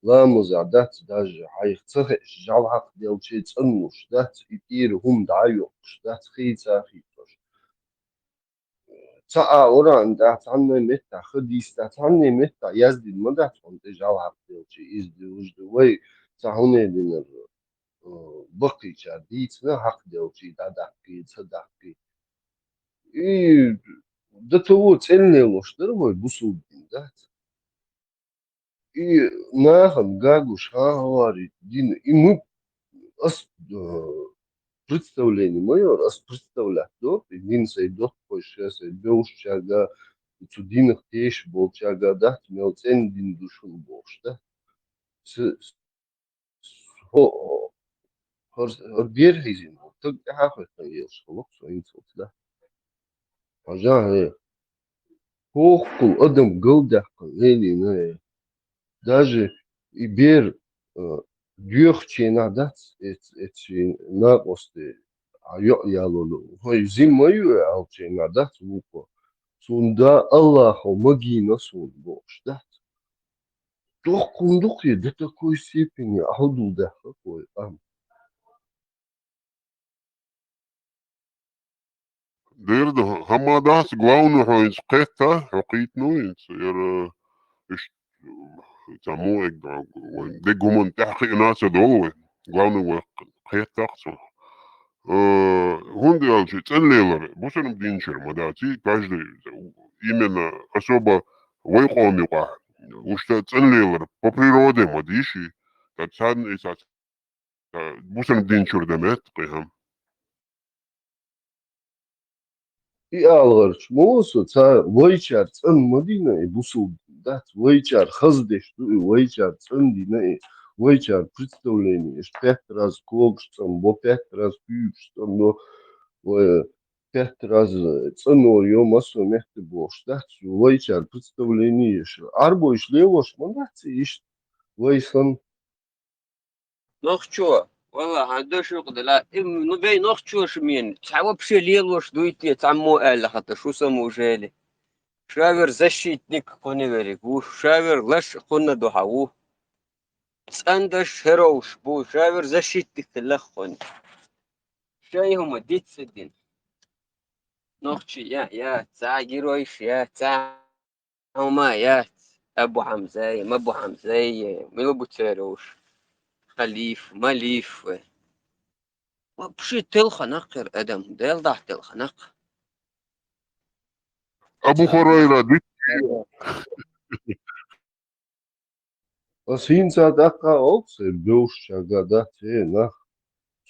لامز عدات داج حيختصخش جال حق ديال شي تنوش دات يطير هم دعيوش دات خيتا خيتوش تا اوران دات عني متا خديس دات عني متا يزدي المدات فانت جال حق ديال شي يزدي وجد وي تا هوني دين بقي شاديت نا حق ديال شي دادقي تصدقي اي ده تو تسألني وش ده هو بوصل دات и нахам гагу шахвари дин и мы ас представление мое раз представлять до дин сей до сейчас беушчага цудинах теш болчага да мелцен дин душун бошта с хо хор бир хизин так хахот ел шолок соинцот да ажа хохкул адам голдах эли не даже и бер дюхче надат эти на посте айо ялолу хой зимою алче надат луко сунда Аллаху магина сун бошта doch кундук до такой степени аудуда какой ам Дерда хамадас главную хойнс кета حقيتنو ير اش تامو دي гумон تحقيق ناس دول главную кета Гундиалчи целлелар, бусером динчер, мадати, каждый именно особо войхомила, уж целлелар по природе мадиши, тацан и бусером динчер демет, кихам. и алгарч мосо ца войчар цан мадина и бусул дат войчар хаздеш ту и войчар цан дина и войчар представление ш пять раз когштам бо пять раз пюкштам но пять раз цанор ё масо мехте бош дат войчар представление ш арбо иш левош мандат иш войсан نخشوا والله عندوش نقد لا نبي نخشوا شمين تعوب شي ليل وش دويتي تعمو آل حتى شو سمو جالي شاور زشيتنيك كوني بريك وش شاور لش قلنا دوحاوه تساندش هروش بو شاور زشيتنيك تلخون شاي هم ديت سدين نخشي يا تسا جيرويش يا تسا هما يا أبو حمزة ما أبو حمزة ما أبو تاروش خليف مليف بشي تلخنق يا ادم ديل ضح تلخنق أبو هريرة دي اسين صدقه اوكس بوش شغادا تينا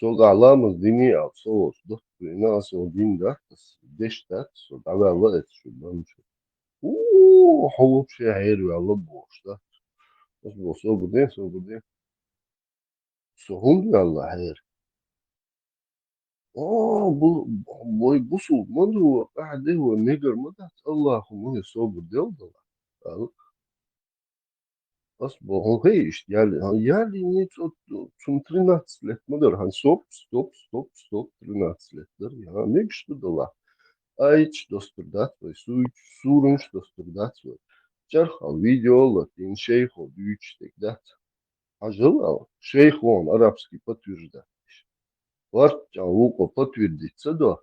سو علامة دينية صوت ضغط ناس ودين ده ديش ده سو ده وقت شو بمشي اوه حوض شهر والله بوش ده بس بوش سو بدين سو هم والله خير اه بو بوسو مدو قاعد هو نيجر مدى الله هو سو بدين ده أصبح هو هيش يعني не zum 13 лет модер хан стоп 13 лет я не что дала айч достурдат вы сурун что достурдат вы чархал видео латин шейхо büyük дат ажал шейх он арабский подтверждает варча луко подтвердится да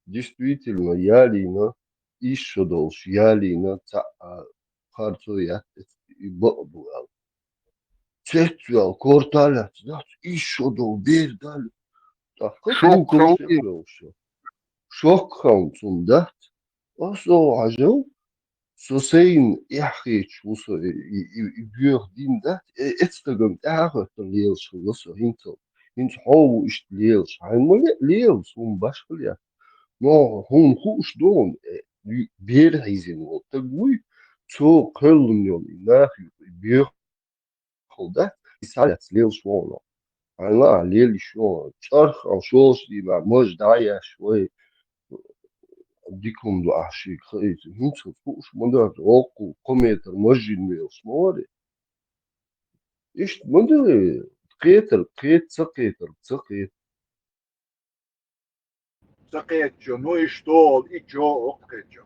действительно ялина еще долж ялина та харцуя и бобуал Цецюал, кварталят, да, еще до бердали. Так, как شوك луком خوني все. Шок хаунцун, да? Осо ажал, сосейн яхич, усо и бюрдин, да? Эцтагам тахотан лелш, лосо хинтл. Хинт хоу ишт лелш. Хаймале лелш, башкалия. Но хун хуш дон, берхизин, вот так вы, цо кэллуньон, и нахи, бюрхол, да? И салят лелш воно. Она лели شو چرخ او شوش دي ما مش دايا شوي ديكم دو احشي خيط هنت فوش مندر اوكو كوميتر مجين ميل سموري ايش مندر قيت سقيتر Сакетчо, ну и что? И чё, оккетчо.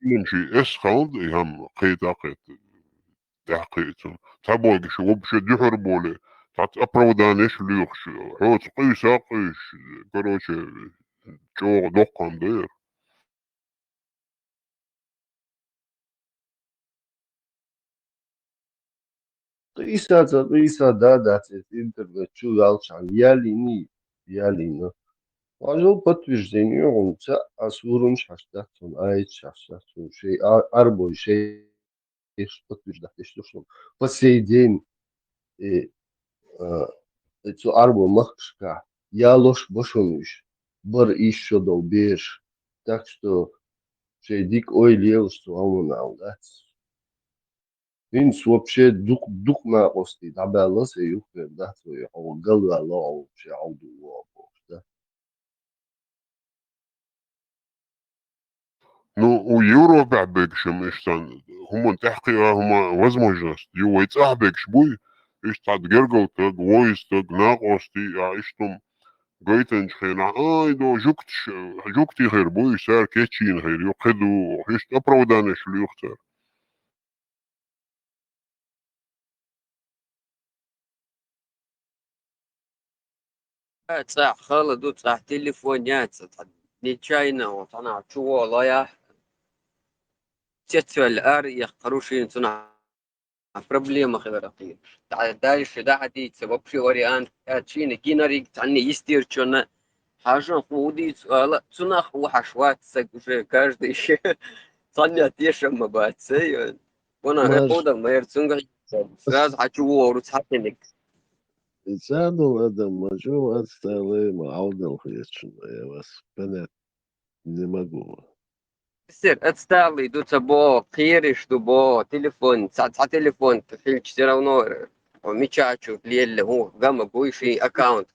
من شيء اس خالد هم قيت تحقيق تابوك شو وبش دحر بولي تات أبرودانش ليخش حوت قيسا قيش كروش شو دقم دير قيسا دادات интернет чувалчан ялини ялина. Ажо подтверждение он ца асурун шаштатун айт шаштатун шей арбой шей подтверждать что по сей день э, это арбо махшка я ложь бошонуш бар еще долбеш так что шей дик ой лел что он да. Viņš вообще дух на ости, dabēlas ir juhver datoja, o galvā lau še audu лобов, да. Ну, у Европе бекшем иштан хума тахқиға хума возможность ювайц бекш буй иштад гергалтаг, войстаг, нақости, иштум гайтен хена ай до жукти хер буй сар кечин хер юқеду ишт оправданеш люхтер. صح خالد صح تليفونات نيتشاينا وطنا شو والله تتفل ار يقروشين صنع проблема خبرتي دايش ده حدي سبب شي وريان تشين جينري تعني يستير чёна حاجة خودي لا صنع وحشوات سكوشي каждый شيء صنع تيشم باتسي وانا Маж, اقودا ما يرسونغ سراز حچو ورس حتنك саду адам, мажу отсталый, маудал хрещено, я вас понять не могу. سير اتستاغلي دوتsa بو قيرش دو بو تليفون ساعة تليفون تفيل все равно وميشاچو اللي هو قام بويشي اكاونت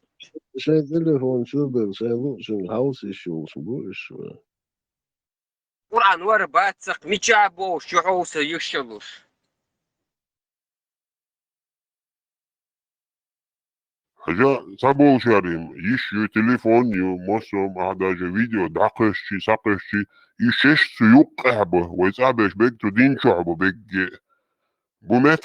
Шей телефон шубер, шей лучший хаус еще будешь. قرآن ور باتسق ميشابو شعوسة يشلوش حاجة سابول شاريم يشيو تليفون يو موسم أحداجة فيديو داقشي ساقشي يشيش سيوق أحبه ويسابش بيك تدين شعبه بيك بومت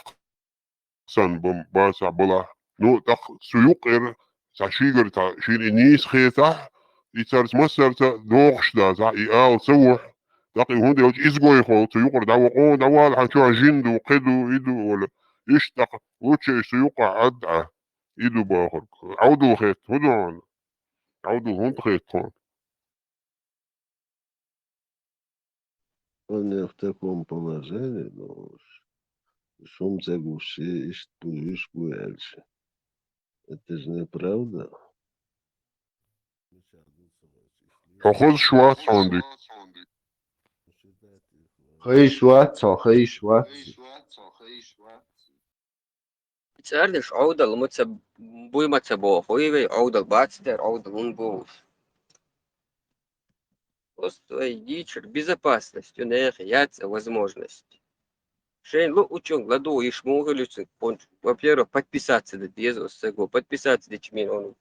سن بوم باسع بلا نو تق سيوق إر ساشيغر تا شين إنيس خيطة يتسارس مصر تا دوغش دا تا إيال سوح تقي هون دي وش إزغوي خول سيوق دا وقون دا والحا شو جندو قدو إدو ولا يشتق وشي سيوق عدعه إيدو باخر عودوا خيط هدوان عودوا هون خيط هون Он не в таком положении, но шум загуши, и что ишь больше. Это же неправда. فخذ شوات عندك خيش واتسا خيش واتسا تسألش عودة المتسب بوي ما تسبو خوي عودة الباتستر عودة лунбу просто дичер безопасностью на их яйца возможность Шейн лу учен гладу и шмугалюцы во-первых подписаться до безос подписаться до чмин он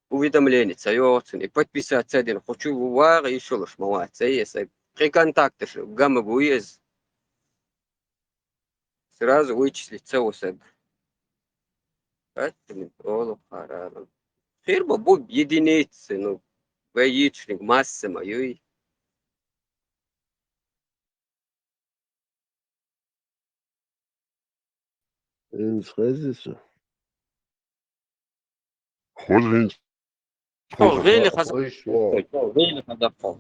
уведомление цаёцен и подписаться один хочу вара еще лишь мала цаеса при контактах гамма буез сразу вычислить цаосен это олу харам фирма бу единицы ну ваичник масса моей Инс хазиса. خذ هين غير خذ خاص خيش وات. غير خاص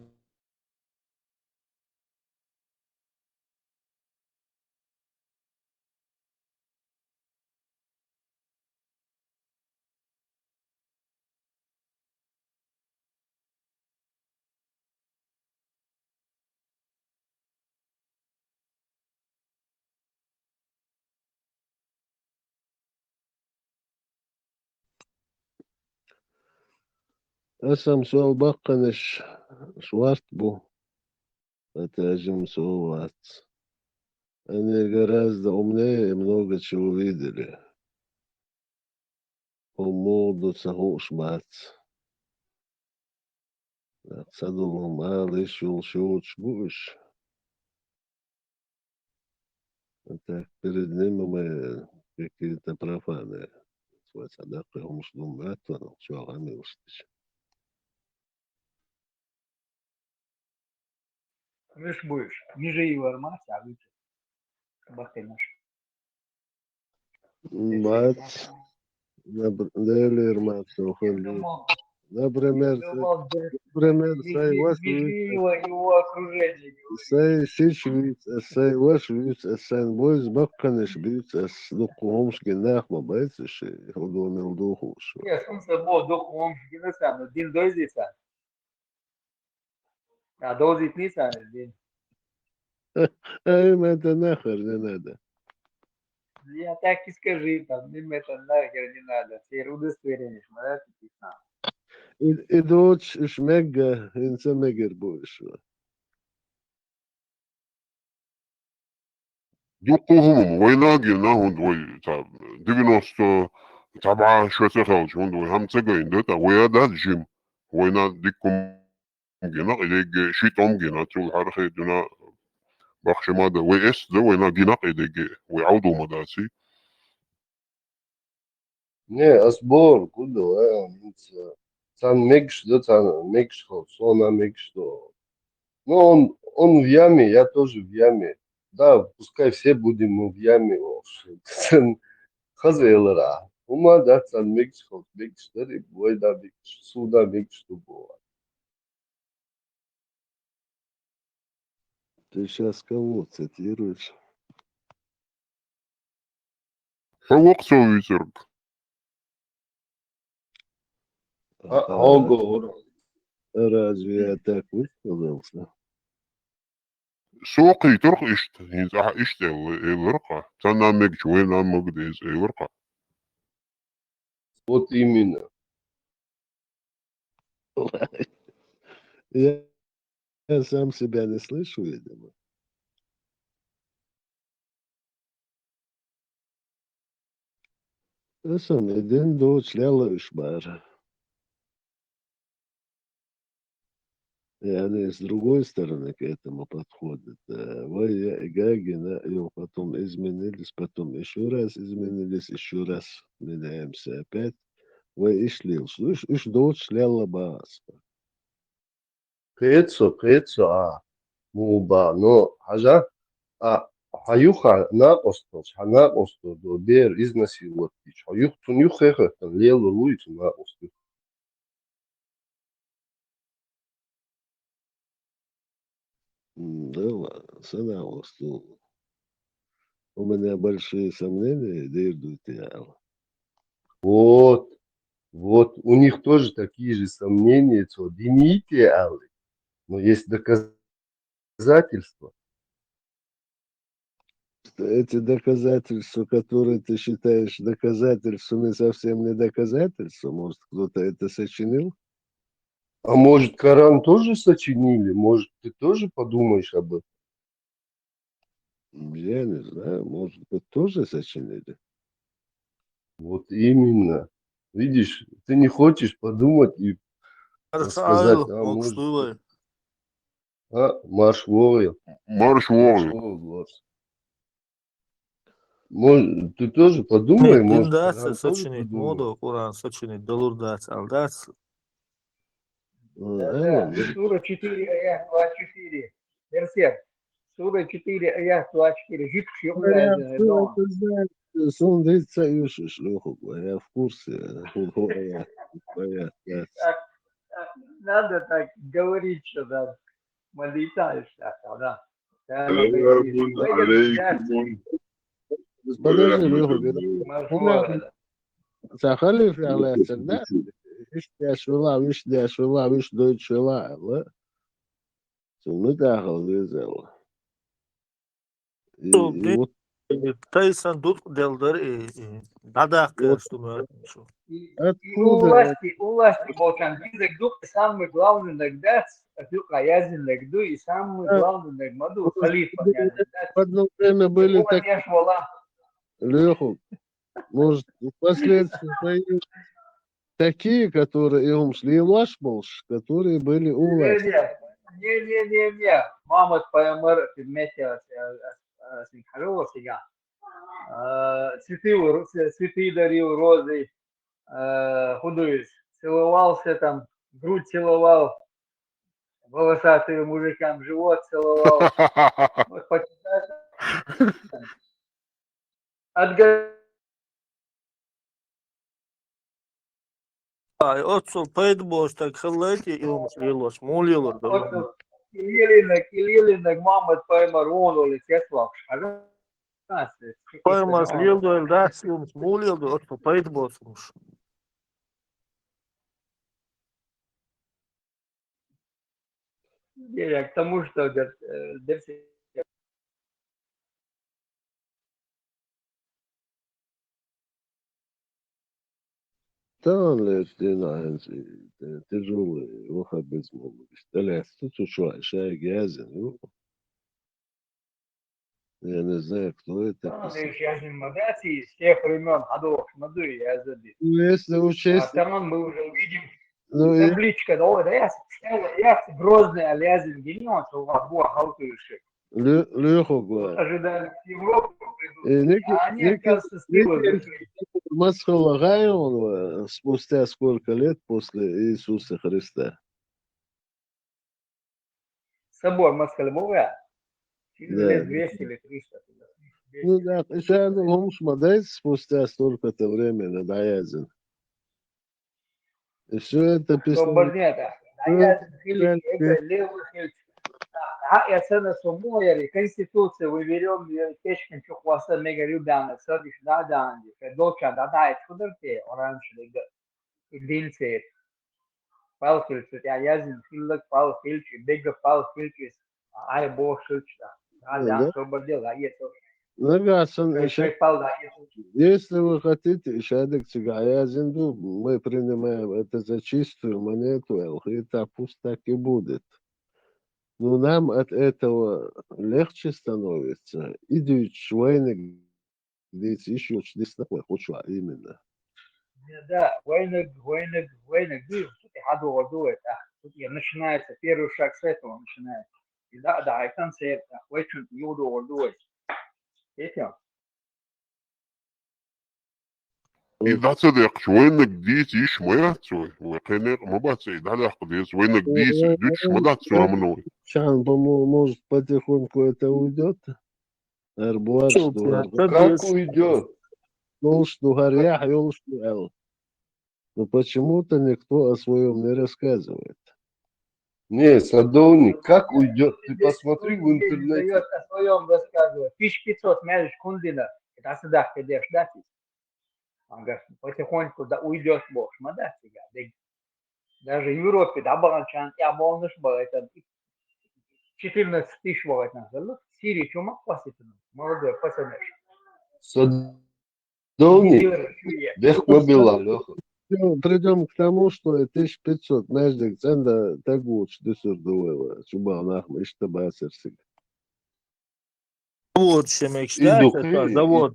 Асам сол баққаныш шварт бу. Отражим сол Они гораздо умнее и много чего видели. Умудут сахуш мат. Садулом мал ишул шуч буш. Так, перед ними мы какие-то профаны. Садаққа мұслим атван, чуағами устыч. Крыш будешь. Ниже его армат, а выше. Бахты наш. Бат, дели армат, сухали. Например, сай ваш Ниже его окружение. сай сич виц, сай ваш виц, сай бойз бакканеш виц, духумш генах мабайцеш, худомил духуш. Я солнце был духом, гина сам, один дозица. А дозит не сам, один. Ай, это нахер не надо. Я так и скажи, там, им это нахер не надо. Все удостоверения, смотрят, и писано. И дочь шмегга, инса мегер бойш. دوقوهم ويناقي ناهون وي تاب 97 شوية خالص هون وي هم تسجين دوتا ويا ده جيم وينا ديكم جينا إليك شيتهم جينا تو حرخي دونا بخش ماذا وي اس ده وينا جينا إليك ويعودوا مداسي Не, сбор, куда, там мекш, да, там мекш, сона мекш, что. Ну, он в яме, я тоже в яме. Да, пускай все будем мы в яме. Хазелера. Ума, да, там мекш, мекш, да, бой, да, мекш, суда мекш, что было. Ты сейчас кого цитируешь? فوق سوي سرق Ого, разве я так высказался? سوقي ترق إشت ينزح إشت الورقة تنا ميك وينا مقدس الورقة Вот именно. Я сам себя не слышу, видимо. Listen, один дочь лялыш бар. И они с другой стороны к этому подходят. Вы Гагина, и потом изменились, потом еще раз изменились, еще раз меняемся опять. Вы и шли. Слышь, иш дочь ляла бас. Прецо, муба, но хажа, хаюха наҟосҭоз ҳанаҟосҵо додер изнасилуартич. Хаюхтун юхехехтан лело луицу наҟосҭо. Да ладно, санаҟосҭо. У меня большие сомнения, дирду идеал. Вот, у них тоже такие же сомнения, что дини идеалы, но есть доказательства. Эти доказательства, которые ты считаешь доказательствами, совсем не доказательства. Может, кто-то это сочинил? А может, Коран тоже сочинили? Может, ты тоже подумаешь об этом? Я не знаю, может быть, тоже сочинили. Вот именно. Видишь, ты не хочешь подумать и сказать, может, марш воры. مارش ووري Может, ты тоже подумай, Din может, ders Коран тоже сочинить подумает. моду, Kur'an сочинить, долур дерс, ал дерс. Да, сура 4, аят 24. Версия. Сура 4, аят 24. Жид шиёк дома. Сон дается юши шлюху, я в курсе. Надо так говорить, что да, молитаешь так, да. سلام عليكم Подожди, Леха, Сахалив, я всегда. Виш дойт швила, ла. Мы дахал везел. И вот Тайсан тут делдер дадак что мы у власти Болкан, самый главный нагдат, Язин нагду и самый главный нагмаду халифа. в одно время были так, Леху, может, впоследствии появились такие, которые, и умшли лашболш, которые были у власти. Не. Мама Паямар вместе حلوة сига. Цветы дарил, розы, худоюсь. Целовался там, грудь целовал, волосатым мужикам живот целовал. Вот почитать. Ay, otso paydı boşta kıllaydı ilmiş yılmış. Mol yılır da. Килилинок, мама твоя маронули, теслав. Koymaz yıldı öyle ders yılmış. Mol yıldı. Otso paydı boşmuş. Я к тому, что طبعا الاجتماع تجربة واخد باسمه اشتغل شو شيء جاهز يعني ازاي кто это я же модации с тех времен годов, смотри, я забил. ну если А учесть там мы уже увидим ну и табличка, да, я грозный Алязин генерал, что у вас была халтующая. Леху Вот говорит ожидали с Европы придут, а они, оказывается, с Киева зашли. Масхал Гайон спустя сколько лет после Иисуса Христа Собор Москальмова, через да лет 200 или 300. ну да еще он смотреть спустя столько-то времени да язен и все это Что писал больнета. А я это левый хельч. А я цена сумояри, конституция, выверем печкин чухваса мега любяна, садиш да данди, доча да да, чудерте, оранж лига, динце, палхильч, я язин хиллак палхильч, бега палхильч, ай бог шильчта. Да, да что бордел, а есть. Нагасан Что пал, да, есть. если вы хотите, Шадек Цигаязинду, мы принимаем это за чистую монету, и так пусть так и будет. Но нам от этого легче становится. Идут войны, где еще чудесно хочется именно. Да, войны, тут и ходу ладует, тут и начинается, первый шаг с этого начинается. И да, и концерт, очень юду ладует. Этим. إذا صدق وينك ديس إيش ما يحسوي وكأنك ما بتصير هذا قديس وينك ديس دوتش ما تحسوي منوي Шан, может, потихоньку это уйдет? Арбуар, что Как уйдет? Что горях, что эл. Но почему-то никто о своем не рассказывает. Не, садовник, как уйдет? Ты посмотри в интернете. Дает о своем рассказывает. 1500 мяжешь кундина, это сюда ходишь, да? Он говорит, потихоньку да уйдешь, бог, да, тебя. Даже в Европе, да, баланчан, я молнуш был, это 14 тысяч вот назад. В Сирии чума посетил, молодой пацан. Садовник, бех мобила, Леха. Придем к тому, что 1500 междик цента тагуч десурдуева, чуба нахма, что басерсик. завод demek işte. Zavod.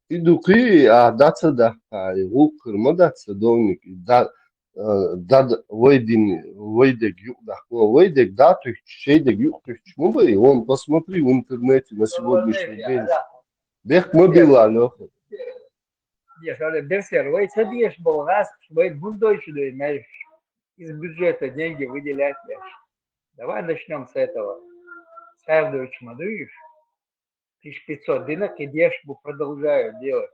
Идуки, а даца да, рук кырмада садовник, да, войдек юг да, войдек да, то шейдек юг, то чему бы, он посмотри в интернете на сегодняшний день. Бех мобила, Леха. Нет, Берсер, вы садишь был раз, вы бундойчили, из бюджета деньги выделять. Давай начнем с этого. Савдович Мадуиш, 1500 динок и дешбу продолжаю делать.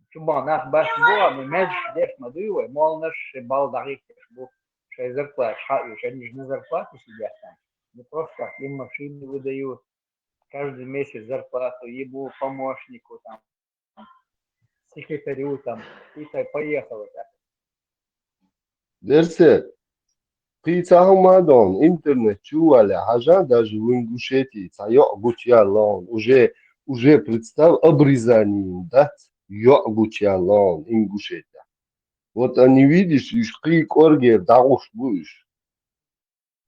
Чуба, наш баш была, мы меж деш Мадуева, мол, наш балдарик дешбу, что зарплат, они же на зарплату сидят там. Не просто им машины выдают, каждый месяц зарплату, ебу помощнику там, секретарю там, и так поехало так. Берсер, قيتهم مادون интернет чували, хажа даже в Ингушетии, йогучьялон, уже представь обрезание, да, йогучьялон, Ингушетия. Вот они, видишь, и шкик оргия, да уж будешь.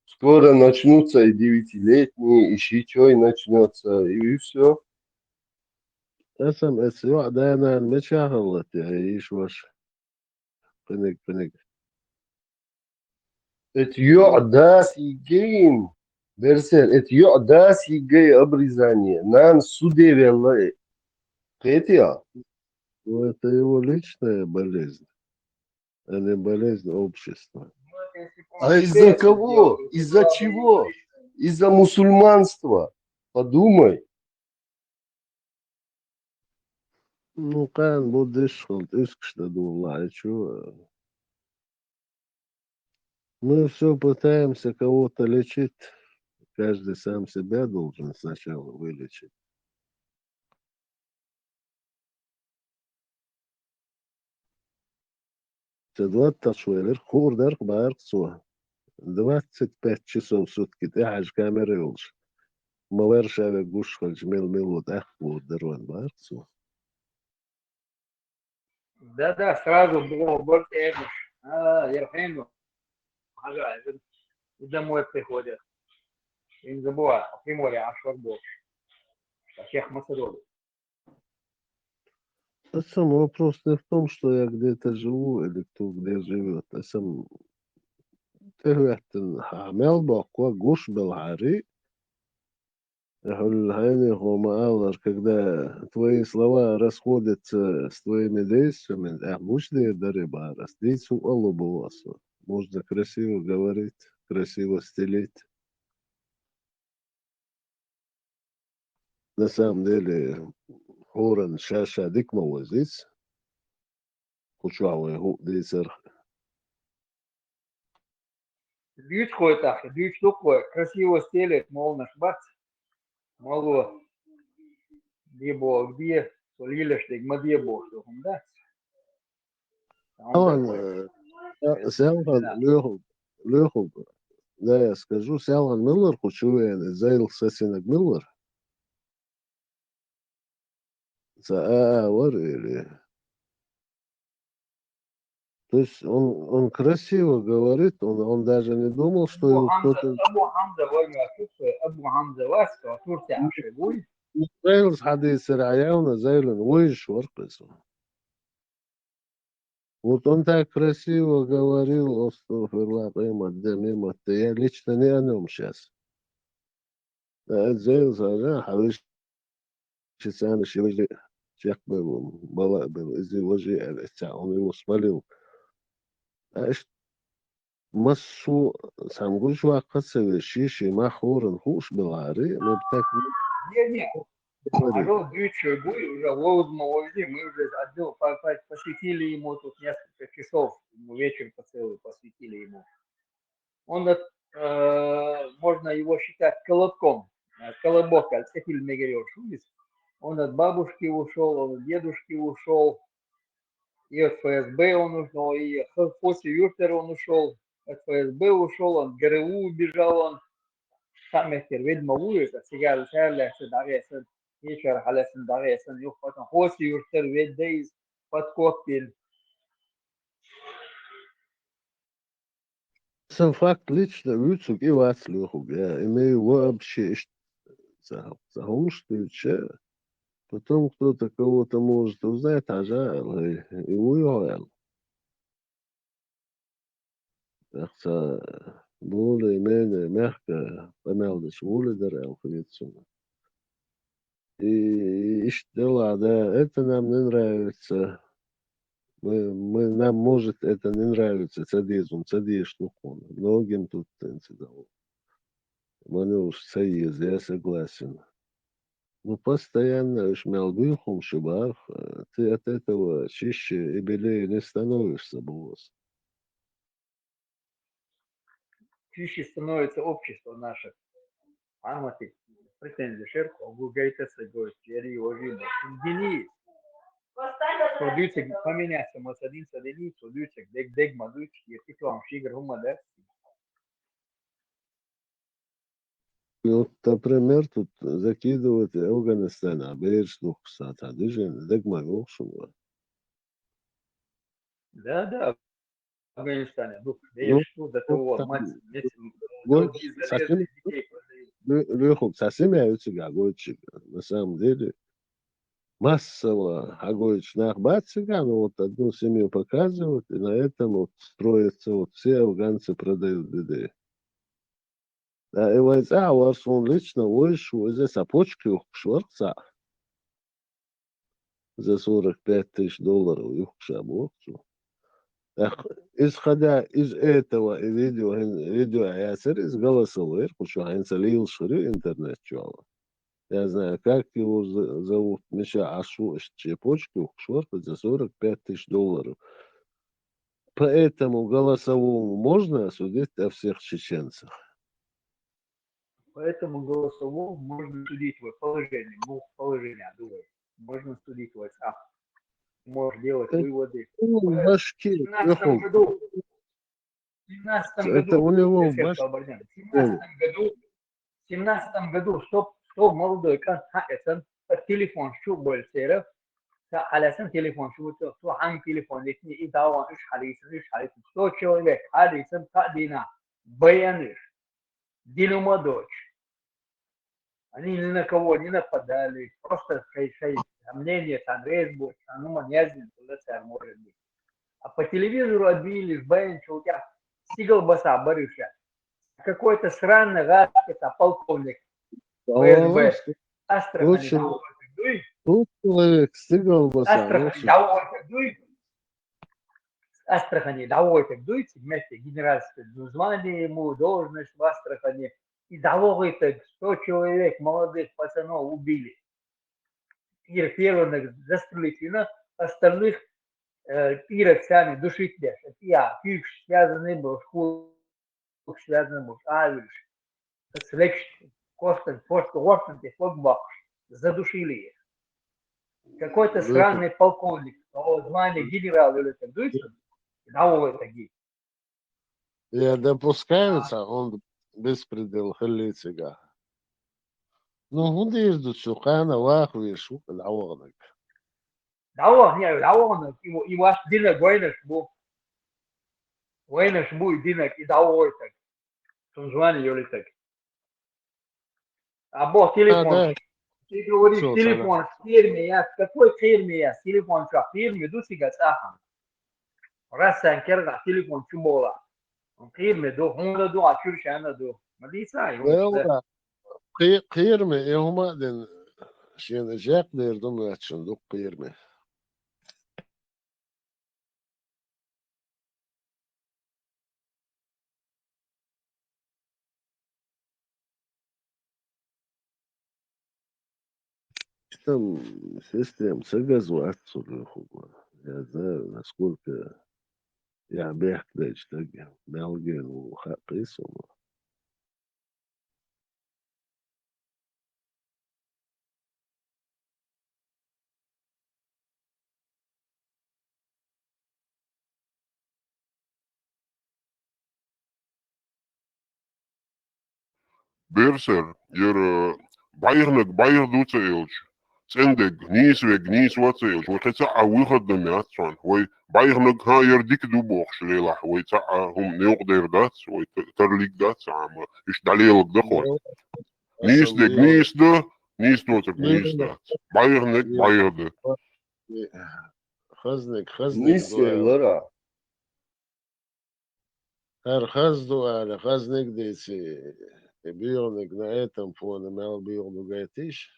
Скоро начнутся и 9-летние, и щичой начнется, и все. اسم السواق ده انا مش هغلط يعيش وش بنك Нет, это да сигин Берсер, это йодас егей обрезание. Нан судевела. Кетия. Ну, это его личная болезнь, а не болезнь общества. Ну, это если бы он А из-за себе это кого? сделал, это Из-за была бы его чего? личная. Из-за мусульманства. Подумай. Ну, кан будешь что думала, а чё? Мы все пытаемся кого-то лечить. Каждый сам себя должен сначала вылечить. تتوتر شوية الخور ده بارقصوا 25 часов в сутки ты аж камеры улш. Маваршава гушхаль мил милут ахву дерон баарцу. Да-да, сразу было больше Эмиш. Ерхейну. Ага, и домой приходят. И не забывай, по Приморье Ашварбов. Всех Масадов. А сам вопрос не в том, что я где-то живу или кто где живет. А сам ты хамел баква гуш белари. Когда твои слова расходятся с твоими действиями, а муж не дариба, растицу алубуасу. Можно красиво говорить, красиво стелить. На самом деле, хоран шаша дикмовозиц, кучавый гудисер. Дюч ходит так, дюч такой, красиво стелет, мол, наш бац. Мало, где бог, где, солилешь, где бог, что он даст. Он такой. Селхан Лехов, да, я скажу, Селхан Миллер, кучуя, Зейл Сесинок Миллер, или то есть он красиво говорит, он даже не думал, что Абу его Хамза, кто-то... Абу Хамза, война, Абу Хамза Васка, Турция, Ашигуй. Зейл حديث رعياونا Зейл ويش ورقص. Вот он так красиво говорил, Остафирлах, Мимат, я лично не о нем сейчас. Зейл Сажа, Халиш Чисана Шиважи, Чех был, Бала был, из его же, он его спалил. مسو سمگوش وقت سوشیشی ما خورن خوش بلاری مبتك Не, пожалуй, дючу буй, уже лоудма увезли, мы уже отдел посвятили ему тут несколько часов, вечер по целый посвятили ему. Он, можно его считать колобком, колобок, альцефиль мегерёр шулис. Он от бабушки ушел, он от дедушки ушел, и от ФСБ он ушел, и после Юртера он ушел, от ФСБ ушел, он в ГРУ убежал, он сам их ведьма улица, сега лишали, что даресан, вечер халесан даресан, юх потом после Юртер ведь подкопил. Сам факт лично Вюцук и Вацлюху, я имею вообще захумштуча, потом кто-то кого-то может узнать, а жаль, и уехал. Так что более-менее мягко помялдыш вулидер Элфрицуна. И что, да, это нам не нравится. Нам может это не нравится, цадизм, штуку. Многим тут инцидент. Мануш союз, я согласен. Ну, постоянно уж мелбихум шибах, ты от этого чище и белее не становишься, босс. Чище становится общество наше. Амати, претензии шерку, гугайта сагой, чери ожида. Гени. Продюцик поменяться, масадин садини, продюцик, дег мадуч, если вам шигр хумада. И вот, например, тут закидывают Афганистан, а берешь двух псат, а движение, так могу, что Да, в Афганистане, ну, ну, видишь, что до того, мать, год, долги совсем, залезли, детей продают. Лехов, совсем я у тебя гойчик, на самом деле, массово огонь нахбат цыган, вот одну семью показывают, и на этом вот строятся, вот все афганцы продают ДД. Да, и вот он лично вышел за цепочки шварца за 45 тысяч долларов их шабокцу. Исходя из этого и видео я из голосовых, что он залил шире интернет чего. Я знаю, как его зовут, Миша Ашу, цепочки шварца за 45 тысяч долларов. По этому голосовому можно осудить о всех чеченцах. По этому голосовому можно судить в положении, положение, думаю. Можно судить в WhatsApp. Можешь делать выводы. В Башки, 17 году, это у него в в башке. 17 году, что молодой كان التليفون شو بولسيرة على سن تليفون شو عن تليفون لكني إذا وانش حديث что человек حديث قادينا بيانش دينو мадоч. Они ни на кого не нападали, просто мнение там резбо, ну маньязин, может быть. А по телевизору отбили, что у тебя сигал баса, Барюша. Какой-то сраный гаспета, полковник ФСБ. Астрахани, Тут человек стигал баса. Астрахани, давай так дуйте вместе, генеральское звание ему, должность в Астрахани. И давай так 100 человек, молодых пацанов убили. Первых застрелить, остальных пиров сами душить лишь. Я, пик связанный был, школ связанный был, авиш, слегче, костен, фокбах, задушили их. Какой-то сраный полковник, звание генерал или так дуется, давай таки. Я допускается, он беспредел хлицега. Ну, он езжу шукана, вахви, шук, лавонок. Давай, не, лавонок, и ваш динок войнаш был. Войнаш был динок, и давай так. Что звание или так. А бог телефон. Ты говоришь, телефон в фирме, я какой фирме я? Телефон что, в фирме, ду сига цахан. Раз санкерга, телефон чумола. В фирме, хунда ду, а чуршана ду. Малиса, قيرمي يوما دين شين جاك دير دم صندوق قيرمي там систем сагазу отсюда. Я знаю, насколько я бехтеч таги белген у хакису. Берсер, байр дуца илч. Цендег, гнис вацеилч. Вот это выход на мяцон. Ой, байрнег ха ердик дубох шлелах. Ой, это хум неугдер дац. Ой, терлик дац. Иш далейлок доход. Гнис да. Гнис дац. Байр да. خزنك Nisyelara. هر خزدو على خزنك ديتي بيونك на этом фоне мел биону гайтиш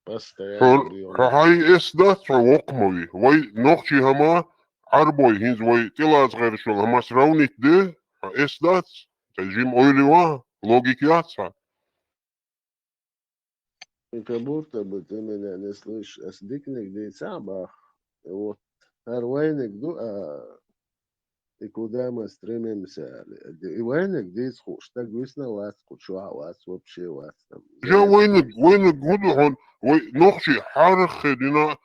постоянно биону. هاي اس ذات وقموي وي نوخشي هما عربوي هينز وي تلاز غير شو هما سراونيت دي اس ذات تجيم اويليوا логикиаца. Как будто бы ты меня не слышишь. Асдикник дейца бах. Вот. Арвайник ду, и куда мы стремимся. И войник дейц хуш. Так весна вас, кучуа вас, вообще вас там. جا وينك هدو هون وي نوخشي حارخ دينا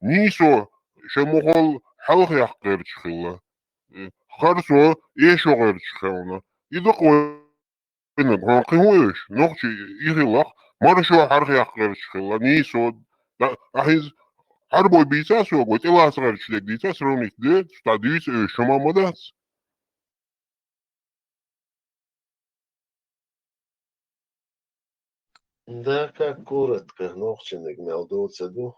نيسو شموخول حلخ يحقير تشخيلا خرسو ايشو غير تشخيلنا يدق وينك هون قيوش نوخشي يخيلخ مرشو حرخ يحقير تشخيلا نيسو احيز حربو بيساسو قويت إلا صغير تشليك ديساس رونيك دي تستعديس شما مداس Да, как коротко, ногчиник мелдоца ду.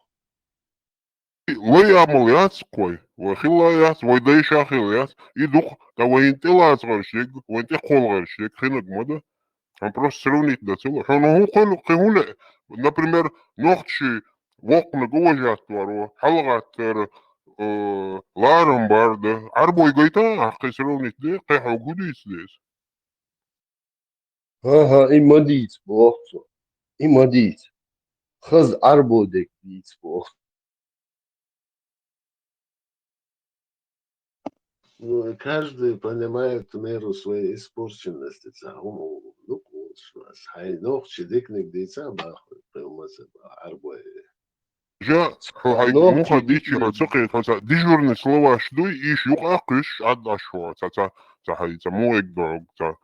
وي عمل ياس كوي وخيلا ياس ويدايشا خيلا ياس يدوخ تا وين تلا صغير شليك وين تخول غير شليك خينك مدى Он просто сравнить да цело. Он هو قهولة. Например, نوختشي وقنا جوجات وارو حلقات لارم بارد عربو يقيتا حقي سرونيت دي قيحو قديس ديس. ها إماديت بوحتو إماديت خز عربو ديك ديت بوحتو. Ну, и каждый понимает меру своей испорченности. Ну, хай ног чидикник дейца баху, пылмаса арбой. جا هو هاي نوختشي موخا ديك ديتشي هاي سقي خلصا ديجورن سلواش دوي إيش يقاقش عد أشوا تا هاي تا مو يقدر تا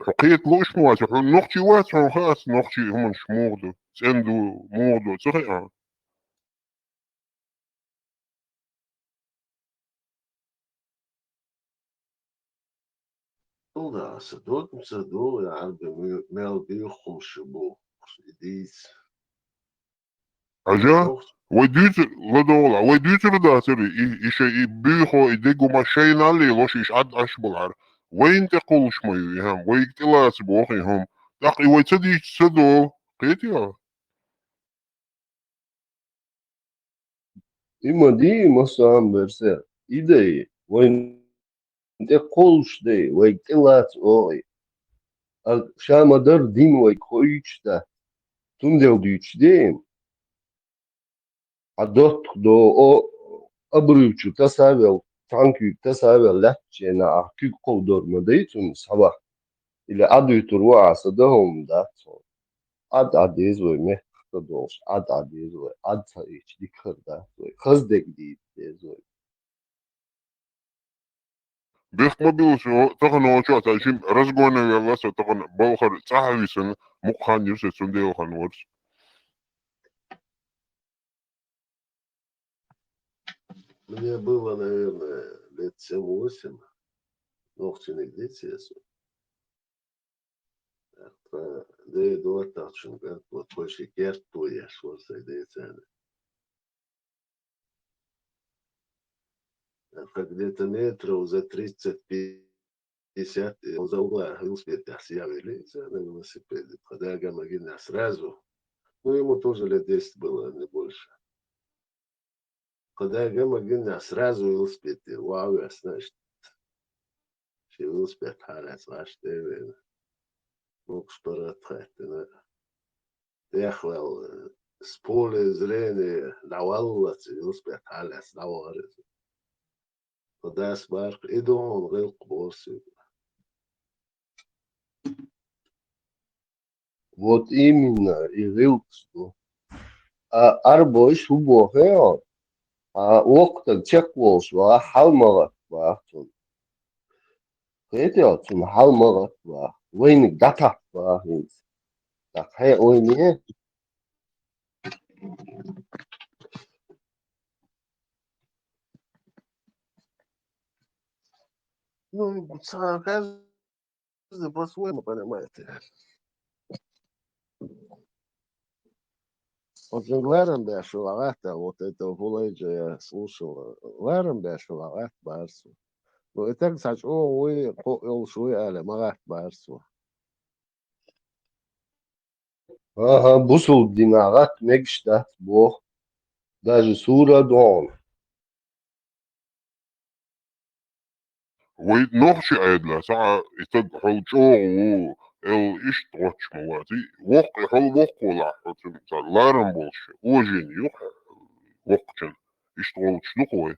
حقيت لوش مو تا نوختي واتر خاص نوختي هم شموردو سندو موردو سقي Ну да, саду, я арбе мел бихум шибу, идис. أجا وديت لدولا وديت لدا تري إيش يبيخو يدقو ما شيء نالي لوش إيش عد أشبلار وين تقول شمي هم وين تلاس بوخي هم تقي ويتدي سدو قيتيا إمادي مسام برسل إيدي وين دي قولش دي وين تلات أوي شامدر دين وين كويش دا تندل ديش دي أدوت دو أو أبريوچu tasavvel tankü tasavvel latçena ahkü kovdorma deytun sabah ile aduytur vaasa da homda ad adiz ve mehta dolş ad adiz ve ad hiç dikırda ve kız dek deyip dez ve بيخ مبيوس تقن وشو تاشيم رزقونا يلا تقن بوخر صحوي سن مقخان يرسل سندي وخان ورس Мне было, наверное, лет 7-8, ногтиник дитиесу. Да до атачен, вот больше керту я шел с этой. Где-то метров за 30-50 он за угла велосипед явились на велосипеде. Когда я гамагина сразу, ну ему тоже лет 10 было, не больше. Когда я гамагина сразу велосипед, вау, я значит, что велосипед харас ваш тебе, мог шпарат хайтина. Ехал с поля зрения на валлаце велосипед харас на варез. Когда я смарк, иду он рылк борси. вот именно и рылксту а арбойш убохе а окта чек волш ва халмагат ва тун кете тун халмагат ва вейник дата ва хин так хай ойне Ну, каждый по-своему понимаете. Вот Ларенберг Шулагата, вот этого Вулейджа я слушал. Ларенберг Шулагат Барсу. Ну, и так сказать, вы Шуи Али, Магат Барсу. ага бусул динагат мегштат бох даже сура дон وي نوخشي أيدلا ساعة يتد حول جوغو إيش توتش مواتي وق حول وق ولا حوتن لارن بولش وجين يوح وقتن إيش توتش نقوي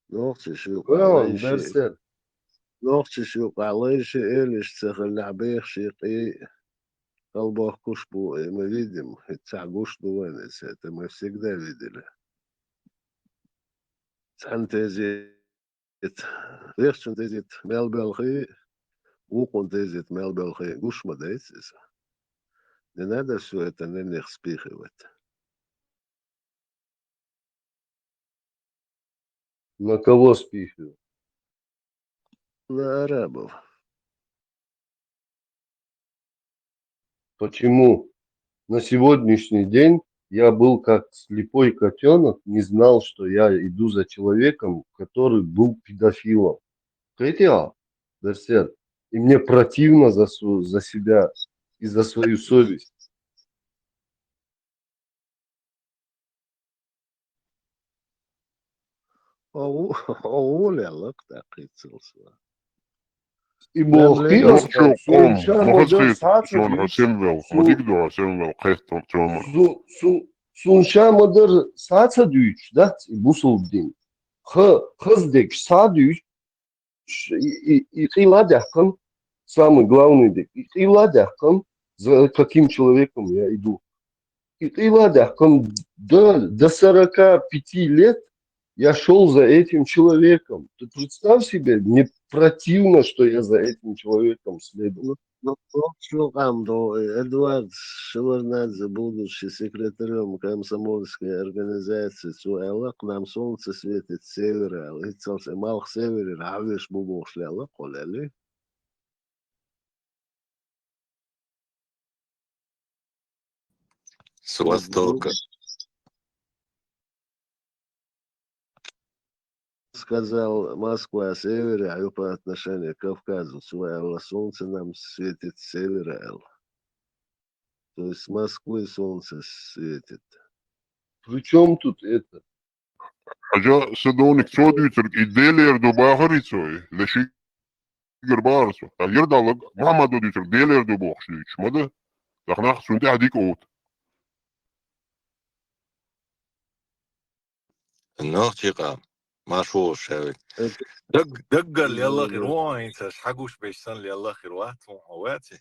نوختي شو وين عليشي برسل نوختي شو عليشي إيش تخل لعبيخ شيقي Колбах кушпу, и мы видим, цагуш дуэнес, это мы всегда видели. Сантезит, вершентезит, мелбелхи, укунтезит, мелбелхи, гушмадесис. Не надо все это на них спихивать. на кого спихиваю На арабов. почему на сегодняшний день я был как слепой котенок, не знал, что я иду за человеком, который был педофилом. Хотел, Берсер. И мне противно за себя и за свою совесть. Оулялык та кыйцылсыла. И Нам Бог лего пирос, Нокшу сон ком, шамадар махацхит, саца сон дюйч, хасемвел, сун мадигдо хасемвел, кхетом тёма. сун шамадар саца дюйч, да, и бусул день. Хаздек са дюйч, и хиладяхкам, самый главный дек, и хиладяхкам, за каким человеком я иду. И ладяхкам до 45 лет я шел за этим человеком. Ты представь себе, мне противно, что я за этим человеком следую. Ну, что там, то Эдуард Шеварнадзе, будучи секретарем комсомольской организации ЦУЭЛА, к нам солнце светит с севера, и целся малх севере, а веш бубо шляла, колели. С востока. Сказал Москва о севере, а по отношению к Кавказу, ЦУЭЛА, солнце нам светит с севера. То есть с Москвы солнце светит. Причем тут это? Haja sedonik çoduytur ideler do baharisoy, leşik gerbarso. Agir dalag Muhammed duytur deler do boxşuyç. Mada Daqnaq sunta hadik ot. النوختي قام ما شو شاوي Это دق اللي يلا خير وين تشحقوش بيشتن اللي يلا خير واتي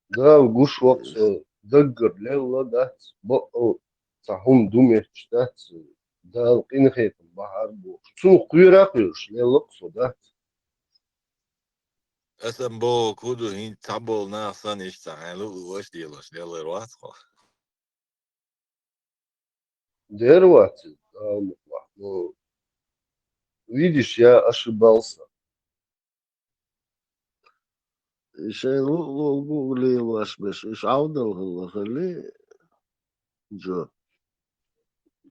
Да, гуш вакса даггар лелла дат, бо сахум думеч дат, да инхетом бахар бо. Сун куйракыш лелла ксо дат. أسم بو كودو هين تابل ناسان يشتعلو وش ديلوش يلا رواتخو Дерват, ну, видишь, я ошибался. شيء لو لي واش باش ايش عاود خلي جو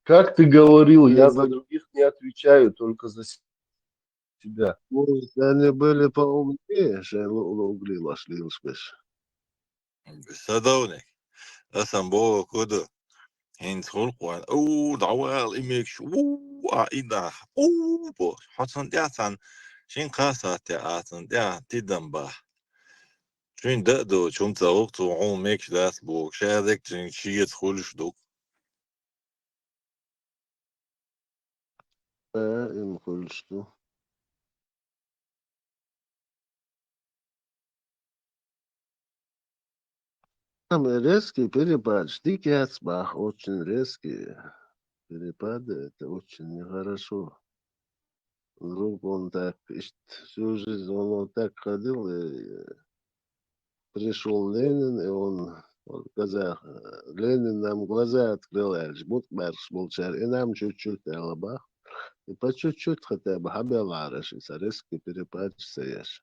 Как ты говорил, я за يعني других не отвечаю, только за себя. يعني были поумнее شيء لو لي واش لي باش صدقوني أسم بو كودو هين تخلقوان أو دعوال إميكش أو إيدا أو بو حسن دياتان شين قاسا تياتان ديات تيدن با شين دقدو شون تزوقتو عون ميكش داس بو شادك شين شيت خولش دوك им кольшту там резкий перепад дикий отсбах очень резкие перепады это очень нехорошо вдруг он так всю жизнь он вот так ходил и пришел Ленин, и он казах, Ленин нам глаза открыл, жмут марш молчар, и нам чуть-чуть алабах, и по чуть-чуть хотя бы хабел араши, резкий перепад стоишь.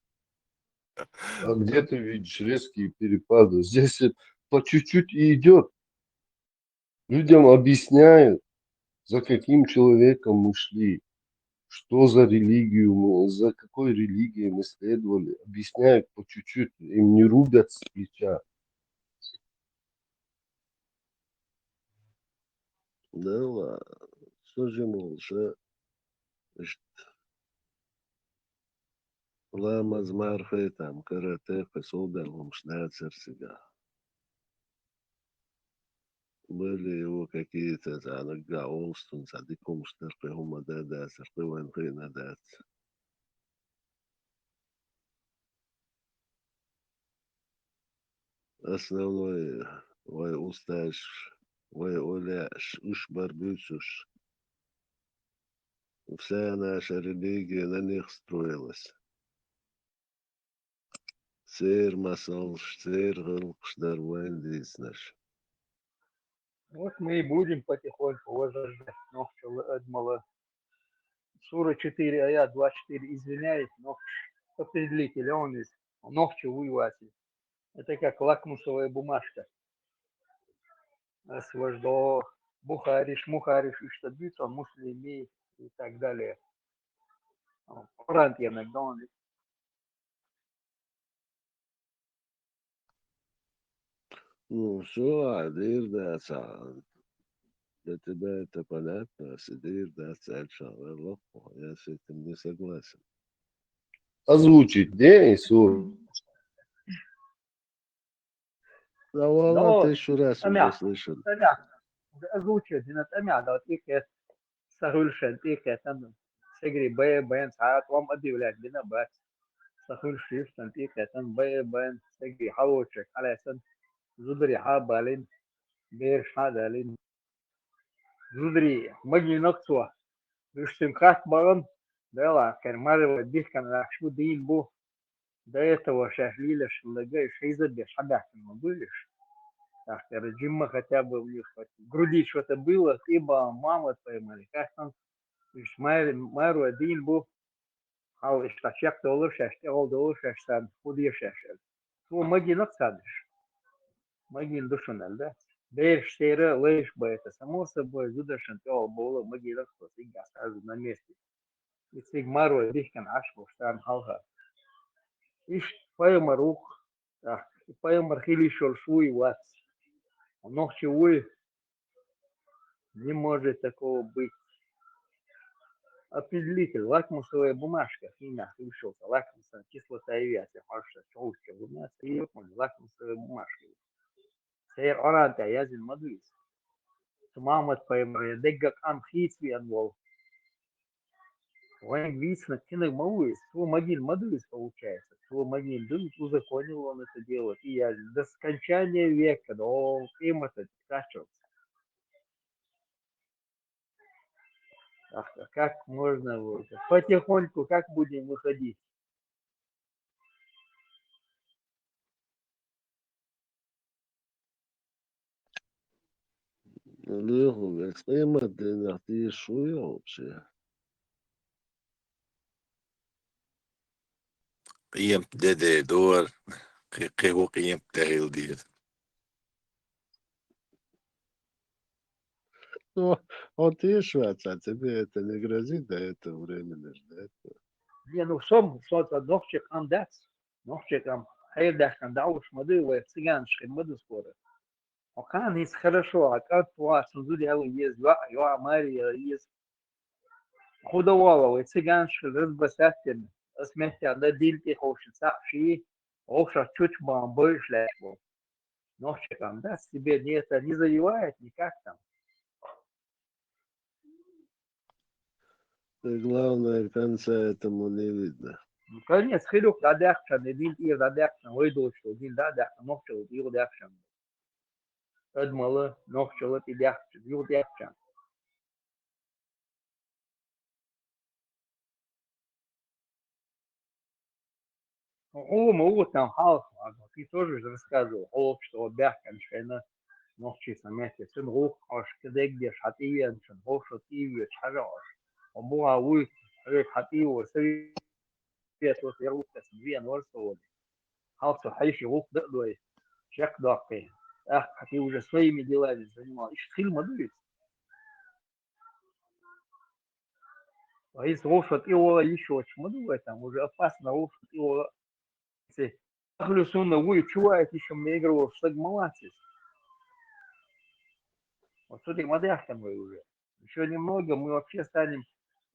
А где ты видишь резкие перепады? Здесь по чуть-чуть и идет. Людям объясняют, за каким человеком мы шли, что за религию мы, за какой религией мы следовали. Объясняют по чуть-чуть, им не рубят с плеча. Да ладно, что же молча, лама змарфы там, карате, фасолдар, ломшнацер себя. Были его какие-то занага, олстун, садиком, штырпы, гумадада, сырпы, ванхы, надад. Основной ой усташ ой оляш уж барбючуш вся наша религия на них строилась сер масал сер гылкыштар вайндис наш Вот мы и будем потихоньку возрождать Нохчу Эдмала. Сура 4, аят 24, извиняюсь, но определитель, он из Нохчу вывасит. Это как лакмусовая бумажка. Освобождо Бухариш, Мухариш, и что бьется, муслими, и так далее. Орант я Макдональдс. Ну, все, Адир, да, для тебя это понятно, Сидир, да, Шаверло, я с этим не согласен. Озвучить, не, Ису? Да, Вова, Но, 1000 раз уже Амя, слышал. Амя, озвучил, Динат Амя, да, тикет, Сахульшен, тикет, там, Сегри, Бен, Саат, вам объявлять, Дина, Бат, Сахульши, там, тикет, там, Бен, Сегри, Хаучек, Алесан, Зудри, Хабалин, Бер, Шадалин, Зудри, Маги, Нокцуа, Виштим, Хат, Барон, да, Кермарова, Дихкан, Рахшу, Дин, Бу, до этого шахлиля, Шлагай, Шейзабе, Шадах, будешь? Так, Джимма хотя бы у них в груди что-то было, ибо мама поймали. Как там, Мару один был, а штачак доллар шаште, ол доллар шаштан, худые шашел. То магинок садишь, магин душунал, да? Бейр штейра, лейш бы это, само собой, зудашен, то было магинок, то сига сразу на месте. И сиг Мару дихкан ашбу, штан халха. Иш пойма рух, так, и пойма хили шуршуй вац. Ногчи уй, не может такого быть. Определитель, лакмусовая бумажка, химия, вышелка, лакмусовая кислота и вязь, хорошо, толще, бумажка, и лакмусовая бумажка. Сэр оранта, язин мадуис. Мамат поймали, деггак ам хитви анвол. Вайн вицна кино мауис, то могил мадуис получается, то могил дым, узаконил он это дело, и я до скончания века, но им это качал. Ах, как можно вот, потихоньку, как будем выходить? Леху, экстрема, ты шуя вообще. قيم دادا دور قيقو قيم تغيل دير Ну, он ты швец, а тебе это не грозит до этого времени ждать. Не, ну сом ногчик ам дац, ногчик ам хайдах ам дауш мады, вы цыганши мады скоро. Окан из хорошо, а как туа сузули алу есть, юа Мария есть. Худовала, вы цыганши разбасатен, смехтя, да дильки хоши сапши, оша чуть бамбы шляпу. Ногчик ам дац, тебе не это не завивает никак там. И главное, конца этому не видно. Ну, конец, хилюк дадахчан, един ир дадахчан, выйдут, что один дадахчан, ногчик ир дадахчан. Ödmalı, nokçalı bir yurt yapacağım. Могу там халк, ты тоже же рассказывал, что бяхкан шена, ногчи самете, сын рух, аж кедек деш, хативен, шен, хошо тиве, чараш. Обуа уй, рек хативо, совет, вот я рух, тесн, вен, ворсовод. Халк, хайши, рух, дой, чек докой. Ах, ты уже своими делами занимал. Ишь, фильм дует. А если лошадь его еще чему там уже опасно лошадь его Ахлюсуна вы чувает еще мне игру в сагмалатис. Вот смотри, мадахтам мы уже. Еще немного, мы вообще станем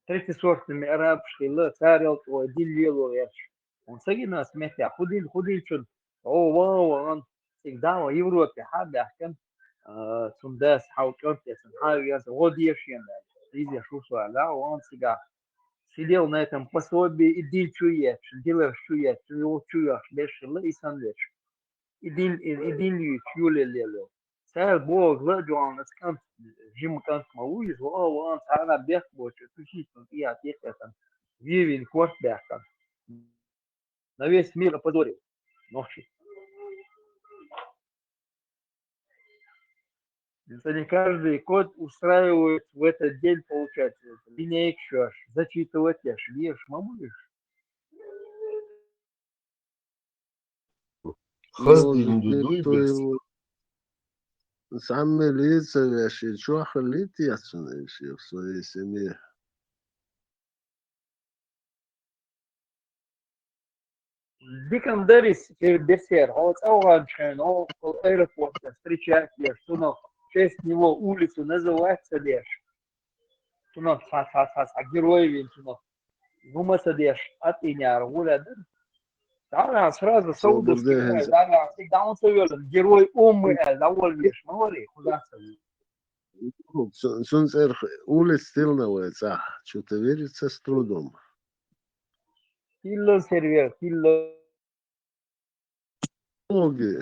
третьесортными арабскими, царел твой, дилело, он саги нас метя, худил чун. О, вау, он всегда в Европе, хадахтам, сундас, хауконтес, хавиас, водешен, изи шушла, да, он всегда сидел на этом пособии и дил чует, дилер чует, чуешь, бешил и санвеш. Идил чули лело. Сэр Бог заджуан, скан, Жим кант мауис, вау, сара бех боч, тушить, и отец это. Вивин корт бехкан. На весь мир опозорил. Ночи. Это не каждый код устраивает в этот день, получается. Линейку зачитывать, ешь, мамулишь. Хаздин Может, дуй никто без. его сам милиция решит, что халит ясно еще в своей семье. Диком Дерис перед десерт, он он около аэропорта встречает лишь, но в честь него улицу называется лишь, но героев, гумаса лишь, от иняр, гулядыр. Да, сразу саудовский край, Содердеhez да, всегда он совершил, герой умы, довольно лишь, говори, куда совершил. sunt ulic stilnăuț, ce te veriți strudom. Килло сервер, килло. Ogi,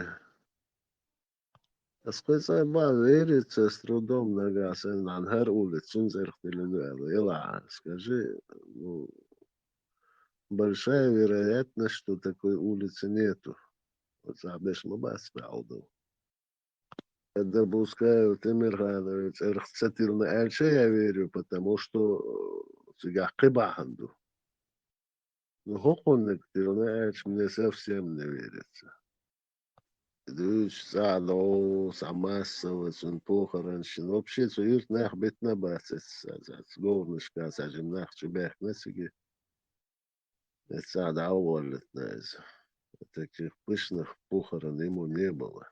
ascultă ba veriți strudom nega sen an her ulic sunt stilnăuț. Ела, скажи, ну, большая вероятность, что такой улицы нету. Вот забежь мы бас правду. Допускаю, Тимирханович, эрхцетил на Эльче, я верю, потому что сега кыбаханду. Ну, хохонник, ты знаешь, мне совсем не верится. Дыш, сало, самассово, сон похоронщин. Вообще, цуют нах бит на басец, головнышка, сажем нах чебях на сиги. Это сада уволит, знаешь. Таких пышных похорон ему не было.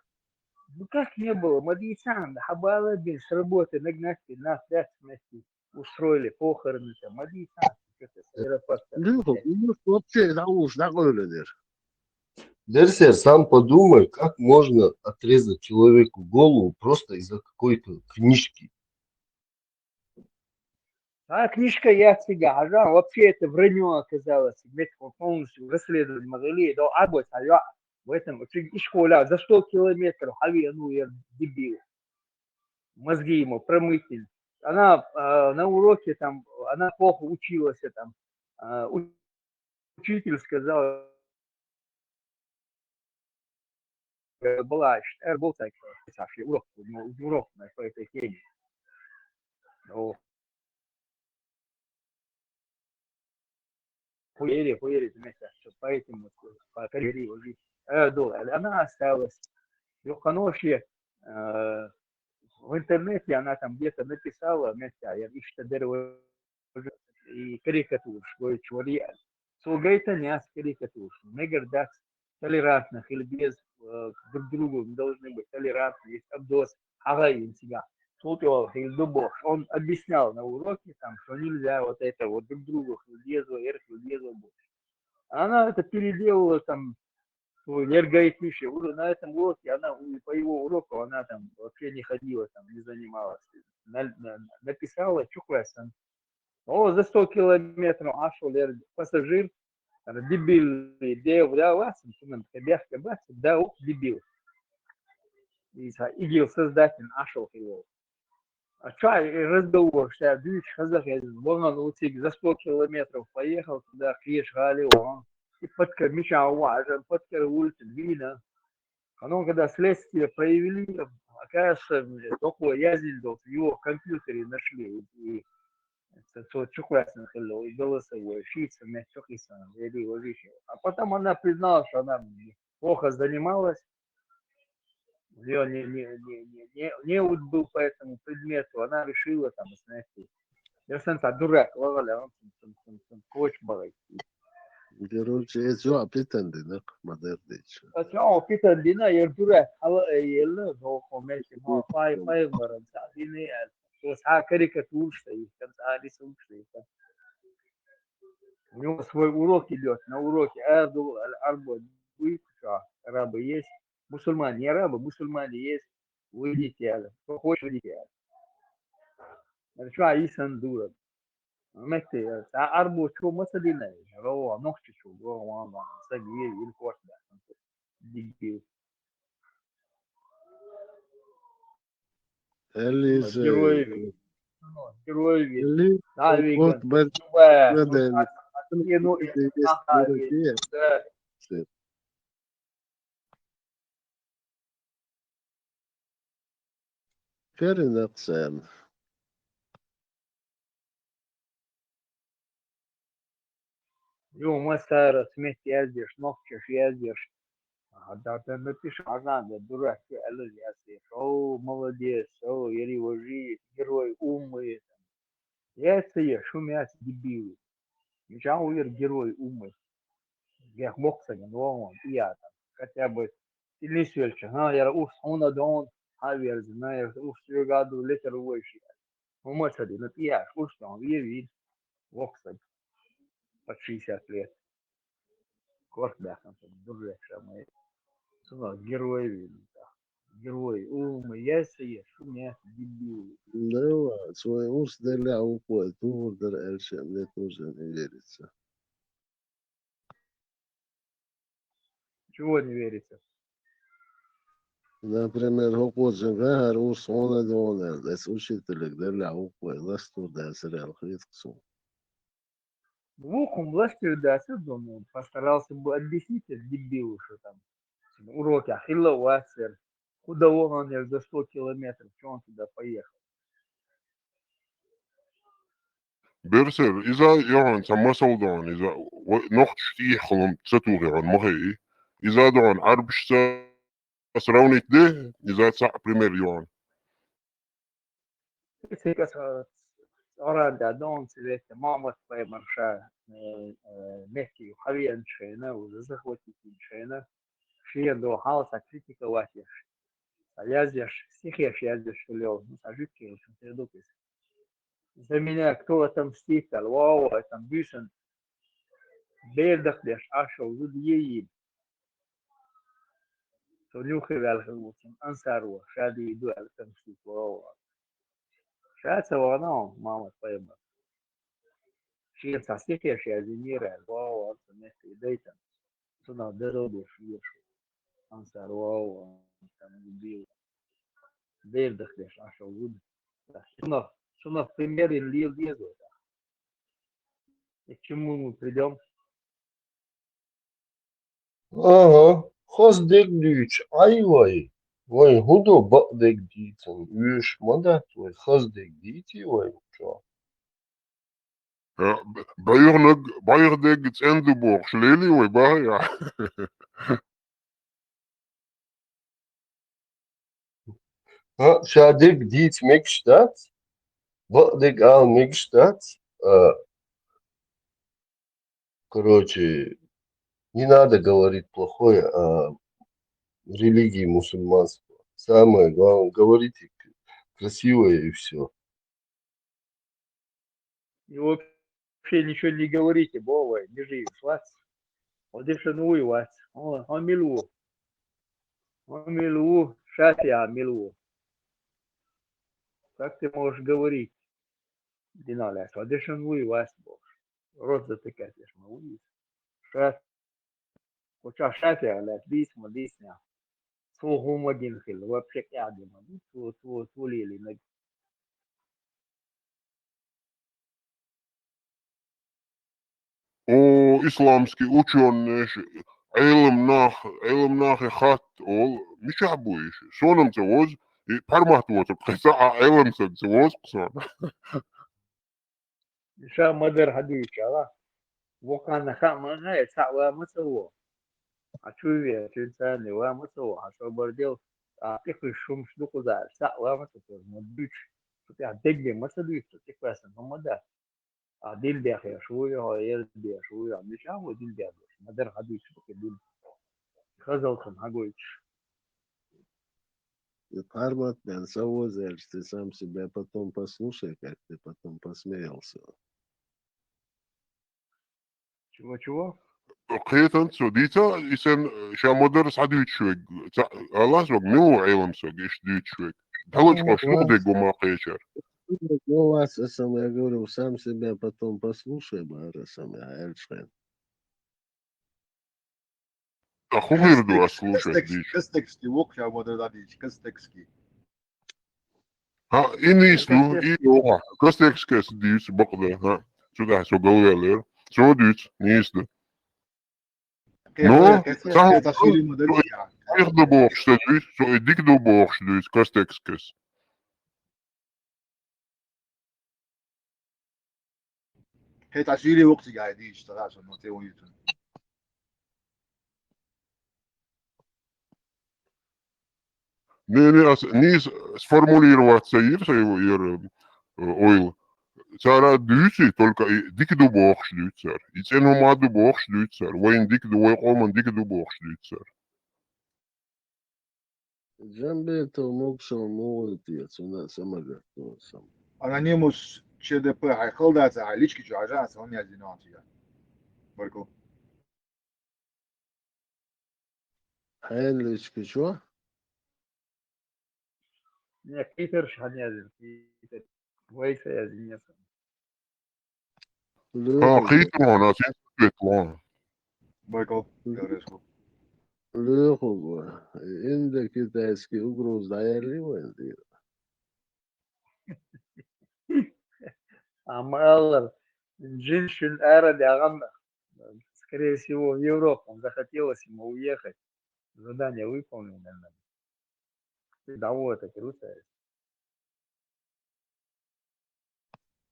Ну как не было, Мадьясан, Хабала без работы нагнать, нас вместе устроили похороны, там, Мадьясан, что-то с аэропорта. Ну, вообще, да уж, такой лидер. Дерсер, сам подумай, как можно отрезать человеку голову просто из-за какой-то книжки. А книжка я всегда, вообще это вранье оказалось, метко полностью расследование могли, да, або я в этом, и школа, за 100 километров, ну, я дебил, мозги ему промыть. Она на уроке там, она плохо училась, там, учитель сказал, была, был так, урок по этой теме. Хуери, вместе, поэтому по карьере жить. Она осталась. Легконожье, в интернете она там где-то написала вместе, я ищу дерево и карикатур, что человек. Солгайта не с карикатур. Мы гордак толерантных или без друг другу мы должны быть толерантны. Есть Абдос, Агаин себя. Он объяснял на уроке, там, что нельзя вот это вот друг другу, она это переделала там энергоэтичнее. На этом уроке она по его уроку она там вообще не ходила, там не занималась. Написала чухлесан. О, за 100 километров ашел пассажир, дебил, да, вас, да, дебил. Игил создатель ашел его. А чай разговор, что дичь казах, волна научить за 100 километров поехал туда, Кеш Галил, и под меча важен, под улицу Вина. Оно когда следствие проявили, оказывается, только яздил, в его компьютере нашли, и чухлясных и голосовой, шица, чухлисан, его вещи. А потом она призналась, что она плохо занималась, ее не был по этому предмету, она решила там, знаете, я сам дурак, лагаля, он коч был. Короче, это аппетенты, да, модердич. О, Питер Дина, я дурак, ала ела, до коммерчи, но фай маран, садины, то са карикатур стоит, там са рисунок стоит. У него свой урок идет, на уроке Эрду, Арбо, арабы есть, мусульмане, не арабы, мусульмане есть, выйдите, кто хочет, выйдите. شو عيسان دورة مكتي أربو شو مثلنا هو نقش شو هو ما سجيه يلقوش ده ديجي Элис, герои Элис, да вот веган Баден, ну fair enough, Sam. يوم مسار سمعت يزيش نقش يزيش да напиши надо дурак я о молодец о ели вожи герой умный я это я шумят дебилы меча увер герой умный Гех боксаген, вон, я там. Хотя бы Тилисвельча, я уж он адон, Хаверз, я уж году литер выше. Умыцали, ну я уж там, вид, боксать под 60 лет. Квартбеком, дурекша мы. Сюда герои видно. Герои, умы, ясые, шумят, дебилы. Да, свой ус для уходит, удар Эльшем, мне тоже не верится. Чего не верится? Например, Хоподжин Гагар ус он адонер, дес учителек для уходит, ласту да сериал хритксу. Двухом властью да, он постарался бы объяснить дебилу, что там уроки Ахилла Уассер, куда он за 100 километров, что он туда поехал. برسل إذا يعني تم سودان إذا نقش تيخلم تساتوغي عن مخي إذا دون عربش سراوني ده إذا تسع بريمير يوان Сейчас оранда дон цвет мама твоя марша мягкий хавиан шейна уже захватить шейна шея до хаоса критика ватишь а язешь всех язешь что лел ну сажитки очень передупись за меня кто отомстит вау там бюсен бедах лишь ашел зудьеи то нюхай вялховутин ансару шади иду отомстит вау шаться вано мама твоя شيء تصديق يا شيء زميرة واو نفسي دايتا صنع درب وشيش أنصار واو كان بيو بير دخلش عشان وجود شنو пример اللي يزود к чему мы придем Aha. Хоздек дюч, айвай. Вой, худо бадек дитен. Юш, мадат, вой, хоздек дити, вой, чо. بايغ ديك تسندو بوغ شليلي ويبايا Шадек дит мекштат. Бадек ал мекштат. Короче, не надо говорить плохое о религии мусульманства. Самое главное, говорите красивое и все. и вообще ничего не говорите бова не живи вас вот это ну и вас он милу шатя милу как ты можешь говорить диналя вот это ну и вас бог рот затыкать лишь мы увидим шат وشا شافع على بيس مديسنا تو هو مدين خل وبشك قاعد ما تو ليلي نج إسلامسكي ученый علم ناخ خات أول مش عبويش شونم تزوج برمحت وتر قصة علم تزوج قصة شا مدر هدوك لا وكان خام هاي سوا مسوا أشوفي تنساني ومسوا عشان برديو أعطيك الشم شدو قدر سوا مسوا مدوش تبي عدقي مسدوش تبي كويس هم ده ديل بيخير شوية هايل بيخ شوية مش هو ديل بيخ مدر هدوك بكديل خزلكم هقولش Армат мен Савозель, ты сам себя потом послушай, как ты потом посмеялся. чего قيتن سوديتا إسن شامودر سعديت شوي الله سوق مو علم سوق إيش ديت شوي هلش قشلوق دي قوما قيشر Ну, вас, сам я говорю, сам себя потом послушай, Бара, сам я Эльшен. أخو غيردو أسلوشة ديش كستكسكي وقشا مودراديش كستكسكي ها إني سلو إيوها كستكس كس ديش بقدر ها شو ده سو قوي لير شو ديش نيسد نو سهو تشيلي مودريا يخدو بوخش ديش سو إديك دو بوخش ديش كستكس كس هي تشيلي وقت قاعديش ترى عشان ما تيونيتون نيس سفورمولير وات سير سير أويل Сара дюси только дики ду бохш дюцер. И цену маду бохш дюцер. Вайн дики ду вай коман дики ду бохш дюцер. جنبه تو مكشر موت يتسونا سمجة سم Анонимус ЧДП хайхылдаться, а лички чуажанцы, он не одинок тебя. Барку. حين ليش شو Не, Питер Шанязин, Питер. Вейса я извиняться. ها ليخو خيتو أنا سين سويت Барку. Говоришку. ليخو عندك تاسكي أقروز دايري وين دي Амаллар, женщин эра диагамна. Скорее всего, в Европу. Он захотелось ему уехать. Задание выполнено. Довольно круто.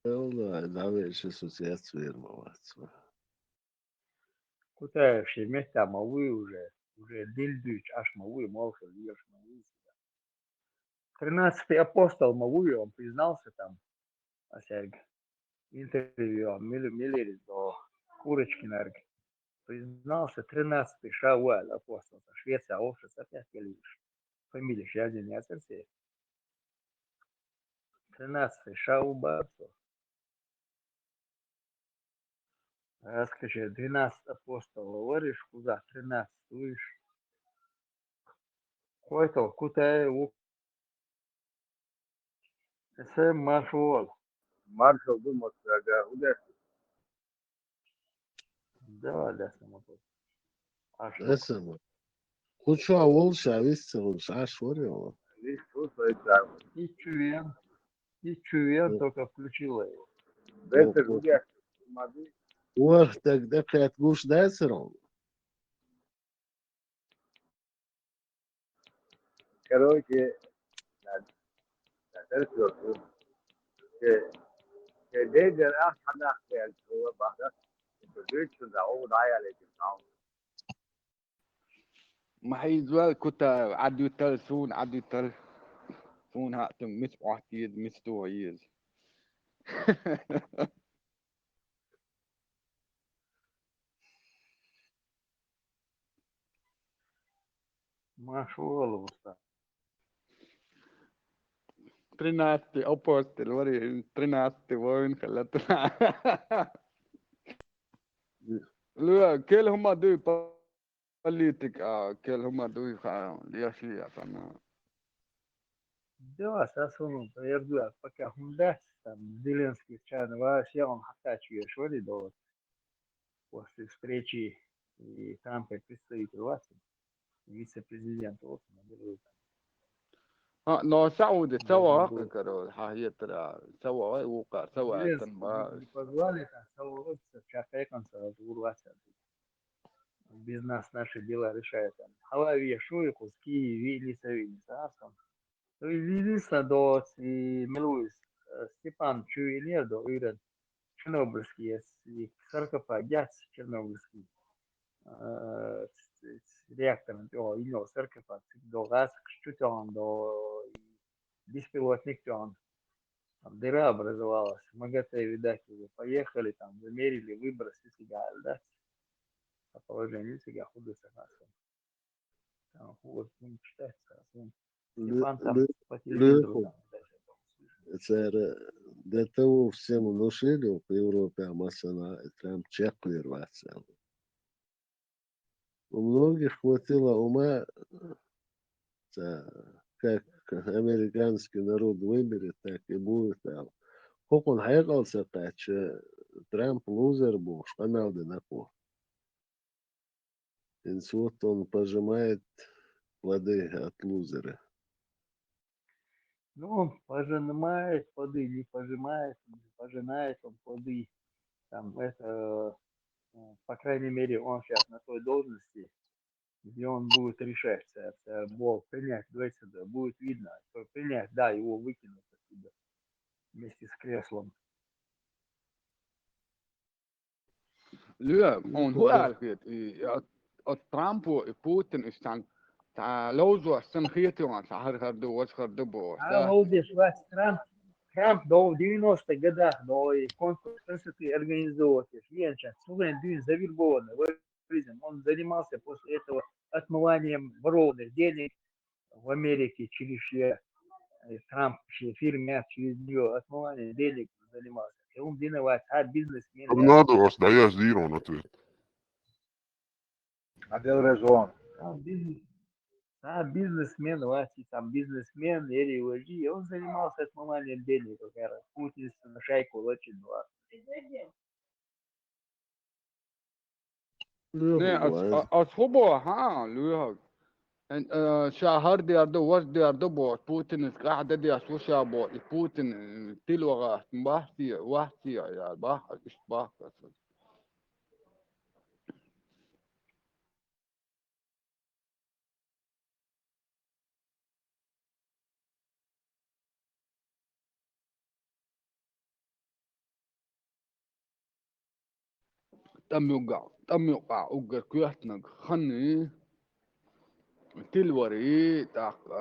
والله دعوة شو سوسيات سوير موات Куда все вместе, а мы уже дельдуч, аж мы, молча, ешь мы. 13-й апостол Мавуи, он признался там, осяг, интервью, милерис до Курочкина, признался 13-й Шауэль апостол, Швеция, офис, опять лишь, фамилия, я не оценил. 13-й Шаубарцов. Скажи, 12 апостол, говоришь, куда? 13 выше. Какой-то, куда его, это маршал. Маршал думал, что удачи. Да, самоток. А что? اسمه خود شو أول شعبيست مش عاش وريو Здесь слушай, да. И Чувен только включила его. Это удачи. Смотри. وقتك ده بتاعت جوش داسرون Короче, كديجر أحد أخيال هو بعد البيت ده هو ضايع لكن ما هي زوال كتا عدو تل سون عدو تل سون هاتم مس واحد مس تو يز Маршал встал. 13 apostol وري 13 وين خلتنا لا كل هم دو بوليتيك كل هم دو ليش أنا Да, сасуну, поверду, пока хунда, там, Зеленский, чан, вообще он хатачу, шоли, да, вот, после встречи и Трампа представитель власти, вице-президент, вот, наберут. نو سعودي سوا Должен был. كرو هي ترى سوا وقع سوا Зеленский تنبا не позвали, там, согласиться, чакайканца, урваться. Без нас наши дела решают. Халавия, Шуйку, Ски, Вилиса, Вилиса, Вилиса, до Милуис, Степан Чуинер, до Ирен, Чернобыльский, саркофаг, Чернобыльский, реактор, до Ино, саркофаг, до газ, Штутен, до беспилотник, там дыра образовалась. МАГАТЭ, видать, уже поехали, там, замерили, выбросы себя, да, а положение себя худо согласно. Там, вот, читается, Степан там по телевизору, ليخو там, дальше, там, слышно. صار ده تو всем внушили по Европе, а масса Трамп чекли рваться. У многих хватило ума, как американский народ выберет, так и будет. Как он хайкался, так что Трамп лузер был, канал да напор. Инсут он пожимает плоды от лузера. Ну, он пожимает плоды, не пожимает, пожинает он плоды. Там, это, по крайней мере, он сейчас на той должности, где он будет решать, Бог принять, давайте, да, будет видно, что принять, да, его выкинут оттуда вместе с креслом. لا هون هو قال ترامب وبوتين استان لوزو السن خيتي وان سحر خردو وش خردو بو А, Валдиш, Трамп, Трамп до 90-х годах, до конкурсы организовывать, сейчас, завербованный, он занимался после этого отмыванием ворованных денег в Америке через Трамп, через фирме, через нее отмывание денег занимался. И он виноват, бизнесмен. Tornados da Yaziro on ответ. Adel Rezon. Бизнесмен, Вася, там бизнесмен, или вожди, он занимался отмыванием денег, как раз. Путин на шайку очень два. Ne, as hobo ha luha. En شهر دي أردو وش دي أردو بو بوتين قاعدة دي أسوشا بو بوتين تلوغا بحثي وحثي يا بح إيش بح تم يوقع أوجر كويتنا خني تلوري تاق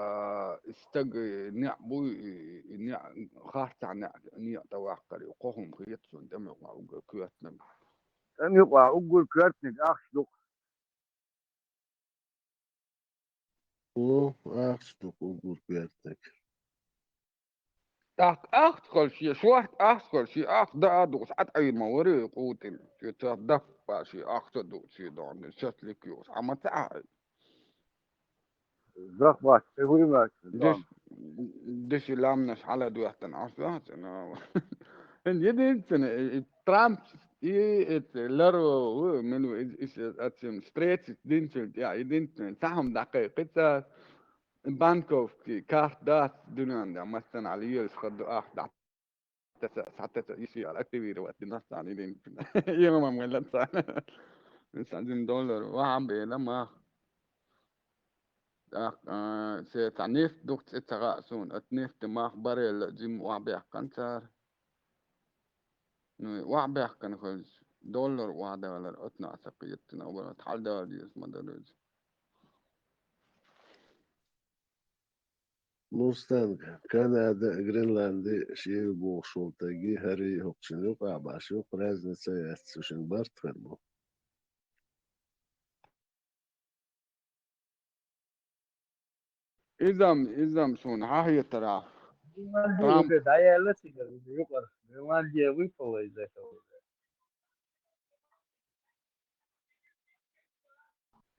استج نعبو نع خاطع نع توقري وقهم خيتسون تم يوقع أوجر كويتنا Tam yuqa ugur kürtnik aksduk. أخذ أقول بيرتك تاق أخذ شيء شو أخذ شيء أخذ ده أدوس أي موري قوتين شيء تدفع شيء أخذ دوس شيء دون شتلك يوس أما تعال Zakvat, tegurimak. دش لامنش على دوحتن عصبات أنا إن يدين ترامب ات لارو منو إيش أتسم ستريت دينشل يا يدين تاهم دقيقة بانكوف كارت دات دنيا ده مثلا على يلس خد دات حتى يشي على أكتيفير وقت الناس على يدين يوم ما مولد سنة $100 وعم بينما se tanif dukt itara sun atnif temah barel jim wabeh kantar wabeh kan khol dollar wada wala atna asaqiyatna wala talda di isma daraj مستنقع كندا جرينلاندي شيء بوشول تجي هري هوكشنو قاباشو قرازن سياسوشن بارت فرمو إذا شون ها هي ترى Гренландия ترامب уже, да, я лысый, юпор. Гренландия выпала из этого.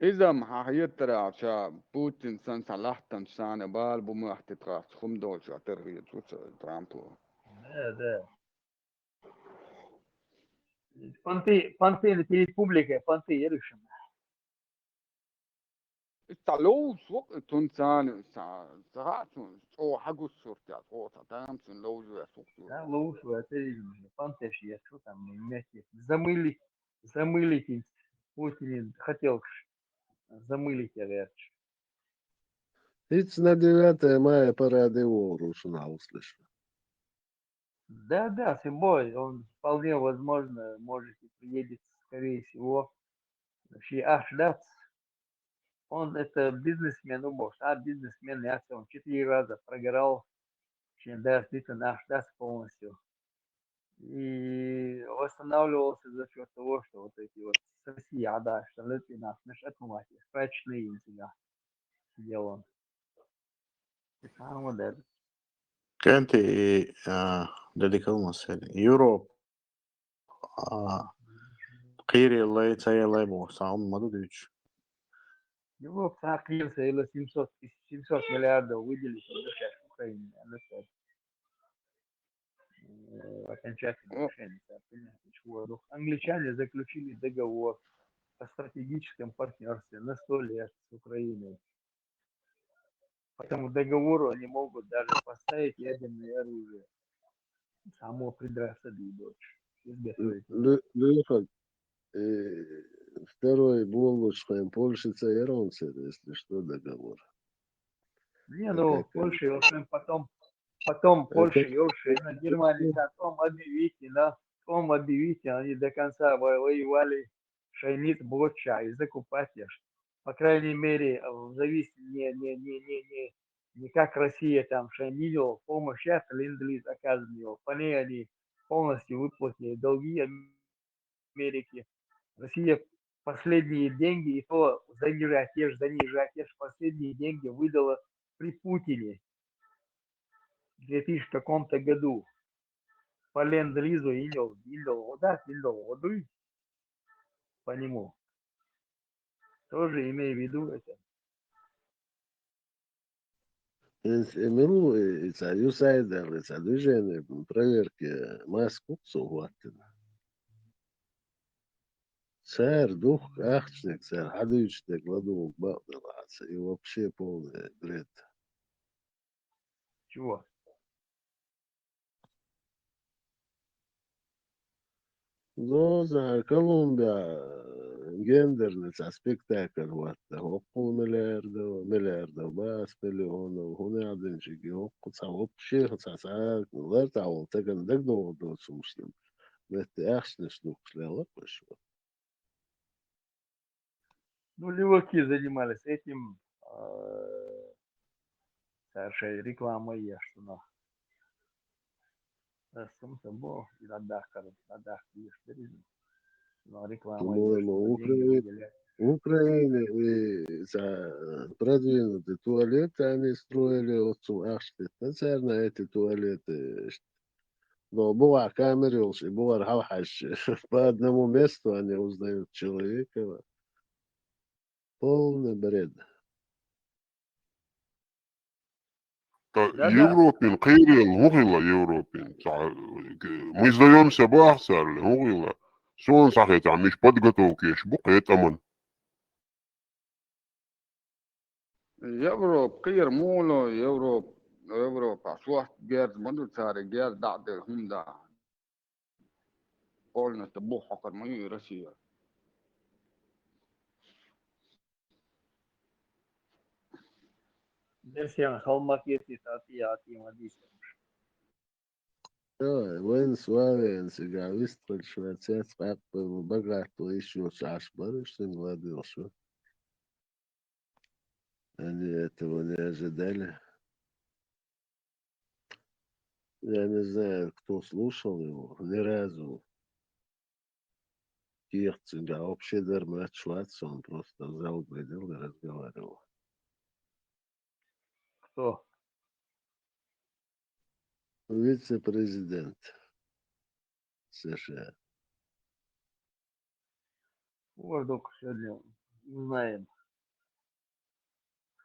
إذا ها هي ترى شا بوتين سان صلاحتن شان بال بمو احتقاف خم دول شا ترغيب شو ترامب Да. Понты республика, понты решим. التعلوش وقت تنسان ساعتون او حقو الشرطة او تامسون لو جو سوقتو Да, лучше, это понты, я что там, мягкие. Замылить, Путин хотел замылить, я говорю. هيتس на 9 мая парады Орушу на услышь. Да, Симбой, он вполне возможно, может и приедет, скорее всего. Вообще, Ашдац, он это бизнесмен, ну, может, бизнесмен, он 4 раза прогорал, чем действительно Ашдац полностью. И восстанавливался за счет того, что вот эти вот с Россией, да, что Литвин нас наш отмыватель, прачечные инцидент сидел он. Вот это. كانت dedicamos Europe قيري الله يتسيا الله يبغى سام ما دوتش Его прокрылся, или 700 миллиардов выделить сейчас в Украине. Окончательное решение. Англичане заключили договор о стратегическом партнерстве на 100 лет с Украиной. По этому договору они могут даже поставить ядерное оружие. Само придраться дочь. Лёха, второй Волгушкин, Польша, Цейронцы, если что, договор. Не, ну, Польша, потом Польша, Юршина, Германия, потом объявите, они до конца воевали шайнит блоча и закупать ешь. По крайней мере, зависит не не как Россия там, что не видел помощь, это ленд-лиз оказывал. По ней они полностью выплатили долги Америки. Россия последние деньги, и то занижать, те же последние деньги выдала при Путине в 2000 каком-то году. По ленд-лизу индил воду по нему. Тоже имею в виду это. МРУ USAID движение проверки маску хватит. Сэр, дух, ахчник, сэр, ходючник, ладу, бабдалаться. И вообще полный бред. Чего? Ну, знаю, Колумбия, гендерный спектакль, вот, около миллиардов, бас, миллионов, гунядинчики, вообще, لا تعول تكن دك دو سوسن بس أحسن سنوك لا пошел. Ну, леваки занимались этим, совершая рекламой, я что на сумка был, и надах, ешь, но рекламой, я По-моему, что деньги выделять. в Украине и за продвинутые туалеты они строили отцу Ахштет. Наверное, эти туалеты. Но была камера, и была равхаш. По одному месту они узнают человека. Полный бред. Да-да, Европин, Кирилл, Гугила, Европин. Мы сдаемся бахсар, Гугила. Сон сахет, а миш подготовки, букет аман. Европ كير مولو Европ أصوات جير مدو ساري جير دعد هم دا قولنا تبو حقر مي روسيا версия холмакети, ати, мадиса. وين سوالين سيجاويست الشواتات بقى بقى تعيش وشاش برش تنغادي شو يعني توني جدال я не знаю, кто слушал его, ни разу. Кирцинга вообще Дермат Шварц, он просто взял, глядел и разговаривал. Кто? Вице-президент США. Вождок сегодня узнаем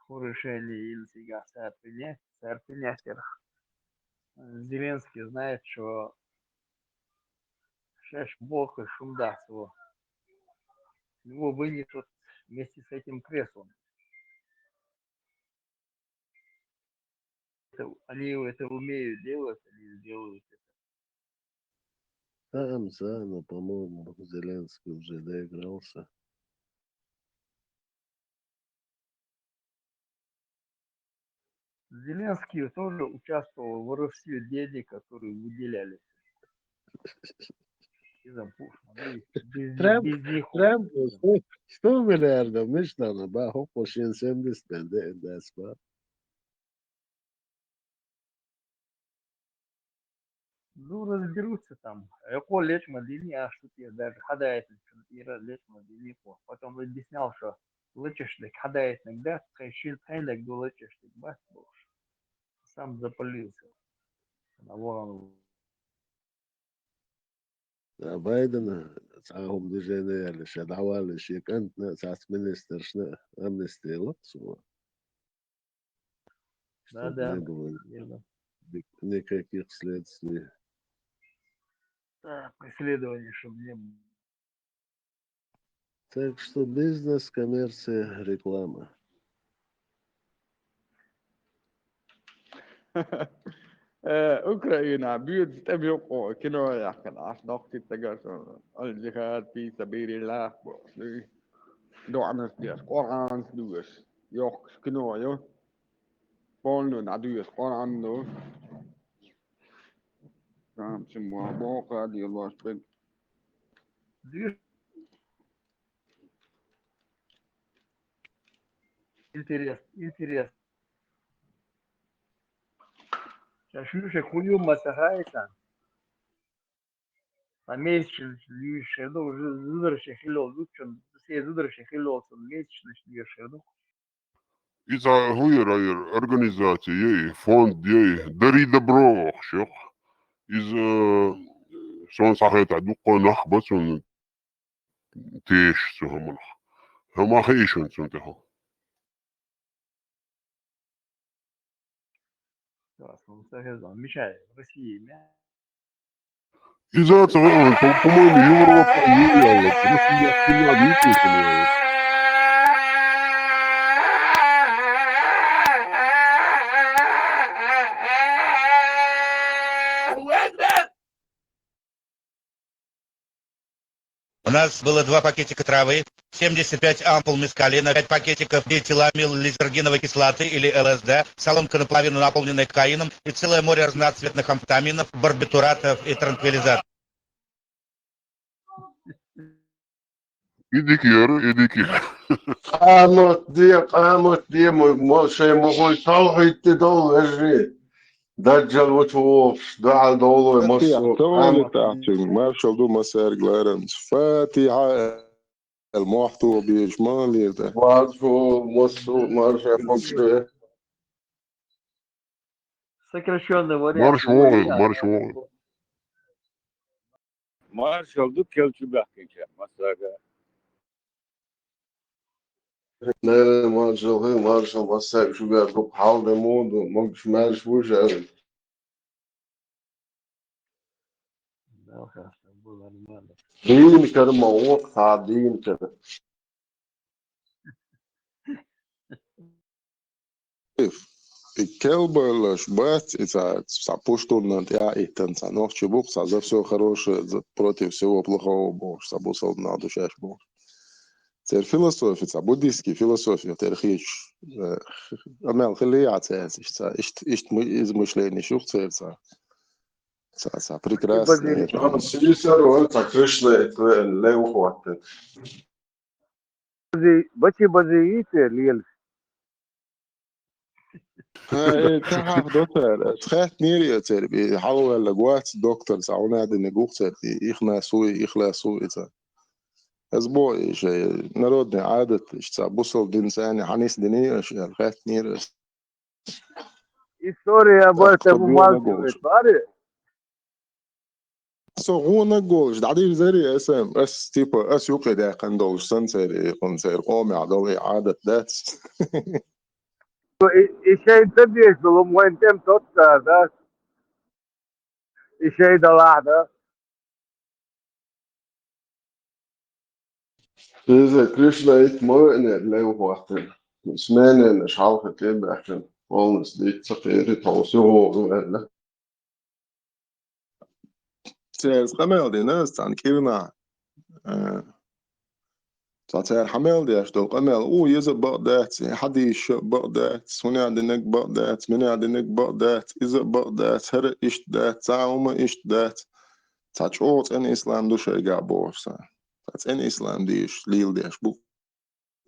решение или сега принять. Зеленский знает, что сейчас Бог и шумда его. Его вынесут вместе с этим креслом. Они это умеют делать, они сделают это. Но, по-моему, Зеленский уже доигрался. Зеленский тоже участвовал в воровстве денег, которые выделялись из-за Путина. Ну, Трамп, без них Трамп 100 миллиардов, мечта на баху, по 70 да, ну, разберутся там. Эко лечь мадини, а что тебе даже хадает, лечь мадини. Потом объяснял, что лечишь, так хадает иногда, кайшил хайнак до лечишь, так бас боже. Сам запалился. На ворону. بايدن تعاهم движение лишь давали шикант на министр амнистии лапсу, чтобы Да-да, не было верно. никаких следствий. Так, преследование, чтобы не было. Так что бизнес, коммерция, реклама. أوكرانيا بيوت تبيقوا كنوا يحكن أصدق تتجسر الجهاد في سبيل الله دعنا سديس قرآن سدوس يوك كنوا يو بولنو نعدوس قرآن دو نعم سموها بوقع دي الله سبيل Движ интерес. شنو كل يوم مسخايتان فميش يشهدو زدر شكله زوجن سي زدر شكله ميش يشهدو إذا هو راير organizatie فوند دري دبروخ شوخ إذا شون صحيت عدوق نخبص تيش سهم هما خيشون سنتها اصلا سهل مش عارف بس إذا تغير كمان يوروبا يلا روسيا كلها بيكون У нас было 2 пакетика травы, 75 ампул мескалина, 5 пакетиков диэтиламил лизергиновой кислоты или ЛСД, соломка наполовину наполненная кокаином и целое море разноцветных амфетаминов, барбитуратов и транквилизаторов. إيديك قامت دي ما شيء ما هو يطلع يتدور هجري دجال وتوفش دعا دولو فاتحة مصر طول تحت مارشال دوما سير جلارنس فاتحة المحتوى بإجمالي ده وعرفوا مصر مارشا فوكس сокращенно مارش вариант ووغل مارشال دو كيلتو بحكي مساقة لا مارشا مساك شو بيعرفوا حال دمود مش مارش وجه دين كده موقع دين كده Келба жбать, это сапуштурно, я и танца ночи бог, за все хорошее, против всего плохого бог, сабусал на душе бог. Теперь философия, буддийские философии, теперь амел хилияция, ist измышление шухцерца. Прекрасный. سيسر وانت كريشنا لا وقت بچي بزيته ليل تعرف دكتور تخاف نيري تر بيحاول لجوات دكتور ساونا دي نجوخ تر يخنا سوي يخلا سوي تر اسبوع شيء نردني عادة اشتا بوصل دين ثاني حنيس دينية شيء الخاف نيري история больше умалчивает паре So هو نقولش دعدي زري اسم اس تيبا اس يوقي دا قندول سنسر قنسر قومي عضوي عادة دات الشيء تبيش ظلم وين تم توتا ده الشيء ده واحدة إذا كريشنا يتمرن لا وقت اسمعنا مش عارف كيف عشان خالص دي تقيري توصيه ولا سيرس قمل دي ناس تان كيرنا تعتبر حمل دي اشتو قمل او يزا بقدات حديش بقدات سوني عندنك بقدات مني عندنك بقدات إذا بقدات هر إشت دات تعوما إشت دات تعشوت إن إسلام دوش إيجا بورسا تعت إن إسلام ديش ليل ديش بوك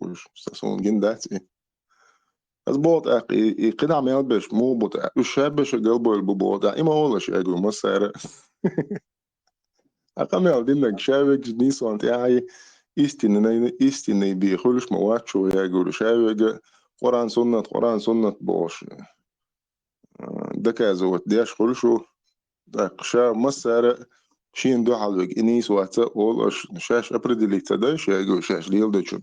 وش ساسون جن داتي از بوت أقي قدع ميال بش مو بوت الشاب بش قلبه البوت إما هو لش أجو مسار أقمل دينك شابك نيسو أنت يعني istini bi khulsh mawacho ya gulu shawiga Quran sunnat bosh daka zawat diash khulshu qsha masara shin do halwig inis wata ol shash определиться да shago shash lil do chun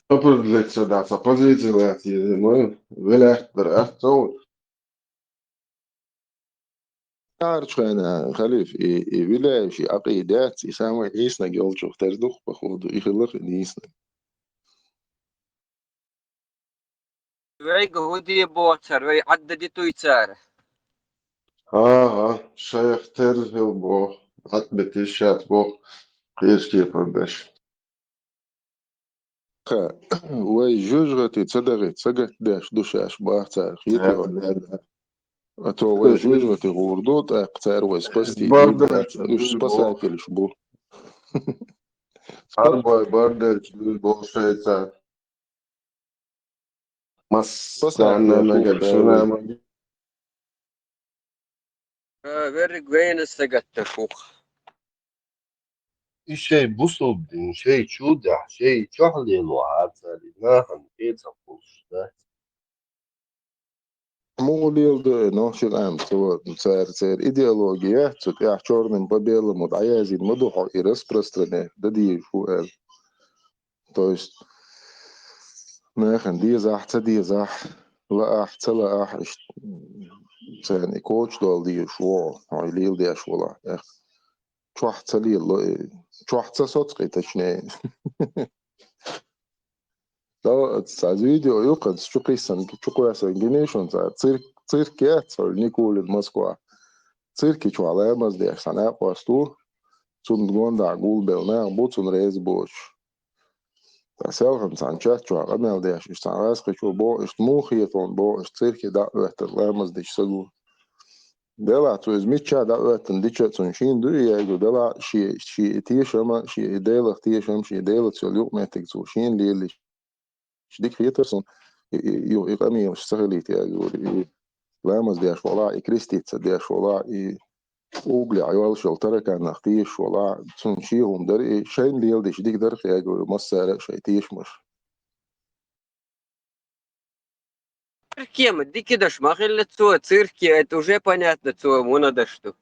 определиться да позиция мы вلا دراسة تعرف أنا خليف ولا شيء عقيدات يسمى إيسنا جول شوف تردخ بخوض يخلق إيسنا ويق هودي بوتر وي عددي تويتار ها شيخ ترزل بو عتبة الشات بو قيس كيف باش وجوجغتي تصدقت سقت داش دوشاش باختار خيتي تو وجوجغتي غوردوت اقتار وسبستي برضه دوش سباساكل شبو أربعة برضه بو شيطان مسانا نقدر Verrik وين استقدت فوق شيء بصب شيء شودع شيء شحلي الوعاد ناخن كيتsa pulsta. Мол yıldı noşilem ser ideologiya tut ya черным по белому да я зин мадуху и распространяет да ди шуэл. То есть ناخن دي زح لا أحسن لا أحش يعني كوتش دول دي شو عيليل دي شو لا شو أحسن لي شو أحسن صدقي تشني لا فيديو يقعد شو قيسن شو قياسن جنيشون циркет Николин Москва цирки شو علامة دي سنة قاستو تون غوندا غولبلنا بوتون ريز بوش تسالهم سانشات شو عمل دي اش استعراس شو بو اشتموخيتون بو اشتركي دا علامة دي سلو دلا تو ازميتشا دا وقتن ديتشا تونشين دو ياجو دلا شي تيشما شي ديلا تيشم شي ديلا تسلو ماتك توشين ليلي شديك فيترسون يو إقامي مشتغليت ياجو لامز ديش ولا كريستيتس ديش ولا اوبلي عيال شلتره كان نختيش ولا تنشيهم در شين ليل ديش ديك در ياجو مسار شيتيش مش Кем? Дики даш махали цо, цирки, это уже понятно, цо, надо что.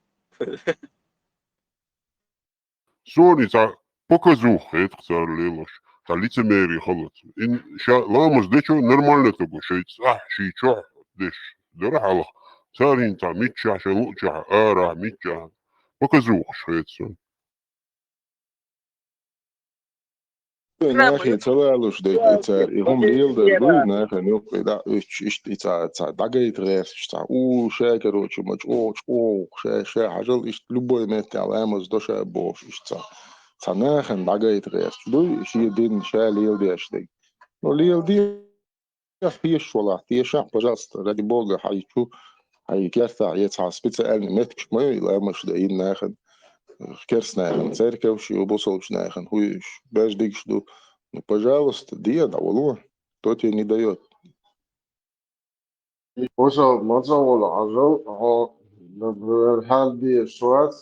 Сонится показуха, это царь лилош. Та лицемерие холод. Ин ша ламус дечо нормально того, шейц шичо деш. Дорахало. Царин та митча шелуча, ара митча. Показуха шейцо. ناخي تلالوش دي تار هم ليل در دوي ناخي نوكي دا اش تا داغيت ريس تا او شاكر وش مچ او شا حاجل اش لوبوي مت علامز دوشا بوش اش تا ناخن داغيت ريس دوي شي دين شا ليل دي اش دي но ليل دي فيش ولا فيش пожалуйста ради бога хайчу хайкерта يتع специально меткш мы ламаш да ин нахен Керснайхан, церковь, и обусолчнайхан, хуиш, беждик жду. Ну, пожалуйста, деда, воло, кто тебе не дает? وصل مصر العجل بالحال دي السوات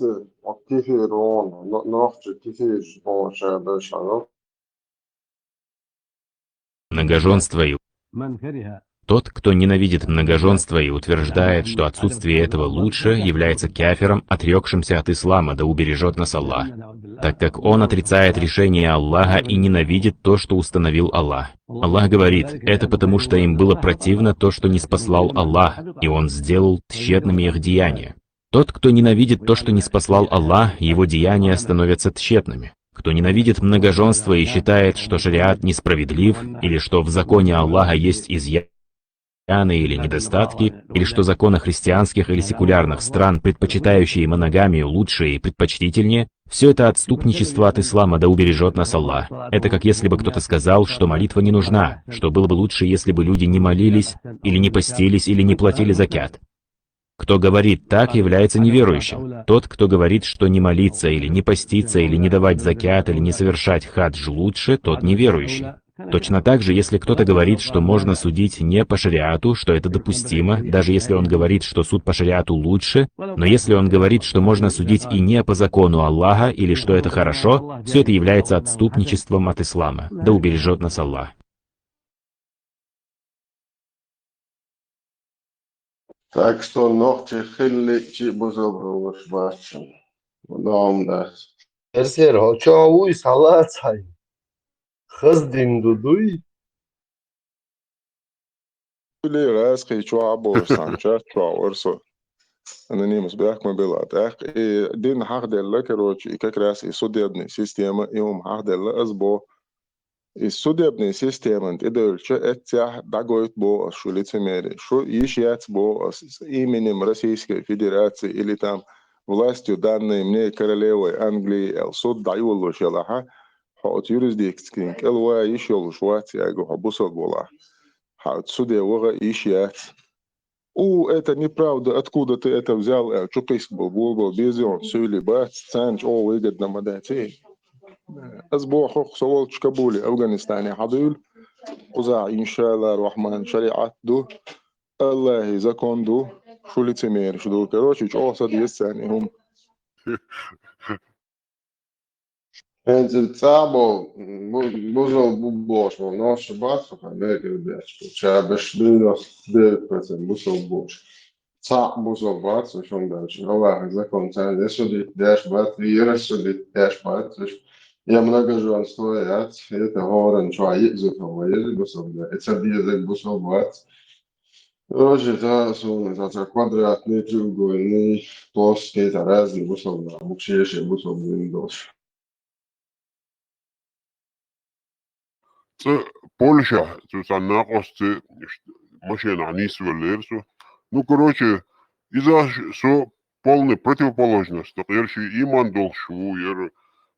كثيرون نخش كثير جبون شابه شغل Многоженство и тот, кто ненавидит многоженство и утверждает, что отсутствие этого лучше, является кафиром, отрекшимся от ислама, да убережет нас Аллах, так как он отрицает решение Аллаха и ненавидит то, что установил Аллах. Аллах говорит, это потому, что им было противно то, что не спаслал Аллах, и он сделал тщетными их деяния. Тот, кто ненавидит то, что не спаслал Аллах, его деяния становятся тщетными. Кто ненавидит многоженство и считает, что шариат несправедлив, или что в законе Аллаха есть изъяны или недостатки, или что законы христианских или секулярных стран, предпочитающие моногамию, лучше и предпочтительнее, все это отступничество от ислама, да убережет нас Аллах. Это как если бы кто-то сказал, что молитва не нужна, что было бы лучше, если бы люди не молились, или не постились, или не платили закят. Кто говорит так, является неверующим. Тот, кто говорит, что не молиться, или не поститься, или не давать закят, или не совершать хадж лучше, тот неверующий. Точно так же, если кто-то говорит, что можно судить не по шариату, что это допустимо, даже если он говорит, что суд по шариату лучше, но если он говорит, что можно судить и не по закону Аллаха, или что это хорошо, все это является отступничеством от ислама. Да убережет нас Аллах. Так что ногти хилличи бузобрулуш бачын. Удам да. Эрсер, хочауй салацай. Хыздин дудуй. لي راسخي شو عبو سانشات شو ورسو أنا نيمس بيحك ما بلاد دين حق دلك روش إكاك راسي سودي ابني سيستيما يوم حق دلك أزبو السودي ابني سيستيما تقدر شو اتساح داقويت بو شو لتميري شو يشيات بو إيمينيم روسيسكي فيدراتي اللي там властью данной мне королевой Англии الصوت دعيولو شلحا حقوت юрисдикцкин كالوا يشيولو شوات ياغو حبوصل بولا حقوت سودي وغا يشيات это неправда, откуда ты это взял? Чукайск был безион, сюли бац, цанч, выгодно мадати. أسبوع خوخ صوالش كابولي أفغانستاني حضيل وزع إن شاء الله الرحمن شريعة دو الله إذا كان دو شو اللي تمير شو دو كروش إيش أوصل يسعني هم Enzi cabo, buzol buboš, no noša basu, pa nekaj bieš. Če biš bilos 9% buzol boš. Ca buzol basu, šondač. Allah zakon cen desudit, deš bat, virasudit, deš bat. Я много стоят, это горан, что языком, бусол, это язык бусол бат. Короче, это квадратный, треугольный, плоский, это разный бусол, вообще бусол Windows. Польша, нақосты, машина нисвеллерсу. Ну, короче, из-за что полная противоположность, так ерши иман долшу, ер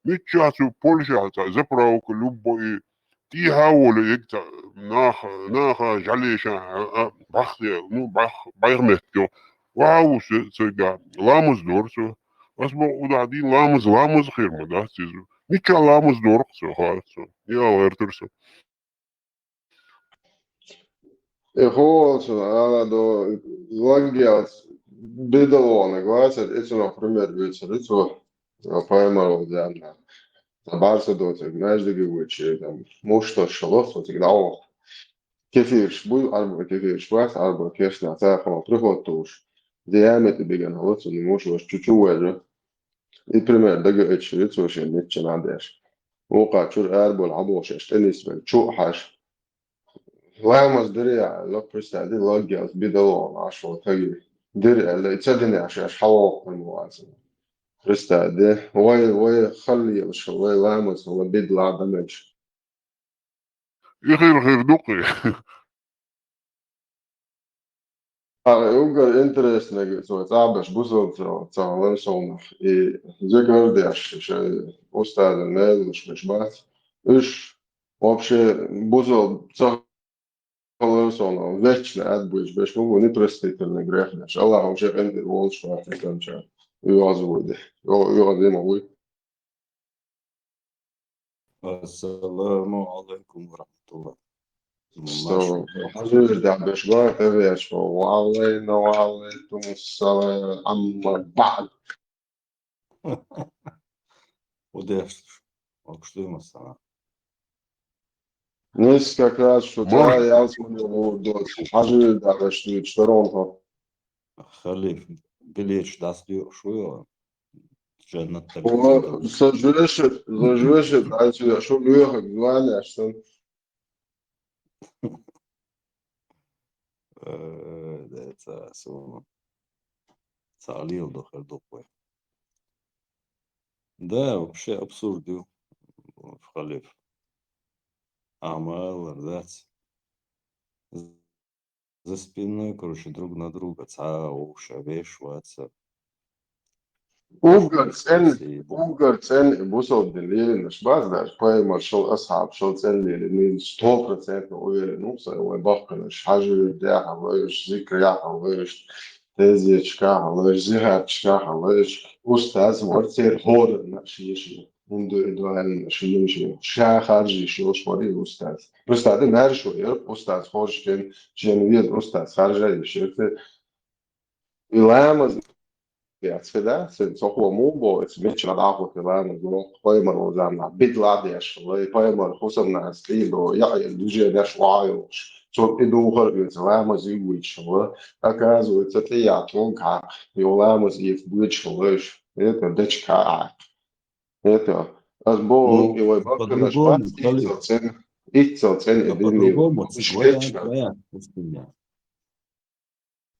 митчасу Польша, заправка любой, ти хаволи, екта, наха, жалеша, бахте, ну, байрметтё, вау, сега, ламус дорсу, асбо удадин ламус хирма, да, сизу. Митча ламус дорсу, хасу, я эртерсу. Холодно, надо лагать бедолоны, глазать, это, например, вечер, это поймал, да, на барсе доте, знаешь, договычи, там, муж-то шалос, вот тогда он, кефирш, будет, арба кефирш, вас, арба кефна, цахама, приход туш, диаметр беган, вот, не можешь, чуть-чуть, и пример, договычи, это вообще ничего надешь. وقع شو أربع العبوش اشتنيس من شو حش لا دريع لا برستعدي لا جالس بدلون عشرة تجي دريع اللي تصدقني عشان حواق الموازنة برستعدي وي خلي الشوي لا مس هو بدل عدمج غير دقي يوجد انترست نجس وتعبش بوصل تعمل صونخ ذكر ديش أستاذ المال مش بس إيش вообще بوصل Колесоно, вечно отбудешь, беш могу непростительный грех наш. Аллах уже энди волш ватиканча. Юазвуди. Юазимовый. السلام عليكم ورحمة الله. So, حجر دع بشبار تبيش وعلينا وعليكم السلام أما بعد. Удержишь. Что sana? Несколько раз, что я смотрел, حجر دع بشتوي شترونها. خليف بليش داستيو شوية جنة هو زوجوش دعيتو شو ليوخك زواني عشان это Салил дохер духой. Да, вообще абсурдю в халиф. Амал, рдать. За спиной, короче, друг на друга. Цау, шавеш, ватсап. Угорцен بوصل بالليل مش بقدر قايمة شو أصعب شو تسلي لأني 100% уверен نوصل وباقنش حاجة بتاعها وإيش ذكرياتها وإيش تزيجكها وإيش زهقتشكها وإيش أستاذ مرتين هور نشيشي منذ إدوان نشيشي شا خارجي شو شواري أستاذ نهار شوية أستاذ خارج كان جنوية أستاذ خارجي يشيرت إلهام Sveda, soko mubo, smieć na dahu telanu, pojmar uzamna, bit ladješ, pojmar husamna stido, ja je duže neš vajoš, co ti duhar, je lama ziguć, оказывается, ты я тонка, и лама зив бычлыш, это дочка, это, азбо, и лой бабка наш бац, их цен, и дымни, твоя пустыня.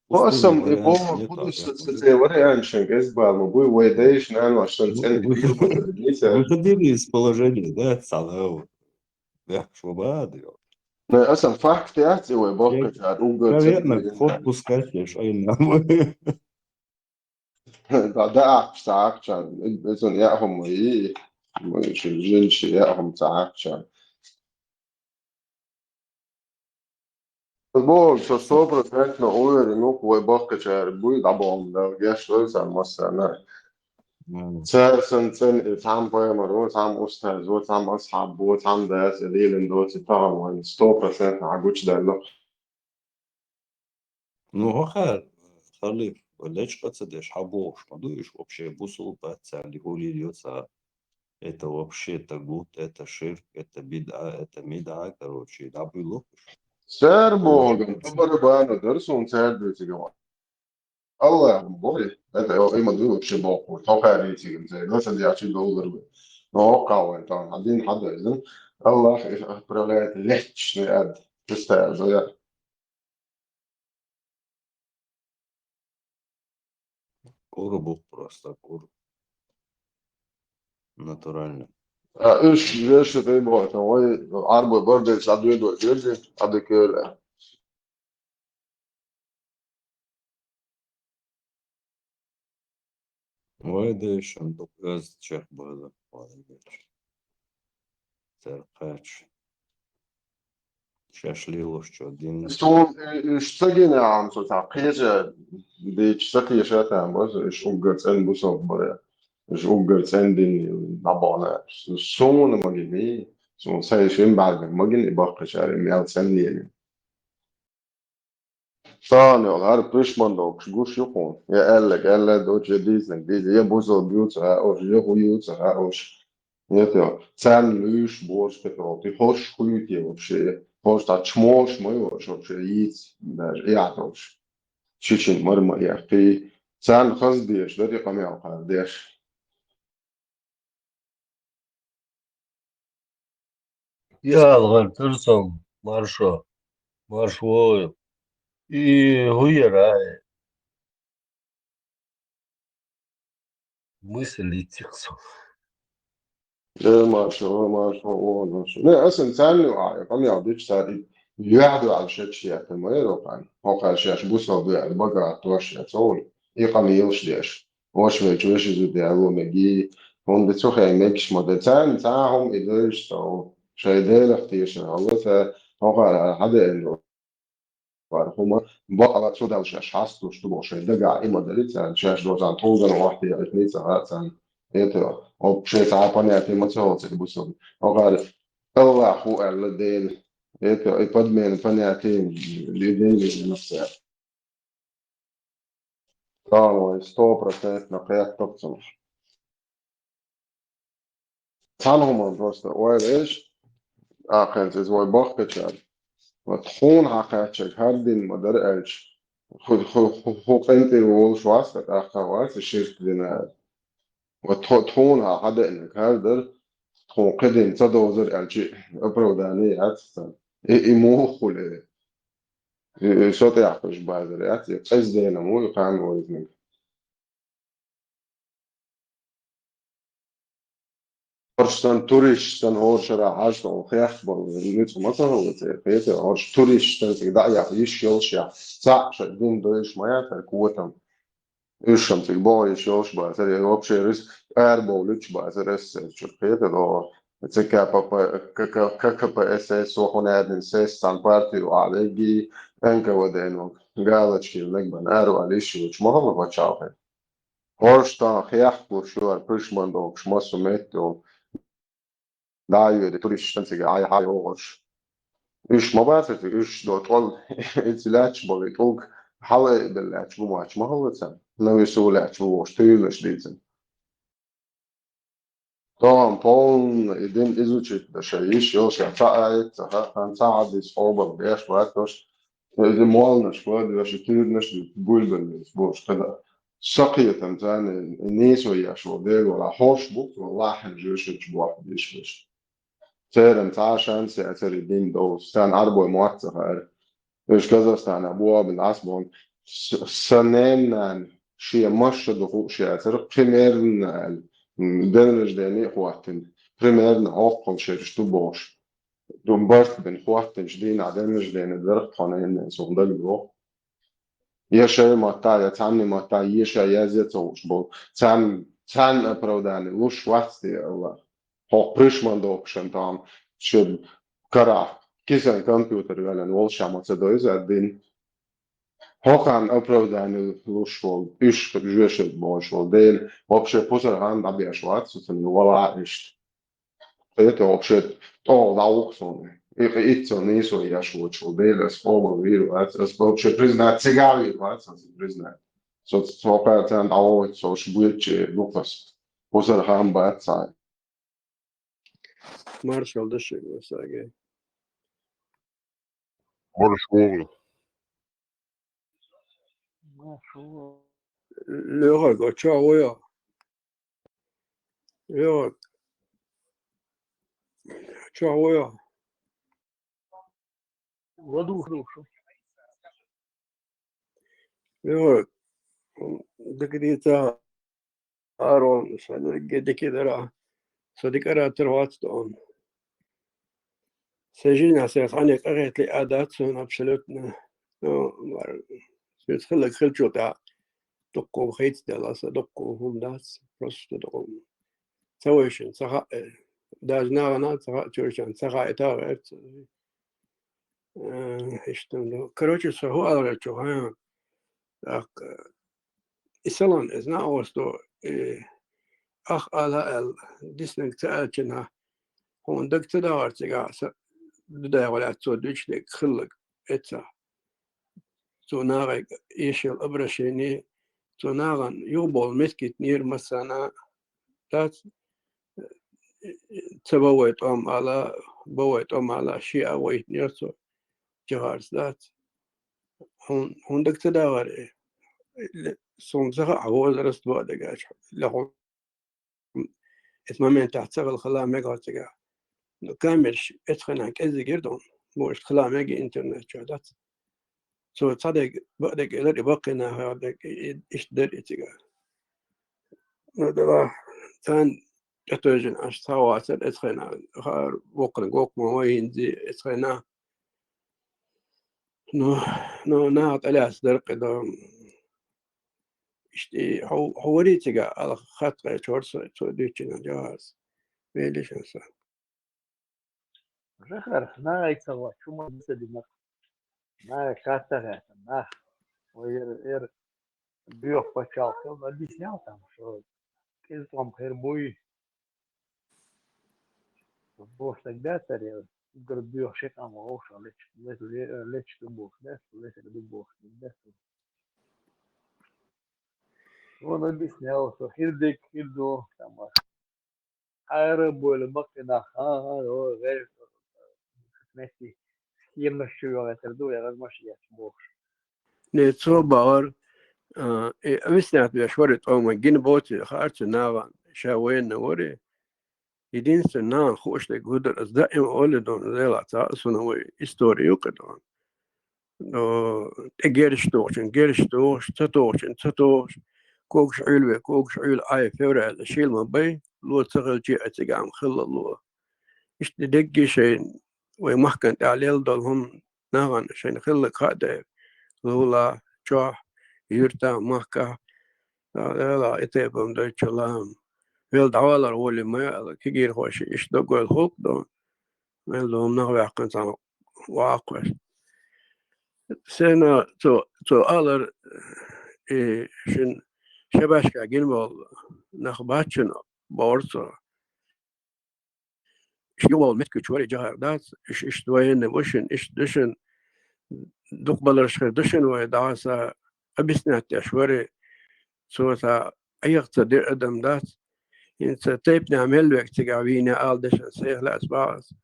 Осам и Бог будут соцсетей варианты, гезбал, мы выйдешь на наш центр. Выходили из положения, да, салау, да, швабады. Осам факт театр, ой, Бог качает, Наверное, вход пускать, я шайнам. Да, саакчан, это не ахом и мы женщины ахом саакчан. Bol sa 100% uvjeren u koji Bokkačar bude dabom da geš löysan massa näin. سارسن سن تام بويمر وتام أستاذ وتام أصحاب وتام داس ديلن دوتي طام وان 100% عقوش دالو Ну, خليف ليش قصدش حبوش ما دوش вообще бусул пацали гулиется. Это вообще это гуд, это ширк, это беда, это меда, короче, да было. سار Лучше بوغن пацан. تبر بانو درسون سار دوتي جوا الله بوري هذا هو إما دو بشي بوكو توقع ريتي زي مثلا دي عشي دولار نوقع وين طبعا عندين حدا إذن الله برولات ليتش نقد تستاهل زي Кур был просто, кур. Натурально. إيش ليش تبغى تسوي عربة برضه تعدي دو جلدي عدي كير Вайда шандук газ чех база. Теркач. Шашли лошчу один. ستون اشتاقين عم سو تعقيجة دي تشتكي شاتان بس إيش أوجرت إن بوسو برا إيش أوجرت إن دي نبانا سون ما جيني سون سايشين بعد ما جيني باقي شاري ميال سن يعني ثاني والله بريش من دوكش جوش يكون يا قال لك دوتش ديزنج يا بوسو بيوتها أو يا بيوتها أوش يتيا سن لوش بوش كتراتي هوش خيوتي вообще هوش تاچموش ما يوش вообще يس يعطوش شيشين مرمى يا أخي سن خز ديش ده رقم يا أخي ديش يا الغر ترسم مارشو مارشوي и гуера мысль идти ما شاء الله ما شاء لا أصلا سن قم يا ديش سادي يعدو على شيء يا أخي ما يروقان هو قال شيء بوسو بيع بقى توش يا تقول يقام يلش ديش وش بيجوش زود يا لو مجي هون بتوخ يعني ماكش مدتان تاعهم إدريش تو شيء ده اختيش الله فهو قال هذا إنه هما بقى شو ده وش أشخاص وش تبغى شيء ده قاعد إما دليل عن شاش دوز عن طول ده واحد يعني اثنين ساعات عن إيه أو بشيء ساعات بني أتي ما تسوي تبصم هو قال الله هو الذين إيه يقد من بني أتي الذين نفسه قالوا 100% نقيت تبصم كانهم просто وإيش آخر زي باخ كتير وتخون حقيقة هردين مدر إيش خو أنت وولش واسطة آخر واسطة شرط لنا وتخون حدا إنك هردر تخون قدين تدوزر الشيء أبرو داني عتسا إمو خل شو تعرفش بعد رأتي قص دينا مو يقام ويزنك Horštan turištan horšara haštan khaykhbal nitu مثلا وتقيت هورش توريشتان تقدع يا يش يا صح شدين دويش ما يا Ušam cik bojiš još ba, sad je uopće airball uč ba, sad res čurpete do KKPSS وهنا سيستان بارتي وعليجي انك ودينو قالت شي نقبل ارو عليش وش ما هو بتشافه هورشتا خياح بورشوار برشمان دوكش ما سميتو دايو دي توريش تنسي هاي هاي هورش ايش ما بعرف ايش دو طول اتلاش بغيتوك حلقة باللاش مو ماتش ما هو تسام لو يسولاتش مو شتيلش ديزن طبعا بون idem izučit da še još ja cājit, han cādis oba biež vērtos, ir molnaš vārdi, tūrnaš buļbenis būs, kad sakietam zēni nīsojaš vēl diego la hošbuk, vēl lahen žušič buah bišviš. Ceram cāšans, ja ceri din dos, tän arboj muatsaħar, iš Kazahstānā buobin asbon, sanēnān šie mašadu šie cer primērnāli, دنرج داني خواتن بريميرنا عقل شرش تو باش دون بارت بين خواتن جدين عدنرج داني درق قانين سوندل جو يا شيء ما تاع تعني ما تاع يشا يازي توش بو تان أبروداني وش واتي الله هو بريشمان دوكشن تام شب كرا كيسان كمبيوتر قالن والشا ما تدويز الدين Hokan opravdanje ušlo, iš žvešet bošlo, del, uopće pozorhan da bi švat, su se nuvala išt. Eto, uopće to da uksone. Ico nisu jašlo, del, spomo viru, uopće priznat cigavi, sam se priznat. Så opet ten da ovo, so šbujeće, lukvas, pozorhan bacaj. Marshall dışarı sage. Moraš školu. Löga go ciao ja. Ja. Ciao ja. Воду хорошо. Ja. ده كده أرون صدق كده را صدق را تروات دون سجينا سيس عني قريت لي أداة سون أبسلوتنا بتخلق خلشو تاع دقو خيت دلاس دقو هم داس بس دقو سويشن صح داجنا أنا صح تشوشن صح إتاعت إشتم كروتش سهو على تشوهان إسلام إزنا أوستو أخ على الديسنك تاعتنا هون دك تدار تجا بدأ ولا توديش لك خلق إتا توناغ إيشل أبرشيني توناغن يوبول مسكت نير مسانا تات تبويت بويت على شيء ويت نيرتو جهارز ذات هون دك تدار صون زغا عوض رست بعد جاش لهم اسمه تحت سغل خلا ميجا تجا كامل اتخنا كذا جردون موش خلا ميجا إنترنت شادات سو تصدق بعد كده بقينا هذا إيش دري تجا هذا كان أتوجن أشتاوات اتخنا خار وقنا قوق موين زي اتخنا نو ناط ألاس درق ده إشتي هو ريتجا على خط شورس توديتشنا جاهز بيليش نسا Rechar, na iksawa, chuma bisa di mak, na kata kata, na, biok pachal, na di siang tam, so kis tom khair bui, bosh tak data re, gar biok shek am osh, lech tu bosh, lech tu bosh, so na di siang, so hirdik hirdo, tamar, khair bui le mak na, o ghair, messi, يمشي ويتردو يا غير ماشي يسبوخ نيتسو باور أمسنات بشورت أو مجين بوتي خارج ناوان شاوين نوري يدين سنان خوش لقدر أز دائما أولدون زيلا تاسون هو إستوري يقدون جيرش تتوش كوكش عيل آي فورا هذا شيل من بي لو تغل جي أتقام خل الله إيش تدقي شيء ومحكن تعليل دولهم ناغن شين خلق هذا لولا شاح يرتا محكا لا إتبهم ده كلام ويل دعوالا هو اللي ما كيجير خوش إيش دقوا الخلق دون ويل دوم نغوي عقن سان واقوش سنة تو ألر شن شباشكا جنبال نخباتشن بورصة شيوال متكو شوري جهر دات إيش دوين وشن إيش دشن دقبل رشخ دشن ويدعاسا أبسنات يشوري سوتا أيغتا دير أدم دات إنت تيب نعمل وقت تقعبينا آل دشن سيغ لأسباس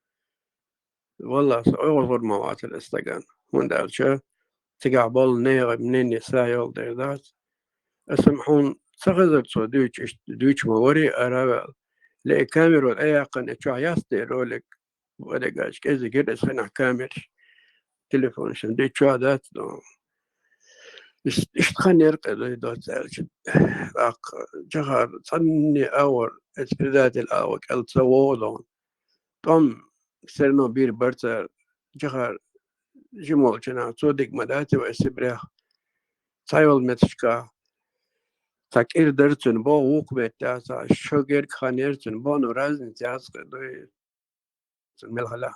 والله أغفر موات الاستقان من دالشا تقعبال نيغ منين يسايل دير دات اسمحون تغذر سو دويتش موري أرابل لأي كاميرو الأيقن اتشع ياسدي رولك ودقاش كيزي كده سنع كامير تليفون شن دي تشع دات دو اشتخن يرقى دوت سالش جغر صني أور اسبردات الأوك التسوولون طم سرنو بير برتر جغر جمول جنا صودق مداتي واسبريخ سايول متشكا تاكير درتن بو ووك بيتاسا شوغير خانيرتن بو نورازن تياس قدوي ملغلا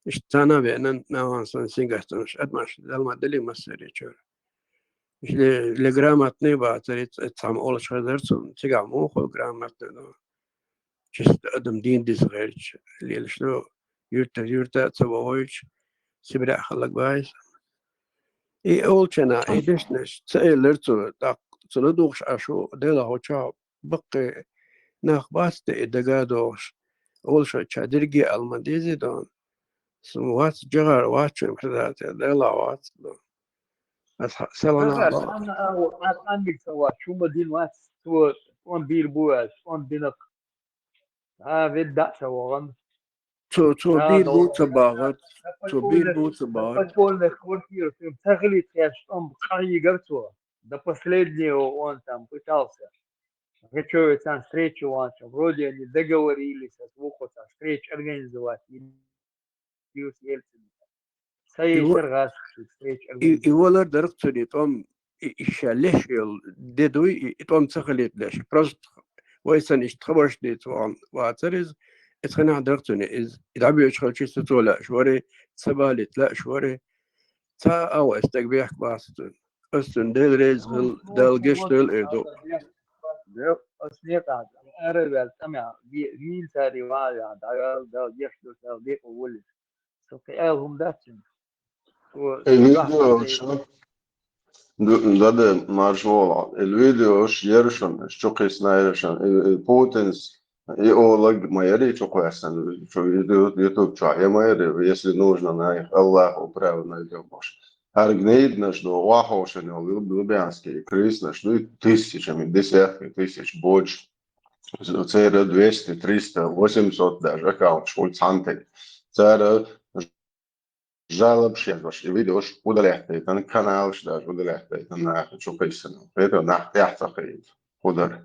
اشتانا بينن ناوان سن سنغستنش ادماش دلما دلي مسيري چور لجراماتني بعتريت اتسام أول شهدرتهم تجا موخو جراماتنا just أدم دين ديس غيرش اللي شلو يرتا تبويش سبرا خلق بايس أول شنا دشنش تأيلرتو داق تلدوش عشو ديلا هو شاب بقي ناخ باست دقادوش أول شو تشادرجي المديزي دون سموات جغر واتشن كذا ديلا وات سلام بس أنا عندك سوا شو مدين وات سوا وان بير بوز وان بينك بدأ سوا تو ها بيل نو بوت باغت تو بيل بوت باغت أقول لك كورتير في تغلي تياش قاي قرتوا ده последний он там пытался готовить там встречу он там вроде они договорились от двух там встреч организовать Юс Ельцин سيشر غاز встреч организовать يولر درقتني توم إشالش ددوي توم تخليت ليش просто ويسن اشتخبرش دي توم واترز اتخنا درقتني إز إدعبي إشخال شيء ستولا شوري سبالت لا شوري تا أو استقبيح باستن أستن دل ريز دل جشتل إدو أصليت أرد سمع مين ساري واعي ده يشتغل ده بيقول سو كألهم داتين الفيديو شو ده مرجوع الفيديو يرشن شو سنايرشن البوتنس يقولك ما يري شو كويسن شو يوتيوب شو ما يري если нужно на их Аллаху правильно идёшь аргнейдно что вахошен Лубянский крысно что тысячами десятками тысяч больше ЦР 200 300 800 даже аккаунт шульцанты ЦР жалоб شيء فيديوش ودلعتي канал даже ودلعتي أنا شو كيسنا فيديو نحت يعتقد قدر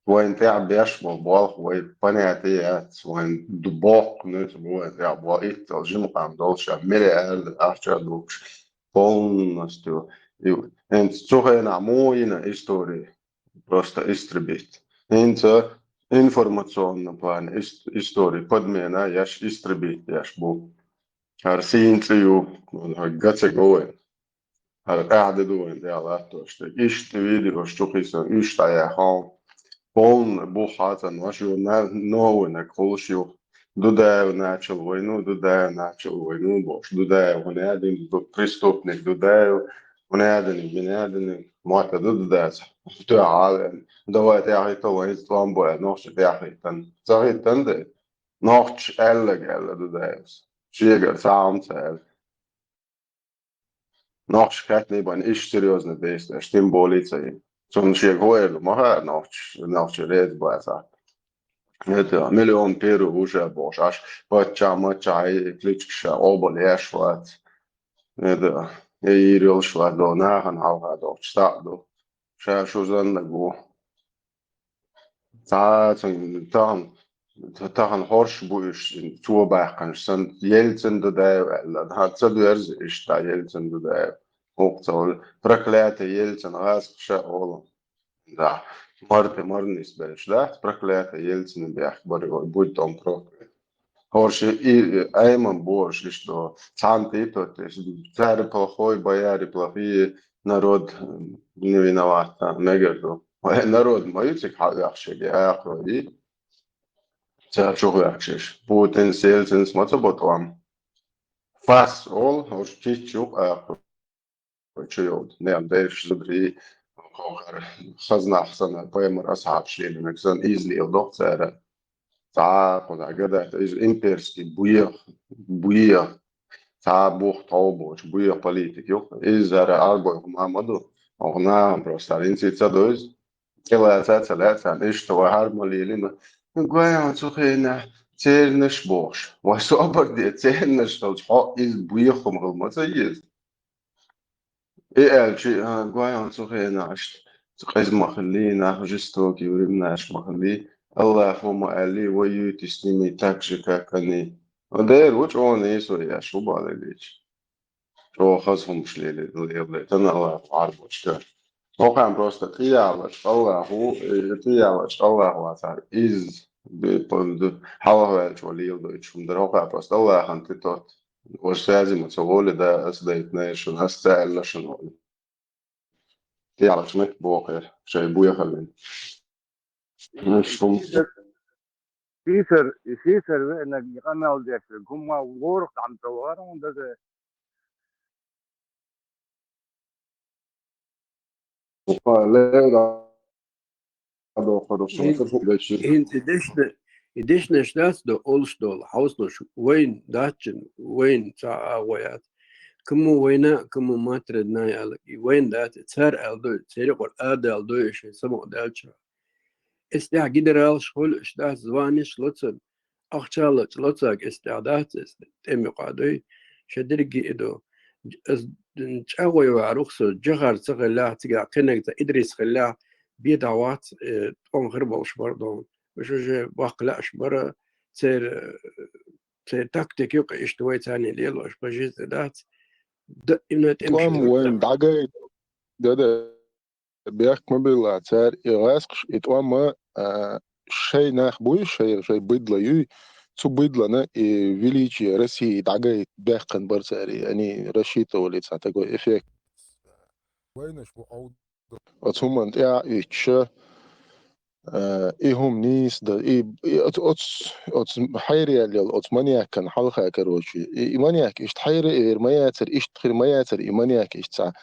وين تعب يشمل بالخ وين بنياتيات وين دباق نت وين تعب وقت الجيم قام دولش مليار أشتغلوش полностью انت سوهنا موينا истории просто истребить انت информационно план истории подмена яш истребить яш бу Ar sīntriju, ar gacegoju, ar ēdedoju, dialektoši. Išti video, šķukīsa, ištajā hal. Полный бухата, вашего нового колшью. Дудаю начал войну, бош. Дудаю, он один преступник, дудаю, он один, мата дудается. Ты ален. Давай ты ахитал, он исламбоя, ночь ты ахитан. Захитан ты. Ночь элла дудается. Шиегар саамцēl. Noć katnībā izšķirjos nebijis, štim bolīcei. Un šie goēlu mahā noć rēdz Это миллион перу уже бош. Аж мачай кличкша обол ешват. Это ирил шват до нахан алгадо штадо. Ша шузаннагу. Tahan horsch buish in Turbach san Jelzen de eller hat så durs ist da Jelzen de hochzoll проклятый Jelzen rascha all da Marnis belschlacht проклятый Jelzen бях борго будь там проклят horsch и айман борш что цанты то есть царь плохой бояре плохие народ не виноват мегерду народ моится хавяхши я ахроди Чарчугачиш. Потенциал сенс мацаботвам. Фас ол чичук чуйод. Не деш зудри хохар хазнахсана поемар асхабшлин мексан излил доцера. Та куда гада из имперский буя. Та бух таубоч буя политик ё. Изара албой мамаду. Огна просто инцица доз. Кела цаца ништо хармолилина. Гуайан цухена цельнеш бош. Was aber die цельнеш als ist buichum gelmata ist. Elchi Гуайан цухена аш цхез махлина жестоки времнаш махли. Аллахума али ваюти с ними так же как они. Одер уч он isso я шубалевич. Что хазхум шлели левле. Тана Аллах арбочка. Окам просто тияваш Аллаху атар из حاول شواليل دويتش مدروقع بس الله خانت توت وش لازم تقول ده أصدق ناش وناس تعلش نقول تعرف شنك بوقر شاي بويا خلين مش هم يسيسر انك يقنع وديك هم غورق عم توارم ده لا بوقر إن الصوت فوق بيشي إديشنا شتاس دو أولشتول حوصلوش وين داتشن وين تا ويات كمو وينا كمو ماترد نايا وين دات تسار ألدو تسيري قر ألدو إشي سمو دالشا استع جدر شغل اشتاس زوانش لوتسن أخشالك لوتسك استعداد تيمي قادوي شدرجي إدو تشاوي وعروخسو جغر تغلا تقع قنك إدريس خلا بيدعوات تقوم غربوش برضو مش باقلاش برا تصير تكتيك يوقع اشتوي تاني ليلوش بجيز ذات إنه تمشي توام وين دعجي ده بيحك ما بيلا تار يغاسقش يتوام شيء ناخ بوي شيء بيدلا يي تو بيدلا نا فيليجي رسي دعجي بيحكن برساري يعني رشيته ولي تساتقو إفيك أتهم أنت إيش إيهم نيس ده أتس حيري اللي أتمنياك كان حلقة كروشي إيمانياك إيش حيري إير مياتر إيش تخير مياتر إيمانياك إيش تا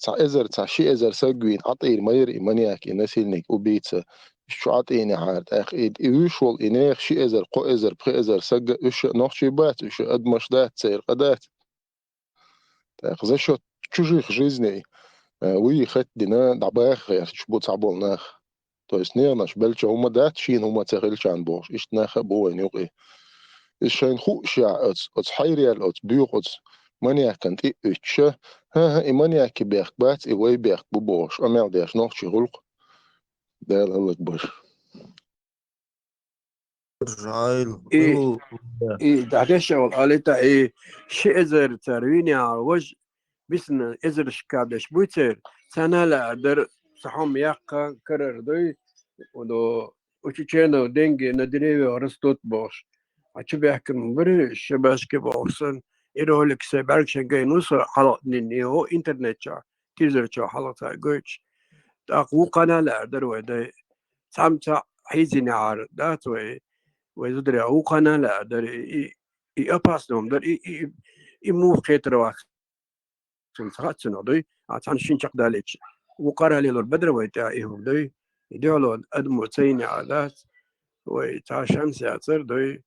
إزر تا شي إزر سجوين عطير مير إيمانياك إنسيلنك وبيتsa شو عطيني عارض أخ إيشول إنيخ شي إزر قو إزر بخي إزر سج إيش نوع شي بات إيش أدمش دات سير قدات أخ زي شو تشوجيخ جيزني وي خد دينا دعباخ يا شبو تعبول ناخ То есть не наш белча ума дат шин ума церилчан бош иш наха боен юqi is schein khusha als hayrial als buurts mania kan ti utche ha imania ki berg bat e way berg bu bosh amel des noch chirulq der alk bosh إيه إيه دعكش أول قالتا إيه شيء إزر ترويني على وجه بسنا إزر شكابش بوتر سنة لا در صحوم يقا كرر دوي ودو وشيشينو دينجي ندريوي ورستوت بوش عشو بيحكم بري شباش كبوصن إيرو لك سيبارك شنجي نوصر حلق نيني هو إنترنت شا تيزر شا حلق تا قوش تاقو قناة لا در ويدي سامتا حيزيني عار داتوي ويزدري أو قناة لا در أباسنهم در مو خيتر واخ سنسخات سنودي عشان شنشق داليتش وقرا لي البدر ويتا إيهم دوي يدولون أدمو تسيني عادات ويتا شمس يعصر دوي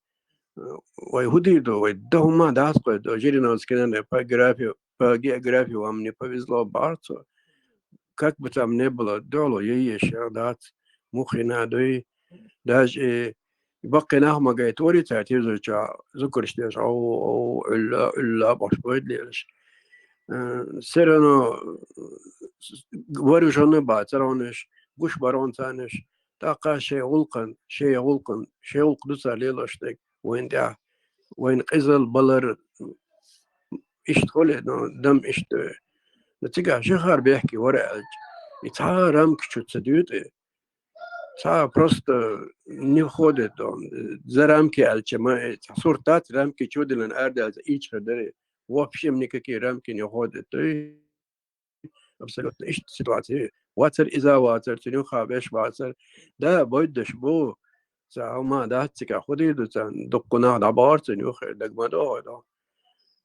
ويهودي دو ويدهما داس قد وجيرنا سكننا باجرافي وامني بفيزلو بارتو كاك بتام نبلا دولو ييش عادات مخنا دوي داج يبقي نهما قايت وري تعتيزو جا ذكرش ديش أو إلا باش بويد ليش سيرانو وري جوني باترونش قش بارون تانش تاقا شيء غلقن دوسا ليلوشتك وين قزل بلر اشتغل دم نتيجة شخر بيحكي ورا يتها رام كشو تسديوت تا просто не ходит он за рамки альчема сортат рамки чудилен ардал ич хадere вообще никакие рамки не ходят то абсолютно ايش ситуация واتر اذا واتر تنو خابش واتر ده بودش بو تا ما ده تك خدي دو دقنا دبار تنو خدك ما ده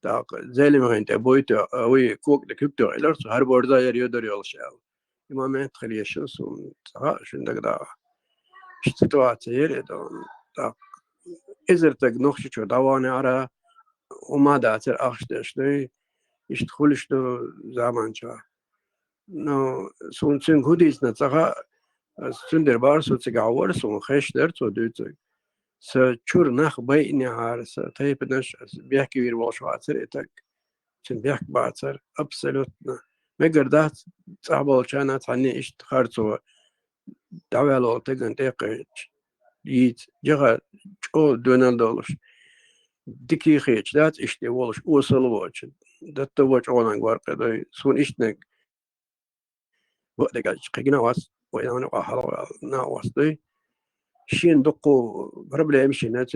تا زي اللي ما انت بويت وي كوك دكتور الارس هر بردا يريدر يلشاو ما تخلي شنس شندك ده situație da ezerteg noch și dawane ara uma da cer achstei ist khulish do zamancha no sunchen hudis na tsaga sunder bar so tsiga war so khesh der to dut sa chur nach bay ni har sa tayb nash bihki wir wash water etak chen bihk bater absolut megardat tsabol chana tani ist kharto dawalo tegan teqich يت جغا او دونالد دولش ديكي خيش دات اشتي ولش وصل واتش دات توج اونان ورقه داي سون اشتنك وقت قال قينا واس وانا قاحر نا واسدي شين دقو بربلا يمشي نات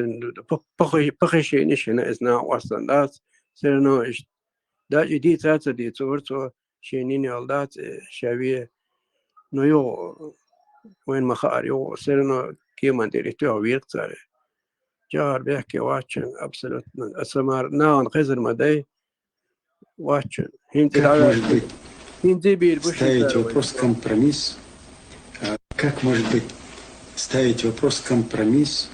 بخي شي نشنا ازنا واسن دات سيرنو اش دا جدي تاتا دي تورتو شينين يالدات شابيه نيو وين مخار يو سرنا كيما ديريتو ويقتر جار بيحكي واتشن ابسولوت اسمار ناون خزر مدي واتشن هنتي Как على может быть هنتي بير بوشي ставить вопрос компромисс? Как может быть ставить вопрос компромисс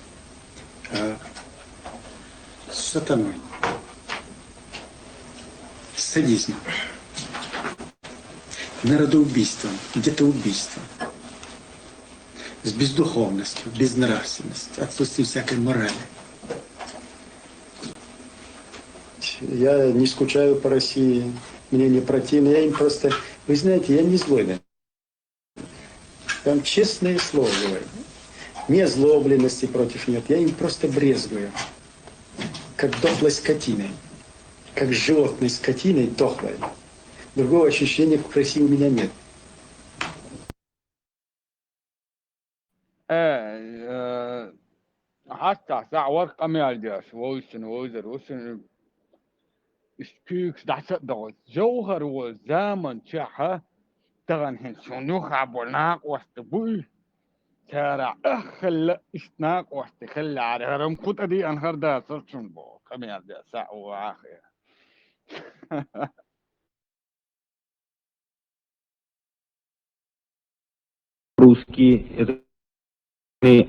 с сатаной, с садизмом, народоубийством, где-то убийством, с бездуховностью, безнравственностью, отсутствием всякой морали. Я не скучаю по России, мне не противно, я им просто... Вы знаете, я не злой, да? Там честное слово говорю. Ни озлобленности против нет, я им просто брезгую. Как дохлой скотиной. Как животной скотиной дохлой. Другого ощущения к России у меня нет. حتى ساعة ورقة مالداش ووسن ووزر وسن استيكس دعسة دوت جوهر وزامن شاحة تغن هن شنوخ عبوناق واستبوي تارع اخل استناق واستخل على هرم قد ادي انهر دا سرشن بو كميال دا ساعة وعاخية Русские это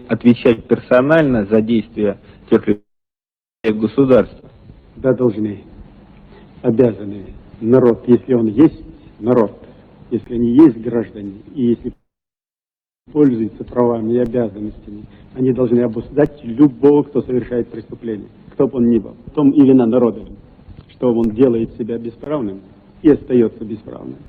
отвечать персонально за действия тех или иных государств. Да, должны, обязаны. Народ, если он есть народ, если они есть граждане, и если пользуются правами и обязанностями, они должны обуздать любого, кто совершает преступление, кто бы он ни был. В том и вина народа, что он делает себя бесправным и остается бесправным.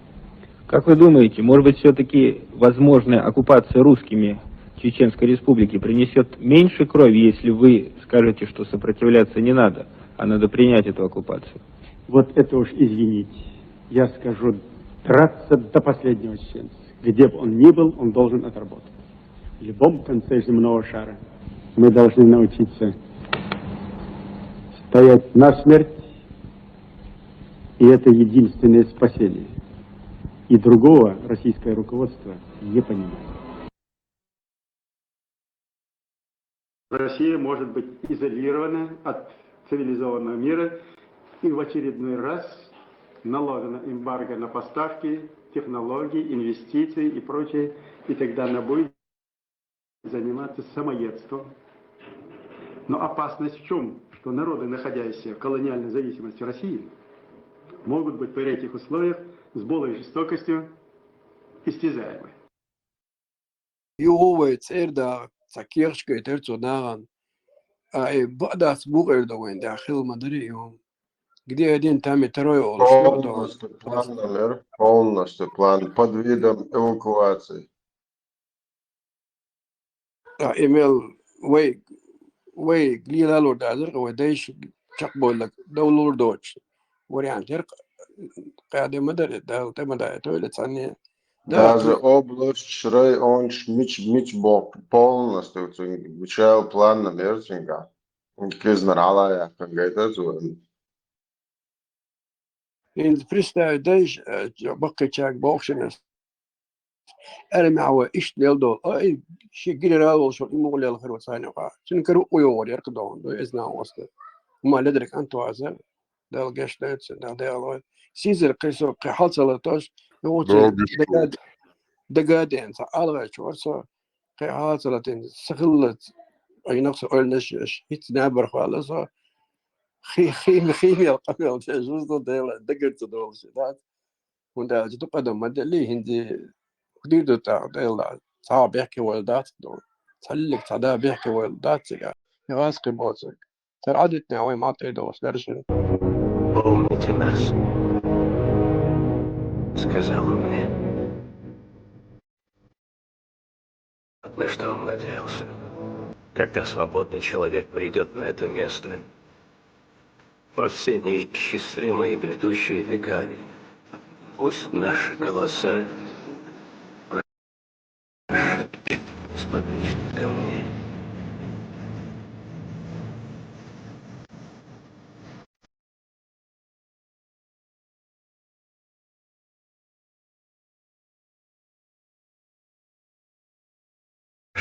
Как вы думаете, может быть, все-таки возможная оккупация русскими Чеченской Республики принесет меньше крови, если вы скажете, что сопротивляться не надо, а надо принять эту оккупацию? Вот это уж извините, я скажу, драться до последнего чеченца. Где бы он ни был, он должен отработать. В любом конце земного шара мы должны научиться стоять насмерть, и это единственное спасение. И другого российское руководство не понимает. Россия может быть изолирована от цивилизованного мира, и в очередной раз наложена эмбарго на поставки, технологий, инвестиций и прочее, и тогда она будет заниматься самоедством. Но опасность в чем? Что народы, находящиеся в колониальной зависимости России, могут быть при этих условиях с более жестокостью истязаемы. يوه تسيردا تكيرش كي ترتو ناغن اي بعد اسبوع دوين داخل مدري يوم где один там и второй Полностью план номер, полностью план под видом эвакуации. имел وي قليل لو دازر ودايش تقبل لك دولور دوتش وريان ترق قاعد مدري دال تمدا تويلت ثانيه Даже область Шрей, он мич бог полностью, включая план номер, кизнарала я, как это зуем. إن فريستا دايش بقى تشاك بوكشنس أنا معه إيش ليلدو أي شيء جيل راول شو يمول الخير وساني قا سنكرو ويور يركضون دو إذنا وسط ما لدرك أنتوا عزل دال جش دايتس دال سيزر قيسو قحال سلطاش يوتي دقادين سألغا شورسا قحال سلطين سخلت أي نقص أولش هيت نابر خالص خيمي القميل جوز ديال دقرت دول شدات وندا جدو قدم مد لي هندي قديدو تاع ديال صعب يحكي ولدات دول تسلك تعدا بيحكي ولدات سيقا يغاسقي بوزك ترى عدتنا وين ما تعيدو درجن Помните нас, сказал он мне. На что он надеялся? Когда свободный человек придет на это место, во все неисчислимые предыдущие века, пусть наши голоса прошепчут спокойно ко мне.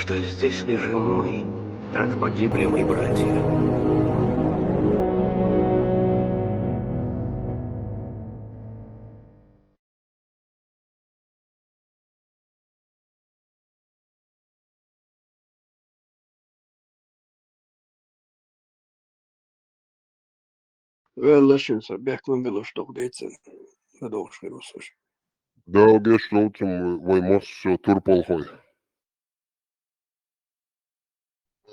что здесь лежим мы, так погибли мои братья. Веллашинса, бехквен велошток дейцен. Гадош херусош. Да, геш лоутем вой мос турполхой.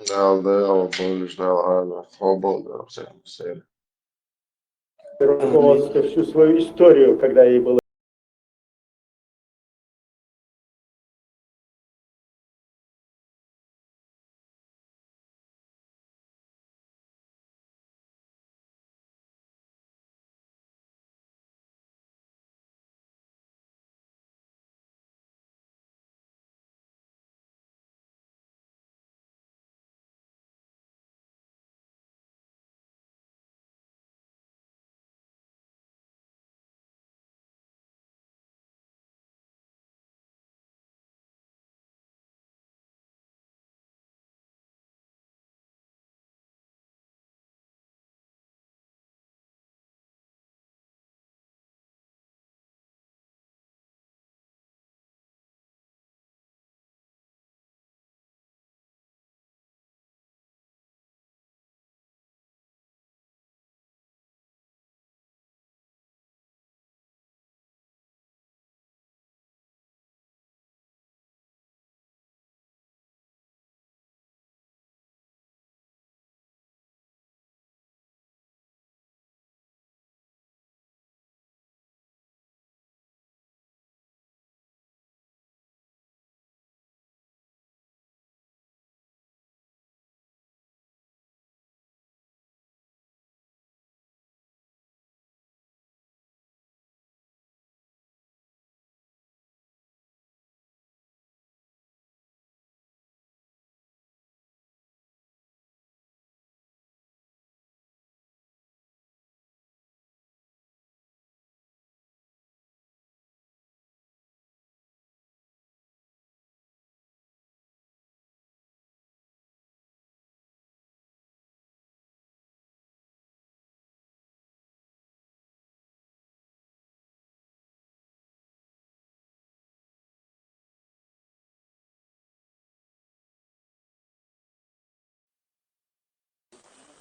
Да, будешь, да, свобода, все. Руководство всю свою историю, когда ей было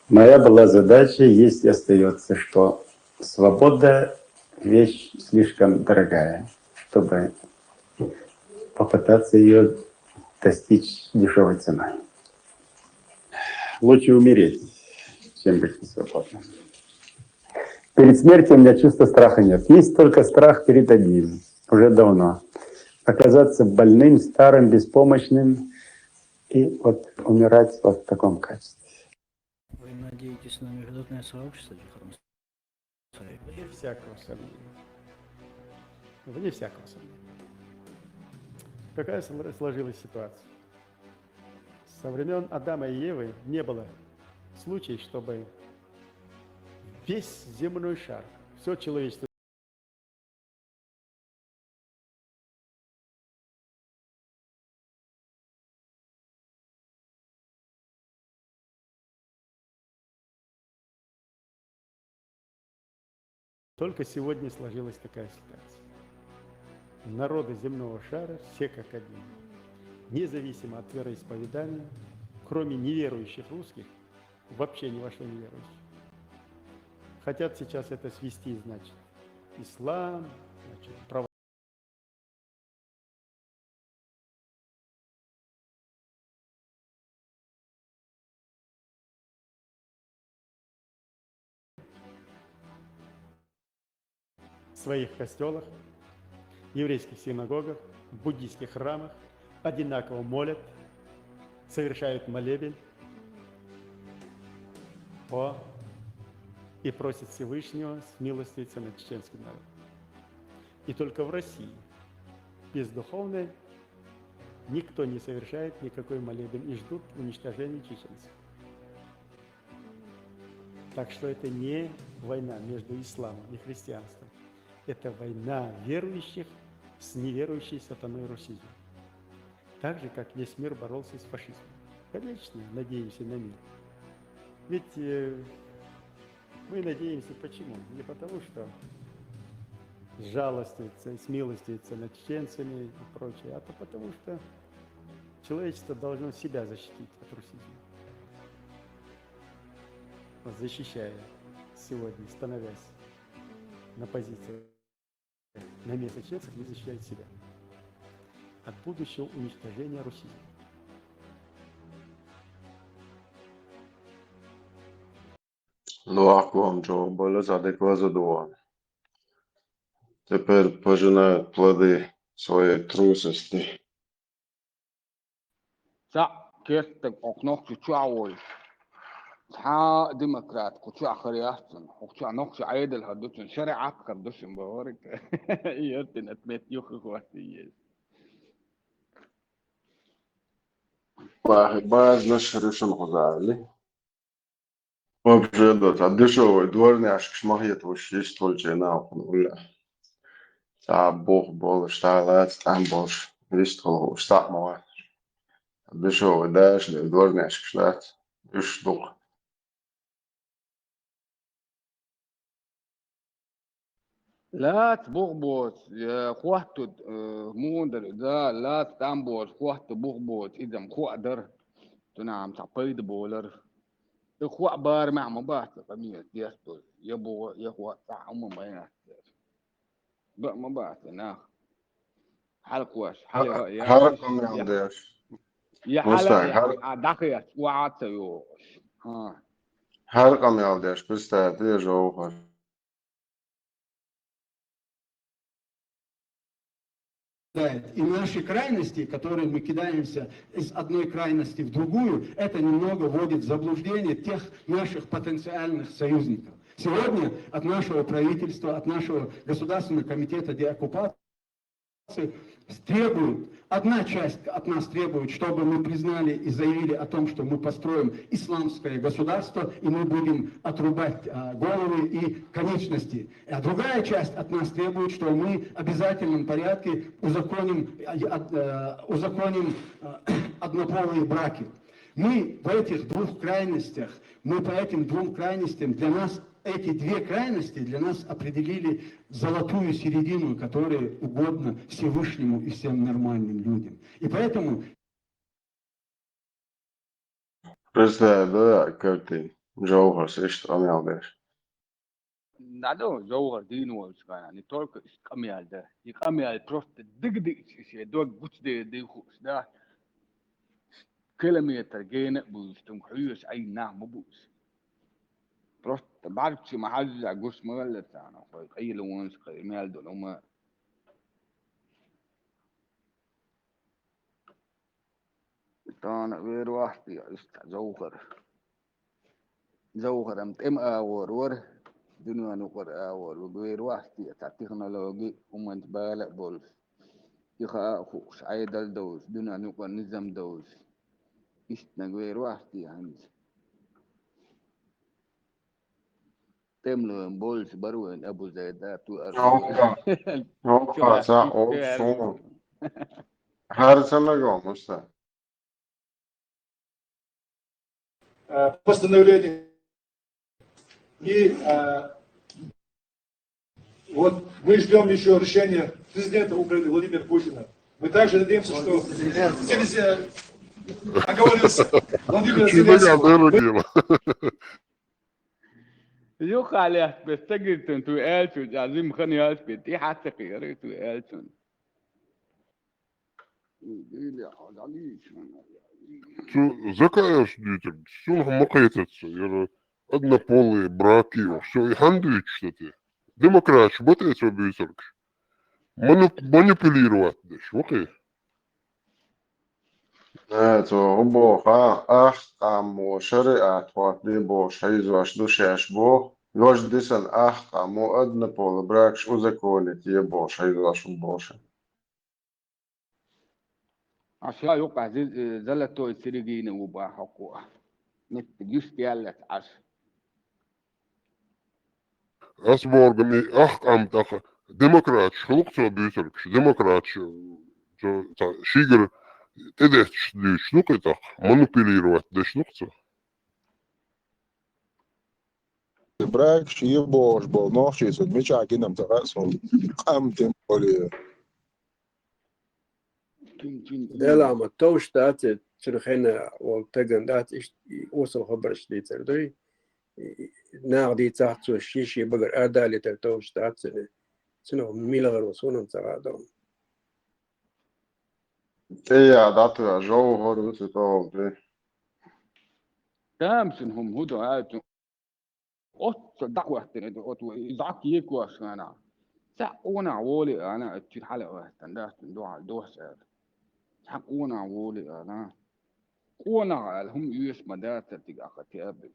Моя была задача, есть и остается, что свобода — вещь слишком дорогая, чтобы попытаться ее достичь дешевой ценой. Лучше умереть, чем быть несвободным. Перед смертью у меня чувства страха нет. Есть только страх перед одним, уже давно. Оказаться больным, старым, беспомощным и вот умирать вот в таком качестве. Вы надеетесь на международное сообщество, Джихаром? вне всякого сомнения. Вне всякого сомнения. Какая сложилась ситуация? Со времен Адама и Евы не было случая, чтобы весь земной шар, все человечество только сегодня сложилась такая ситуация. Народы земного шара все как один, независимо от вероисповедания, кроме неверующих русских, вообще ни во что не верующих. Хотят сейчас это свести, значит, ислам, значит, право. В своих костелах, еврейских синагогах, буддийских храмах одинаково молят, совершают молебен и просят Всевышнего смилостивиться над чеченским народом. И только в России бездуховной никто не совершает никакой молебен и ждут уничтожения чеченцев. Так что это не война между исламом и христианством. Это война верующих с неверующей сатаной русизмом. Так же, как весь мир боролся с фашизмом. Конечно, надеемся на мир. Ведь мы надеемся почему? Не потому, что жалостиваются и смилостиваются над чеченцами и прочее, а то потому, что человечество должно себя защитить от русизма. Вот защищая сегодня, становясь на позиции на место чеченцев, не защищает себя от будущего уничтожения русизма. Ну, вам, Джо, были задоволены. Теперь пожинают плоды своей трусости. كيرتك أقنعك تعول ها ديمقراط كتوع خرياستن كتوع نقش عيدل هدوتن شرع عقر دوشن بورك يرتن أتمت يوخ خواتي واحد باز نشر شن غزالي وبجدت عدشوا دورني عشك شماهية وشيش تولجينا ولا تعبوه بول اشتغلت تعبوش يشتغل واشتاق مواد عدشوا داش دورني عشك شلات يشتغل لا تبغبط يا خوات مودر ده لا تامبوت خوات بغبط إذا مخوادر تنام تعبيد بولر إخوة بار مع مبات قمية ديستول يبو يخوة تعم بينات بقى مبات ناخ حلق واش حلق يا حركم يا داش يا مستعد حلق دقيقة وعدت يوش ها حركم يا داش بس تعطيه جوهر И наши крайности, которые мы кидаемся из одной крайности в другую, это немного вводит в заблуждение тех наших потенциальных союзников. Сегодня от нашего правительства, от нашего Государственного комитета деоккупации требуют, одна часть от нас требует, чтобы мы признали и заявили о том, что мы построим исламское государство, и мы будем отрубать головы и конечности. А другая часть от нас требует, что мы в обязательном порядке узаконим однополые браки. Мы в этих двух крайностях, мы по этим двум крайностям, для нас эти две крайности для нас определили золотую середину, которая угодна Всевышнему и всем нормальным людям. И поэтому... Представляю, как ты جوهر سرشت أمي داش نادو جوهر دين وشكانا не только камиал да и камиал просто дыгды все док гуч де хус да كيلومتر جينا بوش تمحيوش أي نعم بوش просто بعرف شو محل جوش مغلط أنا أي لونش كميال دول هما أنا غير واحد يست جوهر أم أور دنيا نقر أور وغير واحد التكنولوجي ومن بالك بول يخا خوش عيدل دوش دنيا نقر نظام دوش غير واحد يعني تملون بولش بروين أبو زيدات هوكا صح أوبسون هر سنة قوم مستعد Постановление. И вот мы ждем еще решения президента Украины Владимира Путина. Мы также надеемся, что оговорился Владимир Зеленский. يوخ عليه بستجد تو آلتون عظيم خاني هاسبت إيه حتى خياري تو آلتون Закаешь детям, все мақайтатся, однополые браки, все, и хандует что-то. Демократ, вот это бюсерк. Манипулировать, окей. تو بو أحكام وشريعة واتني بو شيء واش دوشاش بو لوش ديسن أحكام وأدنى بول براكش وزكونت يبو شيء واش بوش عشان يوقع زلتو السرقين وبا حقوق نتجيش بيالت عش أسبورغني أحكام تاخ ديمقراط شلوك تو بيسرك ديمقراط شيغر تدش شنوقتك манипулировать دشنوقته براك شي بوش بو نوشي سود مش عاقدم تراسهم قامتم قولي دلا ما توش دات ترخينا والتجن دات وصل خبر شديد تردوي ناقدي تحت الشيشي بقر أدالي ترتوش دات سنو ميلغر وصونم تغادون ايه دات جو هو تو تامسنهم هدو هاتو أوت دعوة أوت إذاك يكواش أنا سأقونا عولي أنا في حلقة واحدة دوا دوس سأقونا عولي أنا قونا هم يوش مدات تيجا كتاب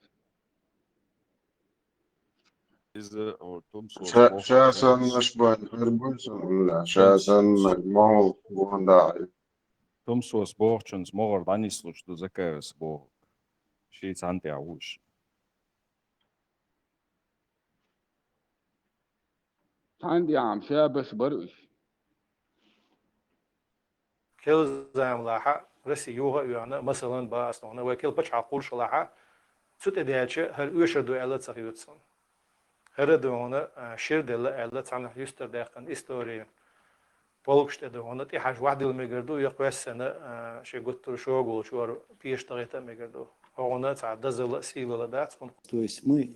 شاسن مش بين هربوسن لا شاسن ما هو بونداي Tomsos borčens moral danisluš do zakajs bo šeit antiauš. عندي عم شابس برقش كل زام لاحق رسي يوها يعني مثلا باس نونا وكل بتش عقول شلاحق سوت دياتش هر يشدو على تصيوتسون هر دونا شير دل على تعمل يستر داخل استوري بولكشت دونا تي حاج واحد اللي مقدو يقوس سنة شي قلت شغل شو بيش طريقة مقدو هنا تعدى زل سيلة لبعض. То есть мы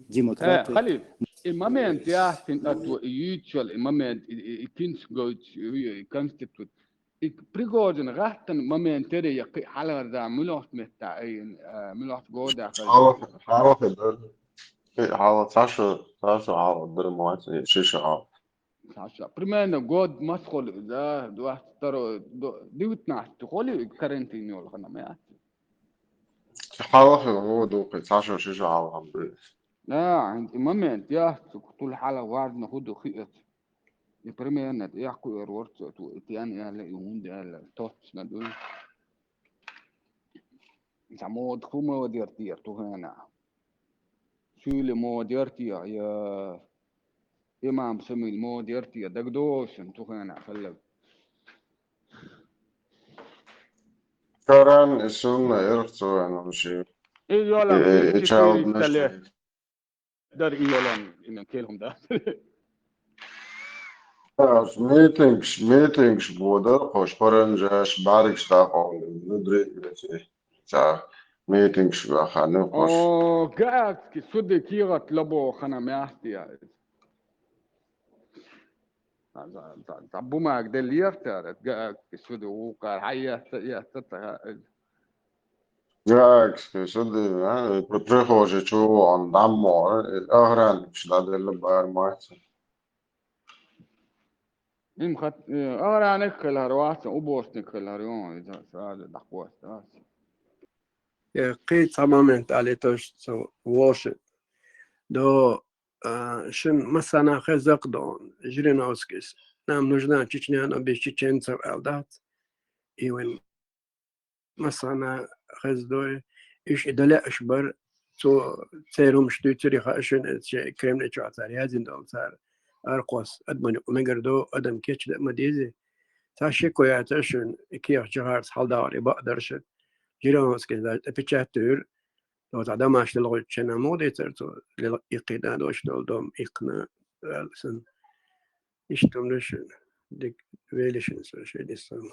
демократы. خلي المامنت يحسن أتو يوتشال المامنت كينس جوت كونستيتوت بريغوزن غاحتن مامنت تري يقي حلقة دا ملوحت متاعين ملوحت جودا حاوة در حاوة تاشو حاوة در مواتي شيشة حاوة بريمانا جود مسخول دا دوحت ترو ديوتنا تقولي كارنتيني ولا خنا ما حاوة هو دوقي تاشو شيشة حاوة عمري لا عند مامنت يحسن طول حلقة واحد ناخده خيط يبرمينا يحكوا يرورت تو تيان يلا يهون ده توتس ندول تعمود كوما وديرتير تو هنا شو اللي مو ديرتي يا إمام سمي المو ديرتي دقدوش تو هنا خلك كاران اسون يرتو انا مشي إيه يلا تشاود كتير تلي مش در إيه يلا إن كلهم ده meetings būda, koš paranžēš bārīgs tā kaut, drīk, tā meetings vāhā, koš. قاعد كسودي كيغة لبو خنا ماستيا تعبو ما قدر ليرتار قاعد كسودي وقال حيا يحتطها Grāks, ka sudi, prihoži čū un dammo, ahrāniks, tādēļ bār māca. إم خط أنا نكل هروات أبوس نكل هريون إذا هذا دقوس قيد تماما على توش واشت دو شن مثلا خزق دون جرينوسكيس نام نجنا تشنيانا بيشتشين سو الدات ايوان مثلا خزدوي ايش ادلا اشبر تو تيروم شتو تريخا اشن كريم نشاتار يازين دول صار ارقص ادمن ومغردو ادم كيتش مديزي تاشيكو يا تشن كيخ جهارس حالداري بقدرش جرينوسكيس بيتشاتور لو تعدم عشت لغة شنا مودي ترتو لإقنا دوش دولدوم إقنا سن إشتم لشن ديك ويلشن سوشي ديسام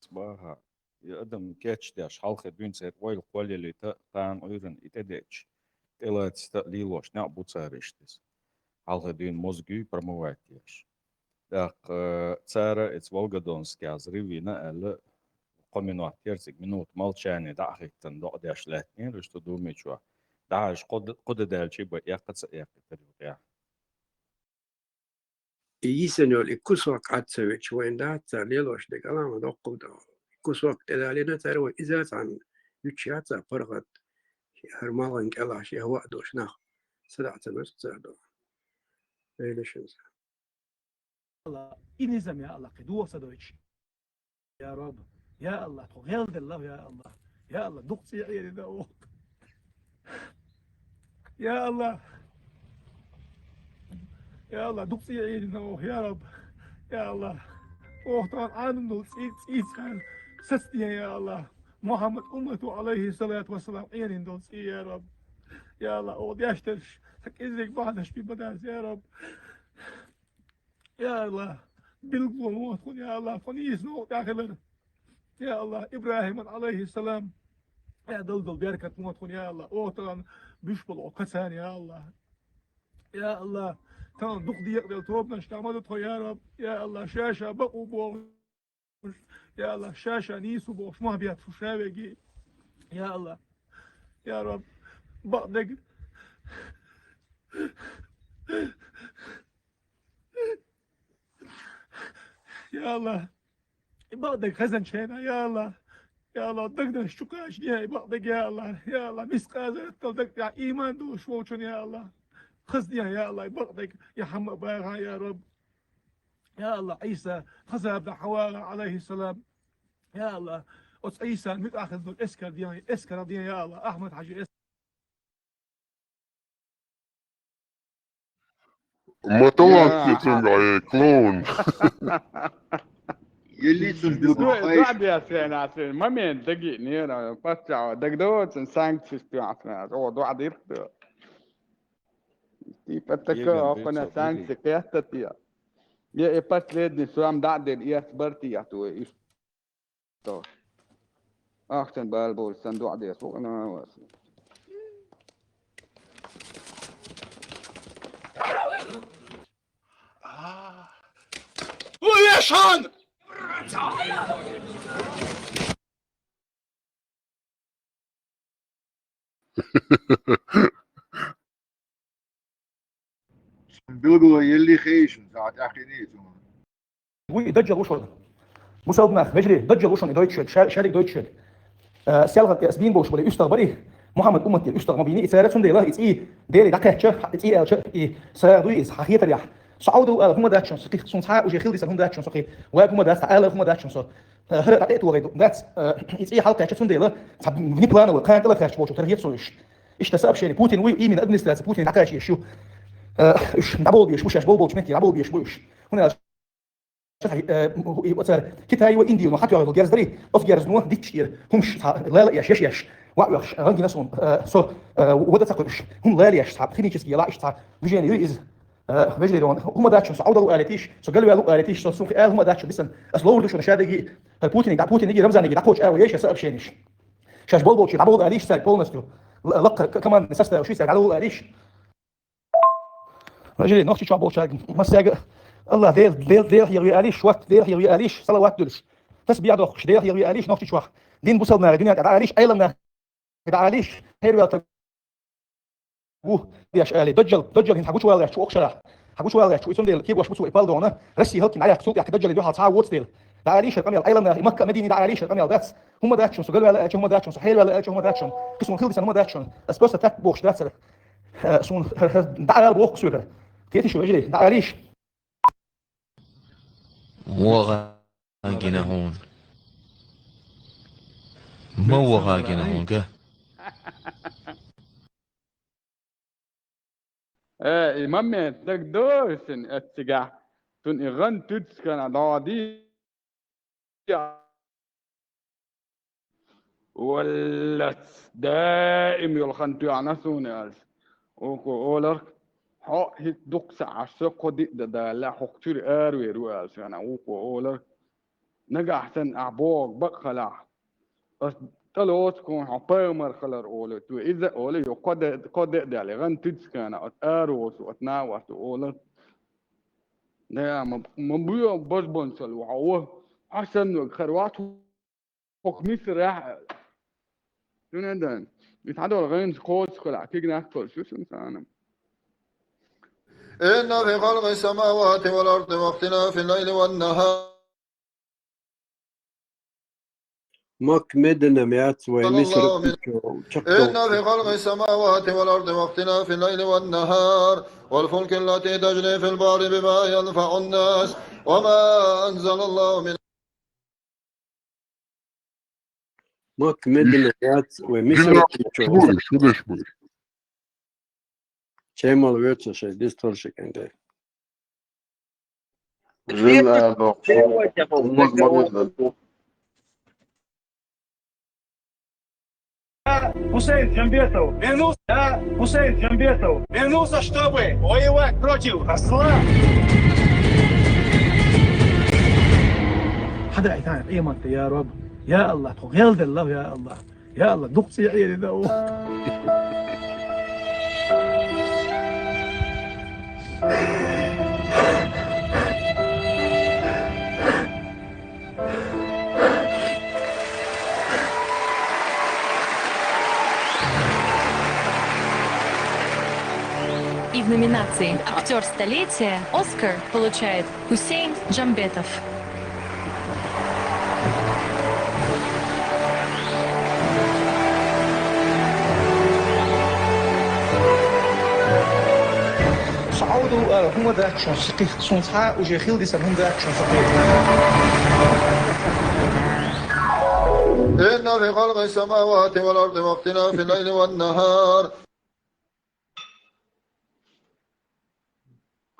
صباحا يقدم كاتش داش حلقة دون سير ويل قولي اللي تان أيرن إتداتش تلات استقليلوش نعبو تسارشتس حلقة دون مزجو برمواتيش داق تسارة اتس والغدونسكي عزريوينا ألا قمنا 30 минут молчания دعختن دعداش لاتنين رشتو دومي شو دعش قد دالشي بيقص يقتل يسنول إكسوك عتسويتش وين دات ليلوش ديك ألام دوقو دو إكسوك تدالينا تروي إذا عن يتشاتا فرغت هرمالن كلاش يهوى دوش ناخ سدعت نفس تسادو ويلشنز الله إنزم يا الله قدوة صدويتش يا رب يا الله تغير الله يا الله يا الله دقت يا داوود يا الله يا الله دقسي عيدنا يا رب يا الله وطبعا عالم كان سستيا يا الله محمد أمته عليه الصلاة والسلام عين دوس يا رب يا الله ودياشتش تكيزك بعدش في بداس يا رب يا الله بالقوة يا الله فنيس نو داخل يا الله إبراهيم عليه السلام يا دلدل بيركة موت يا الله أوتران بيشبل وقسان يا الله يا الله تان دق دي يقدر توبنا اشتعمدته يا رب يا الله شاشة بقو بوش يا الله شاشة نيسو بوش ما بيات شاوي يا الله يا رب بقدق يا الله بقدق خزن شينا يا الله يا الله دقنا الشكاش نهاية بقدق يا الله مسقازة تلدق يا إيمان دوش ووشن يا الله خزنيها يا الله بقدق يا حم باغا يا رب يا الله عيسى خزا ابن حوارى عليه السلام يا الله أس عيسى متأخذ الإسكر ديان إسكر ديان يا الله أحمد حاجي إسكر ما طلعت كلون يلي بعد يا سين ما مين دقي نيرا باتشا دقدوت سانك سيستياتنا او دو عدير تي بتكا اقنا سانك سكياتتيا يا ابات ليدني سوام دعدل ياس برتي تو ايش تو احسن بالبول صندوق عدير فوق انا واسي ويا شان بيقولوا يلي خيش ساعات اخي نيتو ودجل وشون مساوب ناخ بجري دجل وشون دويتشل شارك دويتشل سيالغ اسبين بوش ولا يستغبري محمد امتي يستغ مبيني اثارات سندي الله اي ديري دكه اي اي سادويس حقيقه ريح صعودوا هم داتشن سقي سون صحا وجي خيلدي سهم داتشن سقي وهم داس تعال هم داتشن سو هر دقيت وغيدو ذاتس اي حلقه سندي الله صب ني بلان ولا كان تلك بوش ترهيب سويش ايش تساب شيء بوتين وي من ادمنستراسيون بوتين دكاشي شو ايش دبل بيش مش بول شمتي دبل بيش بوش هنا كتاي واندي وحتى على الجهاز دري اوف جهاز نو ديتشير همش لا لا ياش ياش واش غنجي ناسون سو ودا تاكلش هم لا ياش صاحب خليني لا ايش صاحب بيجيني از بيجري هم داتشن صعودوا قالتيش سو قالوا قالتيش سو في هم داتشن بس اسلو دوش نشادي بوتين يجي رمزان يجي داكوش او ايش سبب شينش شاش بول بول دبل قاليش ساي بولنستو لق كمان نساستا وشي ساي قالوا قاليش رجلي نوختي شو بول شاي مساق الله دير هي قاليش وقت دير هي قاليش صلوات دلش تسبيح دوخ دير هي قاليش نوختي شو دين بوصلنا الدنيا قاليش ايلنا قاليش هير دياش قالي دجل هن حبوش ولا شو اخشرح حبوش ولا شو اسم ديل كيف واش بوسو بالدونا رسي هلكي معايا صوت يحكي دجل يدوها صعود ديل قاليش القميل ايلنا مكه مدينه قاليش القميل ذاتس هم داتشن سو قالوا ولا هم داتشن سو حيل ولا هم داتشن كسون خلص هم داتشن اسبوس تاك بوش ذاتس سون دعا بوخ سوكر كيتي شو اجري قاليش وغاقنا هون مو وغاقنا هون كه مامي تقدرسن اتجاه تون إغان تدسكن دادي ولا دائم يلخن تيانا سونيالس وكو أولر ها هيك دكسة عشق دي ده لا حكتير أروي روالس أنا وكو أولر نجح سن أعبوك بقلا بس تلوت كون حبيمر خلر أولر تو إذا أولر يقد ده لغن تدسكن أروس وتناوس أولر ده ما بيو بس بنسل وعوه أحسن خروات حكميس راح شنو يتعدوا الغين كوتس كل كيجنا كل شو إنسان إن في خلق السماوات والأرض واختلاف الليل والنهار ماك مدنا مئات ومصر إن في خلق السماوات والأرض واختلاف الليل والنهار والفلك التي تجري في البحر بما ينفع الناس وما أنزل الله من ماك مدنا مئات ومصر شو شيء ما لقيته شيء ديستورشك عنده Жена, возможно. Хусейн Джамбетов вернулся, да? Хусейн Джамбетов вернулся, чтобы воевать против Расула. حدا يتعب ايمانك يا رب يا الله تغير الله يا الله يا الله دقتي عيني ذو И в номинации «Актер столетия» Оскар получает Хусейн Джамбетов. صعودوا هم ذاك شون سقيف صنصها وجي خيل ديسن هم ذاك شون سقيف إن في خلق السماوات والأرض واختلاف الليل والنهار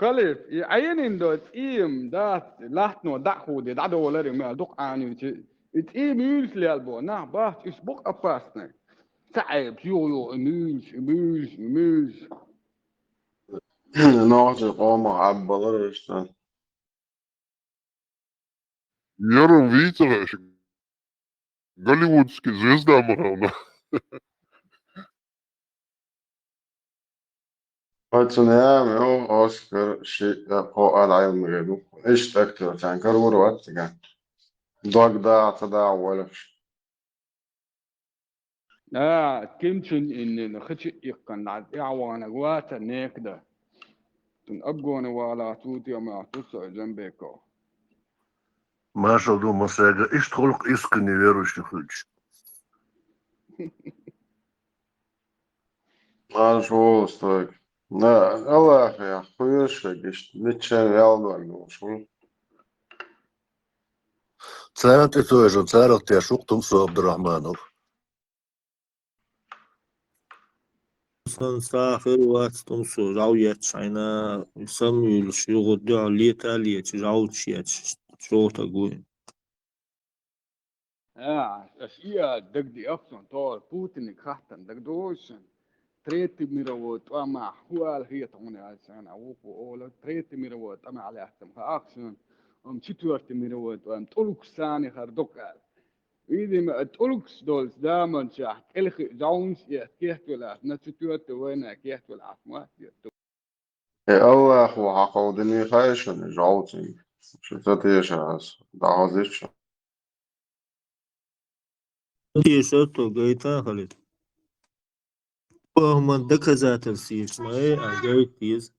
Kalif, i ayenin dot im dat lahtno dakhu de dado wolari ma dok ani it imus lialbo na baht is bok apasne تعب يو اموز ناقص قوم عبالر işte. Yarın Vita голливудский звезда морона. Hatırlayam o Oscar şey o aday mı İş aktör sen karvur var ya. Dogda تداول كيمشن إن خشي يقن عد إعوانا قواتا نيكدا تن أبقون ولا توتي وما توسع جنبيكو Маша дома сега, иш толк искренне верующих людей. شو استوك لا الله يا خوي شقشت نتشان يالدون شو Царь ты тоже, царь ты шук Тумсо Абдурахманов. سافر واتستون سو راويت شاينا سميل شيغو ديا ليتا ليت راوتشيت شوتا غوين أشياء دقدي أفسن طول بوتين كحتن دقدوشن تريتي ميروت وما حوال هي توني عشان أوفو أولا تريتي ميروت أما على أحسن أكشن تشتورتي ميروت تولك ساني خردوكال إذا ما تولكس دولس دامن شاح كلخ جونس كيحتو لا نتشتورتي وين كيحتو لا ما الله هو عقودني خايشن جاوتين شو تتيش هاس دعوزيش تيشرتو جايتا خليت وهم دكزات السيف ماي أجايتيز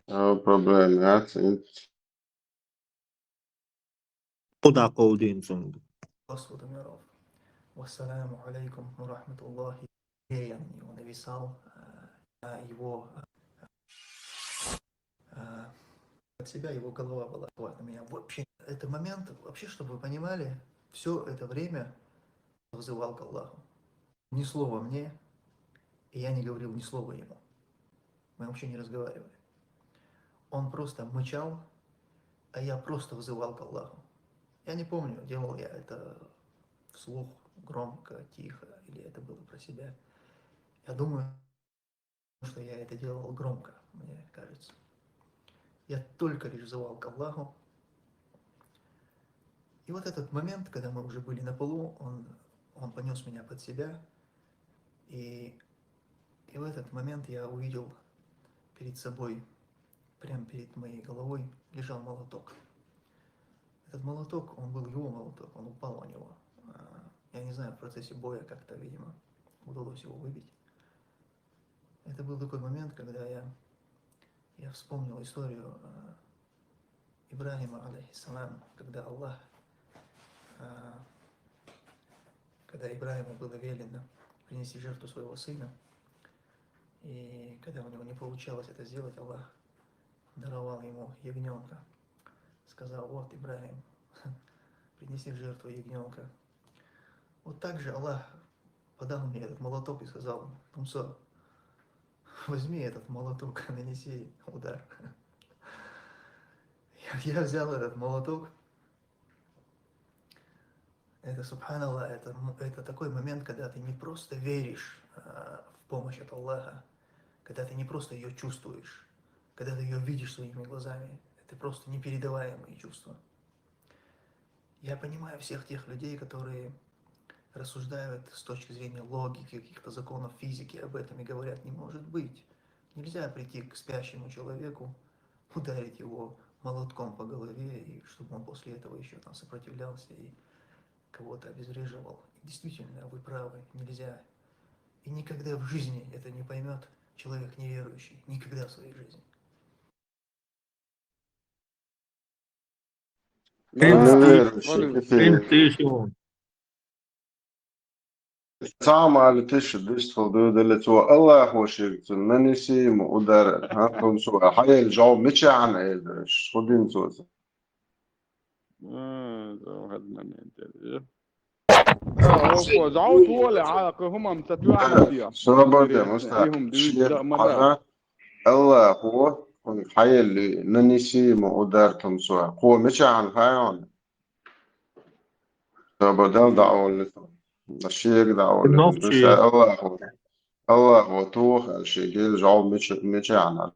No problem, that's it. قد قودين سنگ Господа миров. Вассаляму алейкум ва рахматуллахи. Я его нависал, его от себя его голова была на меня. Вообще, это момент, вообще, чтобы вы понимали, все это время вызывал к Аллаху. Ни слова мне, и я не говорил ни слова ему. Мы вообще не разговаривали. Он просто мычал, а я просто вызывал к Аллаху. Я не помню, делал я это вслух, громко, тихо, или это было про себя. Я думаю, что я это делал громко, мне кажется. Я только лишь взывал к Аллаху. И вот этот момент, когда мы уже были на полу, он понес меня под себя. И в этот момент я увидел перед собой, прямо перед моей головой, лежал молоток. Этот молоток, он был его молоток, он упал на него. Я не знаю, в процессе боя как-то, видимо, удалось его выбить. Это был такой момент, когда я вспомнил историю Ибрахима, алейхиссалам, когда Аллах, когда Ибрахиму было велено принести жертву своего сына, и когда у него не получалось это сделать, Аллах даровал ему ягненка. Сказал: вот, Ибрахим, принеси в жертву ягненка. Вот так же Аллах подал мне этот молоток и сказал: Тумсо, возьми этот молоток, нанеси удар. Я взял этот молоток. Это, субханаллах, это такой момент, когда ты не просто веришь в помощь от Аллаха, когда ты не просто ее чувствуешь, когда ты ее видишь своими глазами. Это просто непередаваемые чувства. Я понимаю всех тех людей, которые рассуждают с точки зрения логики, каких-то законов физики об этом и говорят, не может быть. Нельзя прийти к спящему человеку, ударить его молотком по голове, и чтобы он после этого еще там сопротивлялся и кого-то обезвреживал. Действительно, вы правы, нельзя. И никогда в жизни это не поймет человек неверующий. Никогда в своей жизни. Sağım ali teşhid istfaldı delet ve Allah hoş yektin nanisi muudar ha tomsu hayal jaw mecha an edesh khudin zoz زعوت ولا عاق هم مستوعب فيها صبرت مستعد شير حاجة الله هو hayal nanisi muudar tomsu قوة mecha an hayon صبردال دعوة الشيء دعوة بس الله هو توخ الشيء جيل جاو مش عنا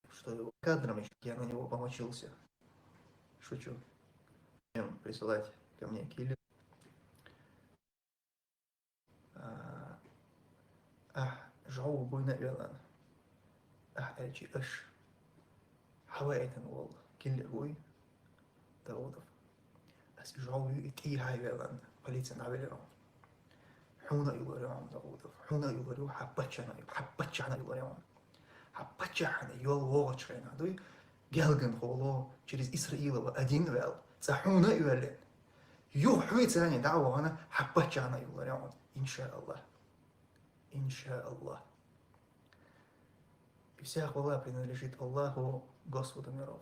Что его кадром, я на него помочился. Шучу. Присылать ко мне киллер. جعو بوينا إيران أحتاج أش حوائد والله كل أبوي توظف بس جعو يتي هاي إيران بليت نعبلهم حونا يوريهم توظف حونا يوريهم حبتشنا يوريهم حبتشنا يول وغتشنا دوي جالجن خولو через إسرائيل один вел صحونا يولين يو حويت ثاني دعوة هنا حبتشنا يوريهم إن شاء الله Иншаллах. И вся хвала принадлежит Аллаху, Господу миров.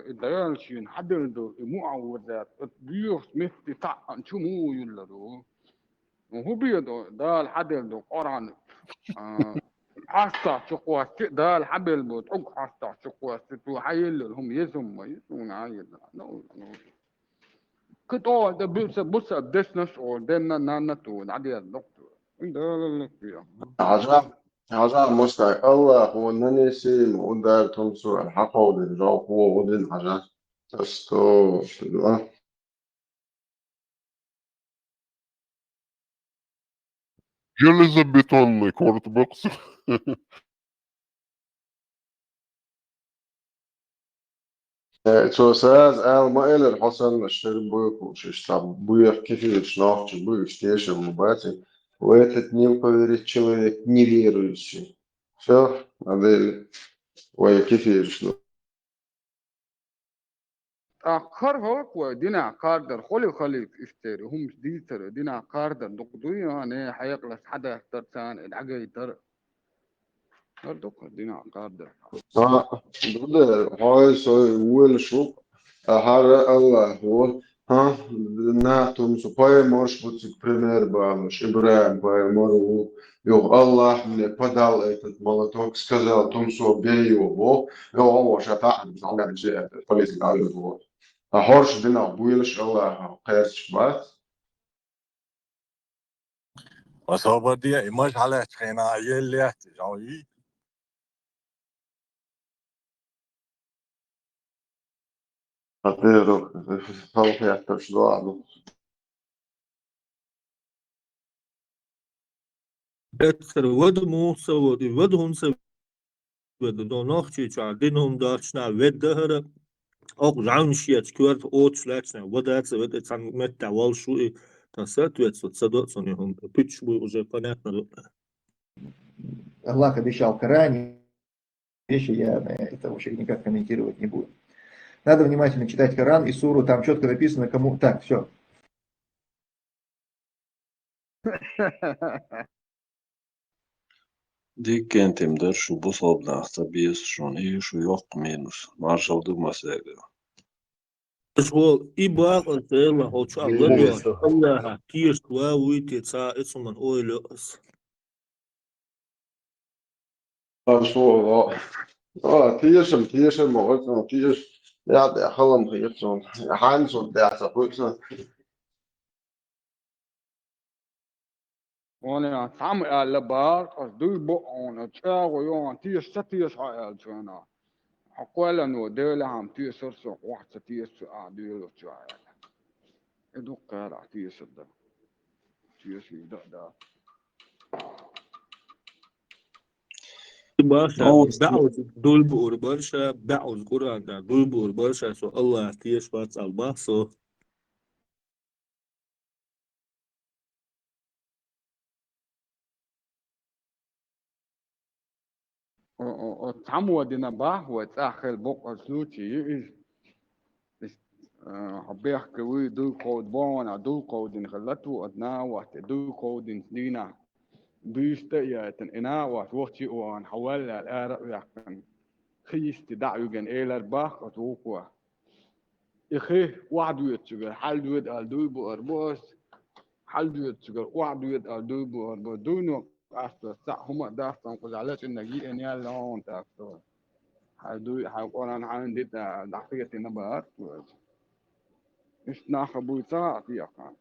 الديان شين حدلدو معوذات بيوخ مثل طعن شمو يلدو وهو بيدو دال حدلدو قران حاسة شقوة دال حبل بوت عق حاسة شقوة ستو حيل لهم يسون عايل كنت ده بص بدسنس او دنا نانتو عادي الدكتور ده عجب مستعد الله هو ننسي مقدر تنصر الحق والرجاء هو ودن عجب استغفر الله Железобетонный кортбокс. Çoğusaz almayla Hasan aşırı boyutmuş işte буях кефир шнавчик буях стешем мубати в этот не поверит человек неверующий все надо ой кефир шнав آخر هو كوا دينا قادر خلي خليف اشتري هم ديتر دينا قادر دقدوي يعني حيقلس حدا ترتان العقي تر هردوك دينا قادر ده هاي سوي أول شو هذا الله هو ها ناتم سباي مش بتسك بريمير بامش إبراهيم باي مرو يو الله من بدال этот молоток сказал том что бей его يو هو شتاء على جاء полез على его а хорш дина буйлш الله قياس بس أصابة دي إيماج على تخينا عيال ليه تجاوي خطير صوت يحتاج شدوع Better vad måste vad hon så vad då nog tjej din hon där snä vad det här och raunskiet kvart åt slätsna vad det så vet han med det wall shu ta sett vet så då så ni hon pitch уже понятно. Аллах обещал в Коране вещи, я это вообще никак комментировать не буду. Надо внимательно читать Коран и суру, там четко написано, кому... Так, все. دي كانت مدرش وبصل بناخت بيس شون إيه شو يوق مينوس ما شو دو مساقة هو إباق التيلا هو شو الله Değilim دوار Yusuf. الله كيش واويتي تا اسمن أويلوس Şu tiyeşim olsun tiyeş ya da halam tiyeşim hansun da sapıksa وانا تعمل على بار قصدي بقون اتشاغ ويوم تيس ستيس هاي الجوانا حقولا نو ديلا هم تيس سرسو واحد ستيس ديلو تشاغ ادو قارع تيس الدا تيس دا باشا Ну, بعوز دول بور برشا بعوز قرآن دا دول بور برشا سو الله تيش فاتس الباصو تعمو دينا باه وتاخل بق سلوتي حبيح كوي دو قود بون دو قود خلتو ادنا وقت دو قود دينا بيستيا تنقنا وقت وان حوال الارق يحكن خيست دعيو جن إيلر باخ أتوقع إخي وعدو يتشجر حال دويد قال دوي بأربوس حال دويد يتشجر وعدو يد قال دوي بأربوس دونو أصلا سا هما داستان قزعلات النجي إن يلا هون تأكتور حال دوي حال قرآن حال ديت دعفية نبات مش ناخبوي ساعة فيها كان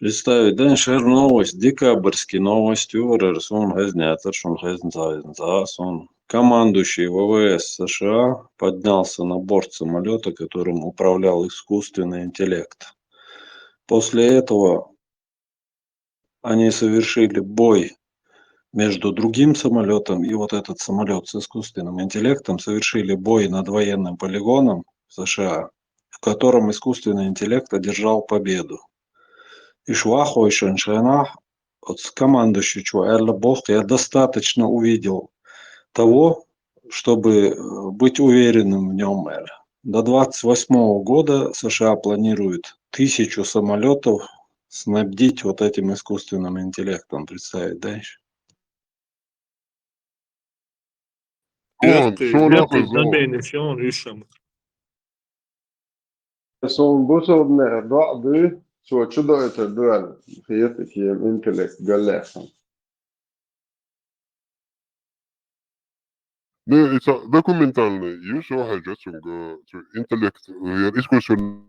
представить, да, шер новость, декабрьский новость, ЮРРС, он разнятся, что он разнятся, командующий ВВС США поднялся на борт самолета, которым управлял искусственный интеллект. После этого они совершили бой между другим самолетом и вот этот самолет с искусственным интеллектом совершили бой над военным полигоном США, в котором искусственный интеллект одержал победу. И швахойшен шенах от командующий Чуэрла Бог я достаточно увидел того, чтобы быть уверенным в нем. До 28 года США планирует 1000 самолетов снабдить вот этим искусственным интеллектом. Представить, да, еще? Лепты знамени шон ишам son bu sorunlar doğdu şu çudayta dual fiyat ki intellekt gallesan. Ne, это документальный. Есть واحد интеллект, искусственный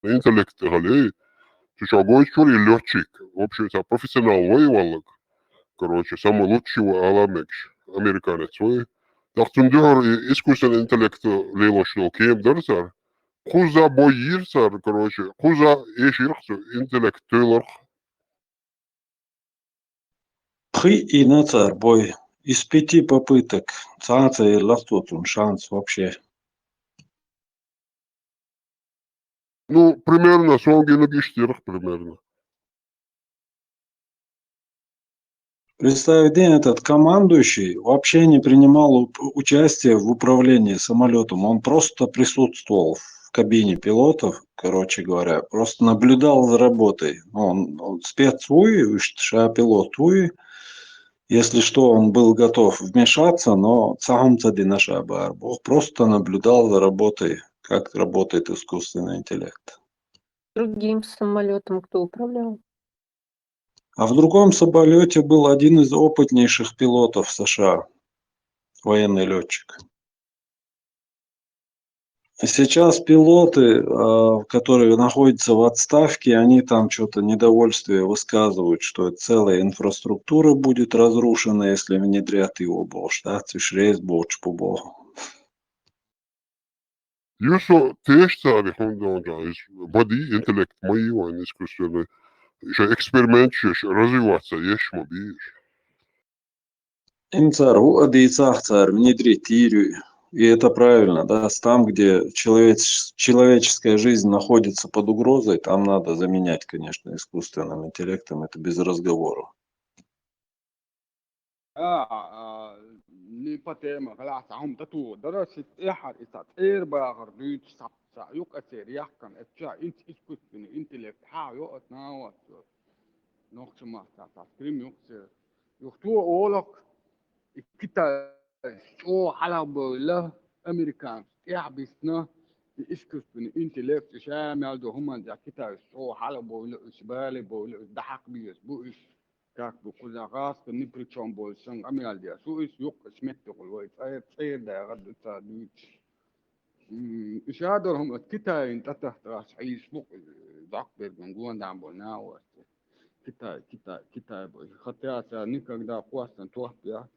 интеллект галей. Чучагой чури летчик. Вообще, это профессионал воевал. Короче, самый лучший аламекш. Американец. Так тундер искусственный интеллект лелошно кем дарсар. Куза боирсар, короче. Куза еширхсу интеллект тыларх. Пхы и нацар бой. Из 5 попыток. Цанца и ластутун шанс вообще. Ну, примерно, сонги логистирх примерно. Представить, этот командующий вообще не принимал участие в управлении самолетом. Он просто присутствовал в кабине пилотов, короче говоря, просто наблюдал за работой. Он спец УИ, пилот УИ. Если что, он был готов вмешаться, но сам Цадинашабар Бог просто наблюдал за работой, как работает искусственный интеллект. Другим самолетом кто управлял? А в другом самолете был один из опытнейших пилотов США, военный летчик. Сейчас пилоты, которые находятся в отставке, они там что-то недовольствие высказывают, что целая инфраструктура будет разрушена, если внедрят его больше, да, цвишрейс больше по богу. Юсо теж цари хондонга, боди интеллект моего, искусственный. Еще эксперимент развиваться, есть мобиш. Им цару адейцах царь внедрить тирю. И это правильно, да, там, где человеческая жизнь находится под угрозой, там надо заменять, конечно, искусственным интеллектом, это без разговоров. ni patema خلاص هم تطو دراسة إحد إسات باغر دوت سبسا يوك أسير يحكن أتشا إنت إسكت بني إنت اللي بتحا يوك ناوات نوخش ما تسكريم يوكسير يوختو أولك كتا شو حلب له أمريكان يعبسنا искусственный интеллект شامل ده هم ده كده سو حاله بقول إسبالي بقول ضحك بيس بقول как бы куда раз ни при чем больше амиал ده سو إس يق اسمه تقول ويت أي ده غد تادي إيش هذا هم كده أنت تحت راس عيش بق ضاق بيرجون جوان دام بنا كده خطيات نيكا ده قوس توه بيا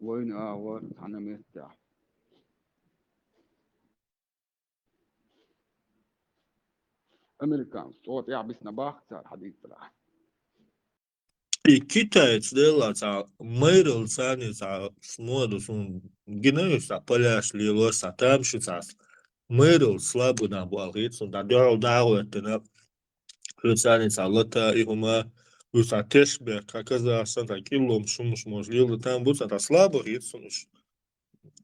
وين أنا مرتاح أمريكان صوت يعبسنا باخت حديث راح И китаец делается, мэрил цанится, смодус, он генерится, поляш лилоса, там шицас. Мэрил слабый на балгиц, он дадёрл дауэт, на цанится, лота и хума, уса тешбе, как оказался, так и лом шумуш можлил, там будет, это слабый гиц, он уж,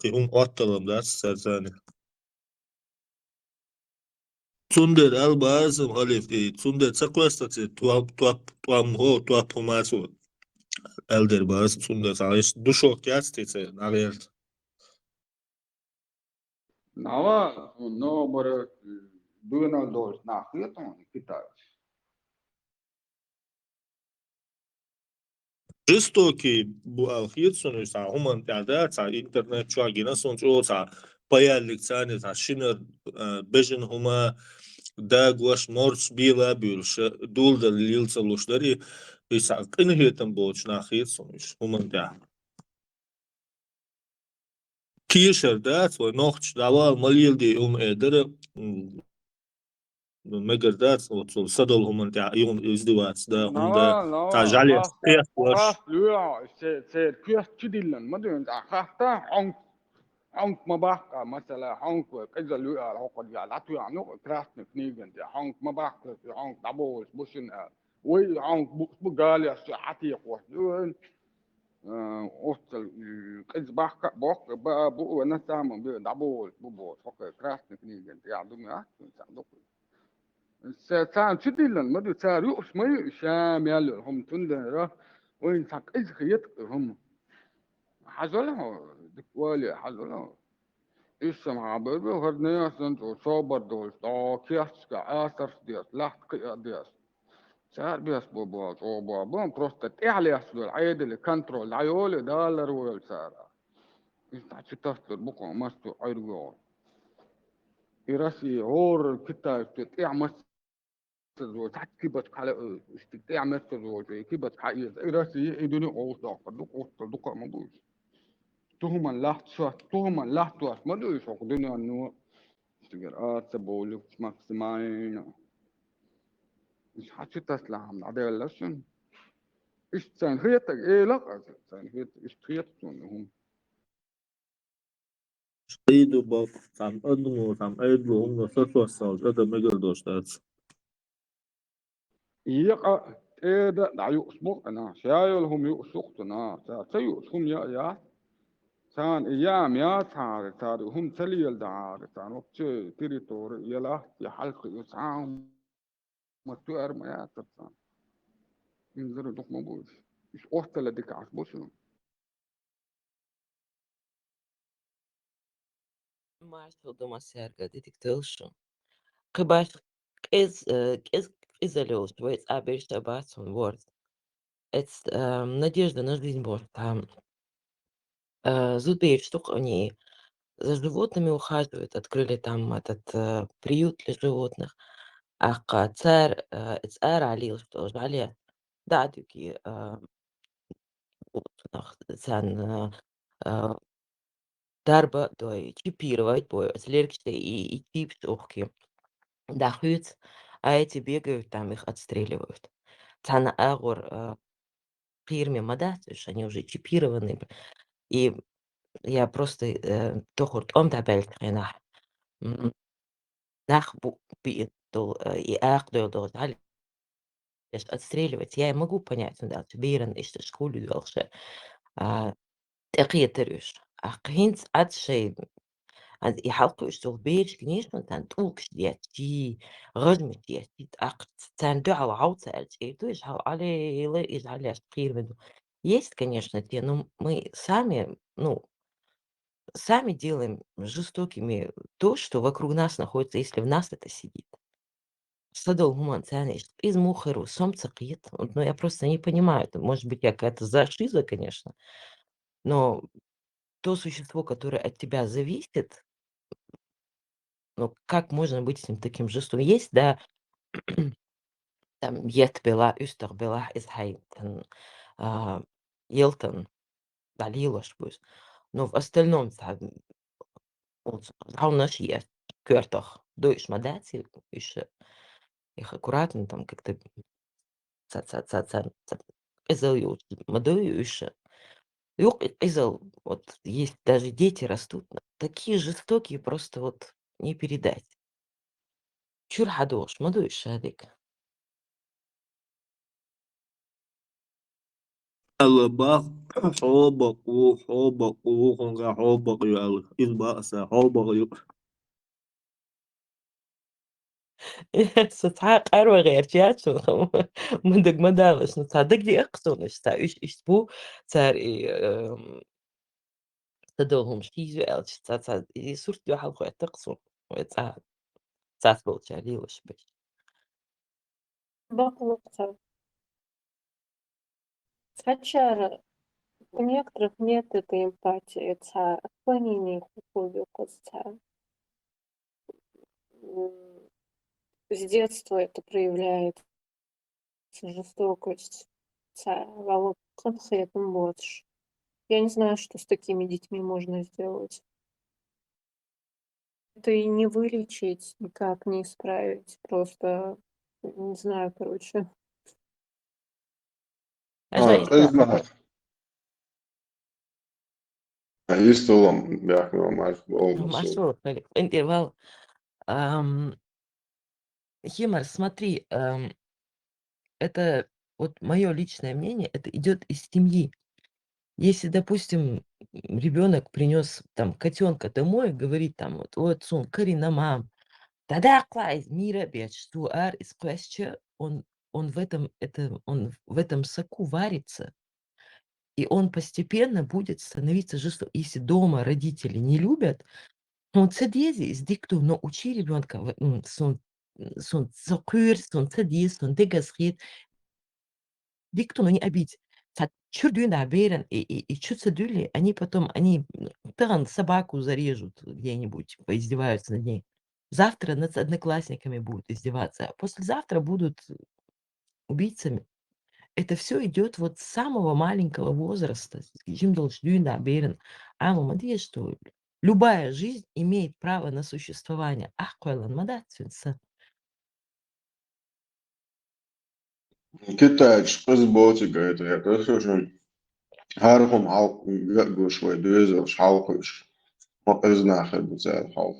и он отталом, да, цанится. Цундер албазм алиф, и цундер цаквастати, туам хо, туапумасу. Elder bars цундер, алиш душок ястице, навер. Нава, но бара дуна дол нахлетон китай. Жестокий алхитсон, са хуман тяда, са интернет чуагина сончо, са паялик цани, са шинер бежен хума, да глаш морч била бюлш, дулда лилца лушдари, и са кинхетен боч нахитсон, хуман тяда. Кишер, да, свой ногч давал, молил ди эдер, мегер, да, вот садол хуман тяда, и он издевается, да, он да, та жалеет, خاف لوع سير كيف تدلن ما دون خافتا عنك ما بحق مثلا عنك كذا لوع العقد يا لا توع نو كراست نيجن عنك ما بحق عنك دبول بوشن وي عنك بقال يا ساعتي قوه لون اوصل كذا بحق بوك بو انا سام دبول بو فك كراست نيجن يا دمي سان تدلن ما دو سار يوش ما يشام يالو هم تندن وين ساق إيش خيط هم حصلها دكوالي حصلها إيش مع بيبي وهرنيا سنتو صابر دول كياس كأثر دياس لاحت قيا دياس صار بياس بابا صوبا بام بروستات إعلياس دول عيد اللي كنترول عيول دولار ويل صار إيش تعشي تستر بقى مستو عيرجول إراسي هور كتاس تتيع مس زول تحت كيبت على استقطاع مستر زول كيبت حقيقة راسي يدوني أوصاق دوك ما دوش تهما لاحت واس ما دوش أقدني أنه استقر تبولك ماكسيماين مش حاسس تسلم عدا لسن إيش تان خيتك إيه لا تان خيت إيش خيتهم Idu bak, tam adımı, tam aydu, onunla satıyorsan, da mega dostlar. يقع إيه ده يقصبق أنا شايلهم يقصقتنا سيقصهم يا سان أيام يا تار هم تليل دعار سان وقت تريتور يلا يحلق يسعهم مستوى ما يا ترسان ينزلوا دوك مبوش مش وقت لديك عصبوشهم Másodom szerga detektilšu, ka baš изолёс, вот обещаю басом вот. Это надежда на жизнь Божья. Там зубеют, что они за животными ухаживают, открыли там этот приют для животных. Царь Алил, что жали, да, такие дарба, то чипировать, бой, слеркште и чипсухи. Дахют, а эти бегают, там их отстреливают. Цана агор фирме Мадасыш, они уже чипированы. И я просто тохурт ом табельт хенах. Нах битул и ахдол дали отстреливать. Я могу понять, да, верен, что школе дальше. تقيترش أقينت عد شيء عند يحلقوا يشتغل بيش كنيش من تنتوكش دياتي غزمة دياتي تأقت تندعو عوضة ألتي تويش هاو علي لا يجعل خير منه. Есть, конечно, те, но мы сами, ну, сами делаем жестокими то, что вокруг нас находится, если в нас это сидит. Садол гуман цянешь, из мухару, сом цакит. Вот, ну, я просто не понимаю, это может быть я какая-то зашиза, конечно, но то существо, которое от тебя зависит, ну, как можно быть с ним таким жестоким? Есть, да, там, ет бела, üster бела, из хайтен, елтен, далилош, пусть. Но в остальном, у нас есть кертах, дойш мадати, еще их аккуратно там как-то эзел мадою еще. Эзел, вот есть даже дети растут, такие жестокие, просто вот не передать. Чур хадош, мадою шадик. الباق حوبق وحوبق وخنغا حوبق يال البأس حوبق يو Соцхак арва герчачу, мадак мадалаш, ну цадак где аксонаш, та иш бу цар تدوهم شتيجو elch цаца и сурт yo halko etaqso ويتسا цац болчали уж беш. Баклукца. Сачара. У некоторых нет этой эмпатии, это отклонение хупою костца. С детства это проявляется жестокость. Я не знаю, что с такими детьми можно сделать. Это и не вылечить, никак не исправить. Просто, не знаю, короче. Есть улом, бяхнул Машу, интервал. Химар, смотри, это вот мое личное мнение, это идет из семьи. Если, допустим, ребенок принес там котенка домой, говорит там вот сон карина мам, тогда клай мира беч туар из класча, он в этом соку варится, и он постепенно будет становиться жестоким. Если дома родители не любят, он цедези из дикту, но учи ребенка сон цокур, сон цедез, сон дегасрит, дикту, но не обидь. Чурдюн аберен и чуцедюли, они потом, таган собаку зарежут где-нибудь, поиздеваются над ней. Завтра над одноклассниками будут издеваться, а послезавтра будут убийцами. Это все идет вот с самого маленького возраста. Что любая жизнь имеет право на существование. Китайч, Балтика, это я тоже уже Хархом Халк, Гушвай, Дуэзел, Шалкуш, Знахер, Буцер, Халк,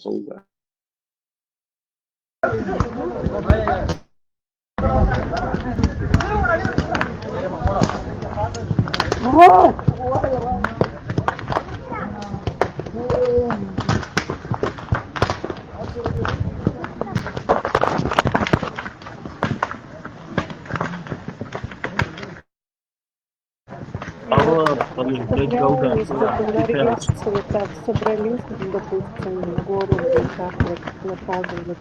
Если реакции вот так собрались, допустим, в городе, так вот наказывали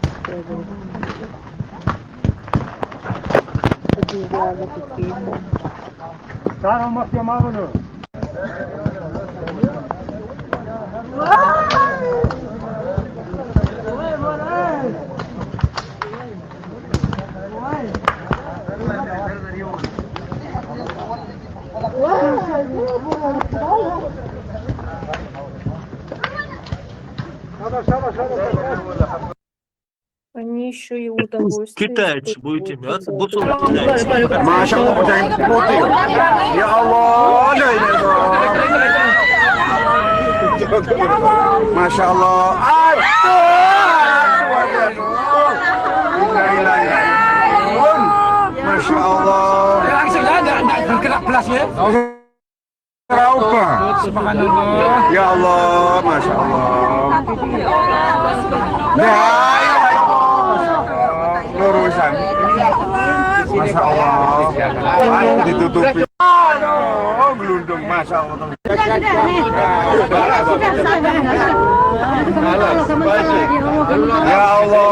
объявляли какие-то. Они еще и удовольствие. Китайцы будете мяться, бутылки. Маша Аллах, я Аллах, Маша Аллах, Masya Allah. Ya Allah, Masya Allah. Lurusan. Masya Allah. Ditutupi. Oh, gelundung, Masya Allah. Ya Allah.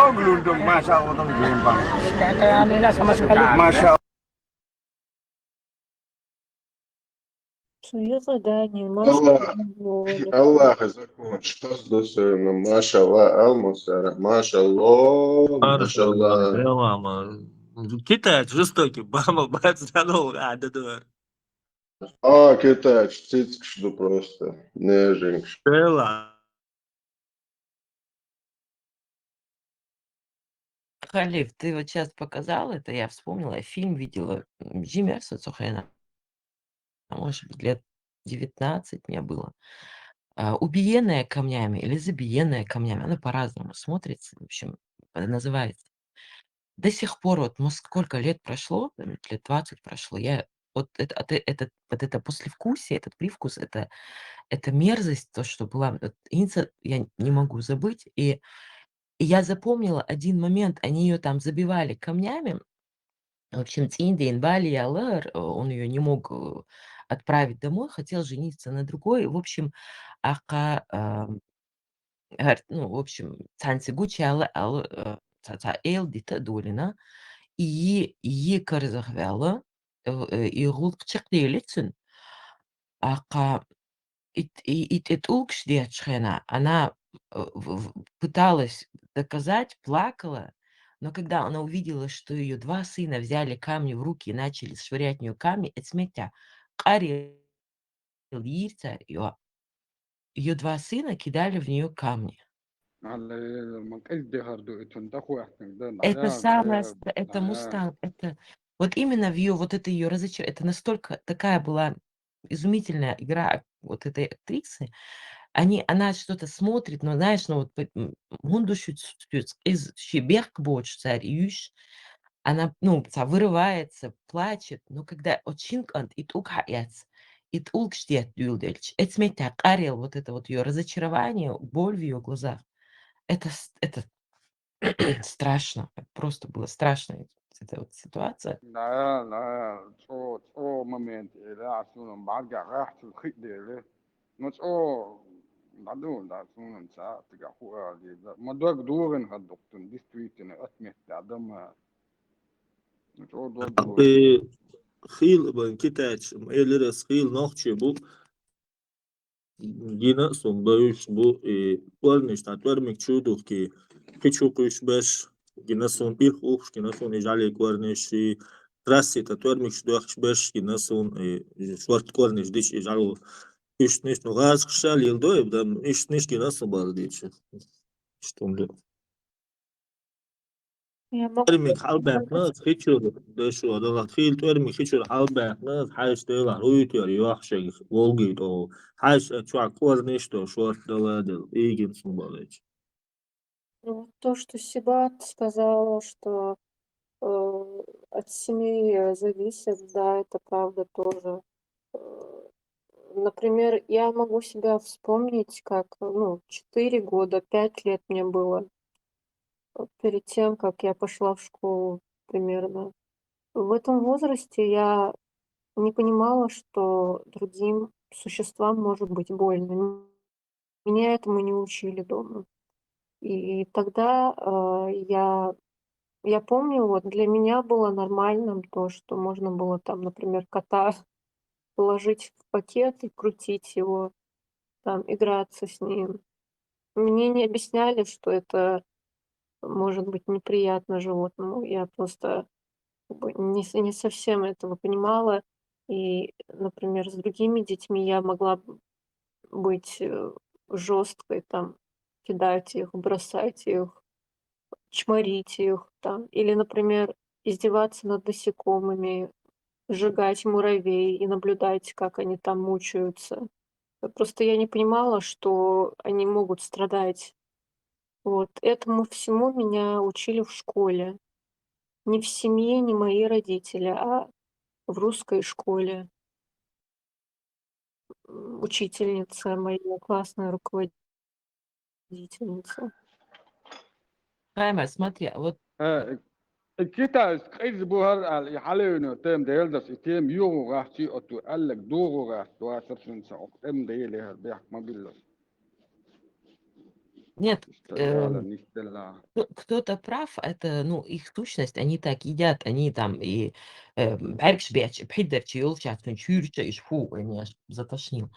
Aduh, gelundung. Masya Allah, tuh gempang. Masya Allah. Серьезно, да, не Аллах, может. Аллах, закон, что с достойно, машалла, алмусара, машалла, Маршаллах, машалла. мама. Китаец жестокий, мама, брат, здорово, да. Китаец, цицк, что просто, неженька. Дела. Халиф, ты вот сейчас показал это, я вспомнила, я фильм видела, Жимерса Цухена, может быть, лет 19 мне было. Убиенная камнями или забиенная камнями, она по-разному смотрится, в общем, называется. До сих пор, вот, ну, сколько лет прошло, лет 20 прошло, я вот вот это послевкусие, этот привкус, это мерзость, то, что была, я не могу забыть. И я запомнила один момент, они ее там забивали камнями. В общем, Циндин Бали Алэр, он ее не мог отправить домой, хотел жениться на другой. В общем, ака, ну, в общем, Цанцигучи Ца Элдита Долина, и Карзахвела, и Гулкчак Делицин, ака Ит Улкшдиачхена, она пыталась доказать, плакала, но когда она увидела, что ее 2 сына взяли камни в руки и начали швырять в нее камни, эцметя, Кари Лирца, ее 2 сына кидали в нее камни. Это самое, это Мустанг, это вот именно в ее, вот это ее это настолько такая была изумительная игра вот этой актрисы. Она что-то смотрит, но знаешь, ну вот из Шиберкбоч царь она, ну, вырывается, плачет, но когда очень ит улкштет дюльдельч, эцметя карел, вот это вот ее разочарование, боль в ее глазах, это страшно, просто было страшно, эта вот ситуация. لا لا so moment لا سونم بعد راح تخيد له مش بعدون لا سونم ساعة تجا هو دي ما دوك دورن هالدكتور دي ستويتنا أتمت تعدم مش دوك دورن Хил бан китаец, элерес хил нохче бу, гина сон баюш бу, туарниш та туармик чудух ки кичукуш беш, гина сон их ух, гина сон ижали куарниш, трасси та туармик чудух беш, гина сон шварт куарниш диш ижалу, иш ниш ну газ кшал елдой, бдам иш ниш гина сон бардич, что ли. Я могу Tuarmik halbääpnäät hitsur, desu adalat hil tuarmik hitsur halbääpnäät hais teillä ruityör juokseg volgit o hais chua kuornisto short daladel igin sumbalech. Ну, то, что Сибат сказала, что от семьи зависит, да, это правда тоже. Например, я могу себя вспомнить, как, ну, 4 года, 5 лет мне было перед тем, как я пошла в школу примерно. В этом возрасте я не понимала, что другим существам может быть больно. Меня этому не учили дома. И тогда я помню, вот для меня было нормальным то, что можно было там, например, кота положить в пакет и крутить его, там, играться с ним. Мне не объясняли, что это может быть неприятно животному. Я просто не совсем этого понимала. И, например, с другими детьми я могла быть жесткой, там, кидать их, бросать их, чморить их, там. Или, например, издеваться над насекомыми, сжигать муравей и наблюдать, как они там мучаются. Просто я не понимала, что они могут страдать. Вот этому всему меня учили в школе. Не в семье, не мои родители, а в русской школе. Учительница моя, классная руководительница. Хайма, смотри, вот الكتاس قيز بوهر على يحلينو تيم ديلدس تيم يوغو غاحتي أتو قالك دوغو غاحت واسر سنسا تيم ديلي هالبيح ما بيلس Нет, استلالا نستلا кто-то прав, это, ну, их сущность, они так едят, они там и бәркшбәч, бхиддерчи, елчатун, чурча, и фу, они аж затошнил.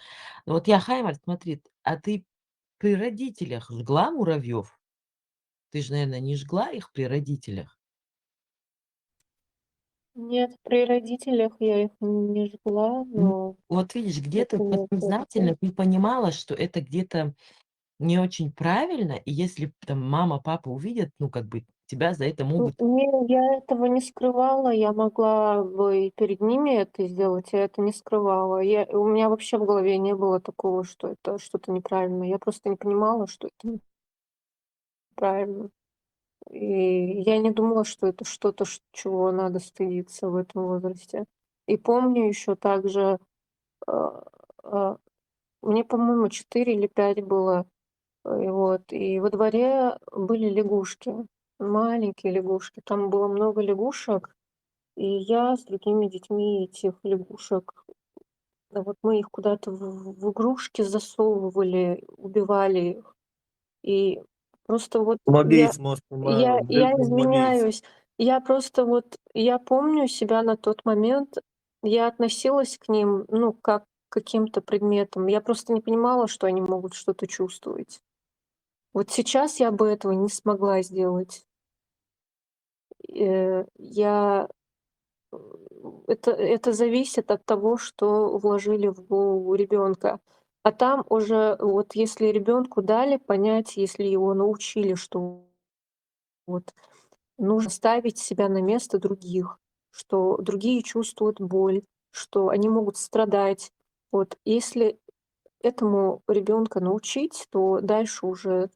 Но вот я, Хаймар, смотри, а ты при родителях жгла муравьев? Ты же, наверное, не жгла их при родителях? Нет, при родителях я их не жгла, но Вот видишь, где-то например, подсознательно ты понимала, что это где-то не очень правильно, и если там мама, папа увидят, ну, как бы тебя за это могут... Не, я этого не скрывала, я могла бы и перед ними это сделать, я это не скрывала. У меня вообще в голове не было такого, что это что-то неправильно. Я просто не понимала, что это неправильно. И я не думала, что это что-то, чего надо стыдиться в этом возрасте. И помню еще также, а, а, мне, по-моему, 4 или 5 было, и во дворе были лягушки, маленькие лягушки. Там было много лягушек, и я с другими детьми этих лягушек, вот мы их куда-то в игрушки засовывали, убивали их. И просто вот Молодец, Маша, я молодец. извиняюсь, я просто вот, я помню себя на тот момент, я относилась к ним, ну, как к каким-то предметам. Я просто не понимала, что они могут что-то чувствовать. Вот сейчас я бы этого не смогла сделать. Я это зависит от того, что вложили в голову ребенка. А там уже вот если ребенку дали понять, если его научили, что вот нужно ставить себя на место других, что другие чувствуют боль, что они могут страдать. Вот если этому ребенка научить, то дальше уже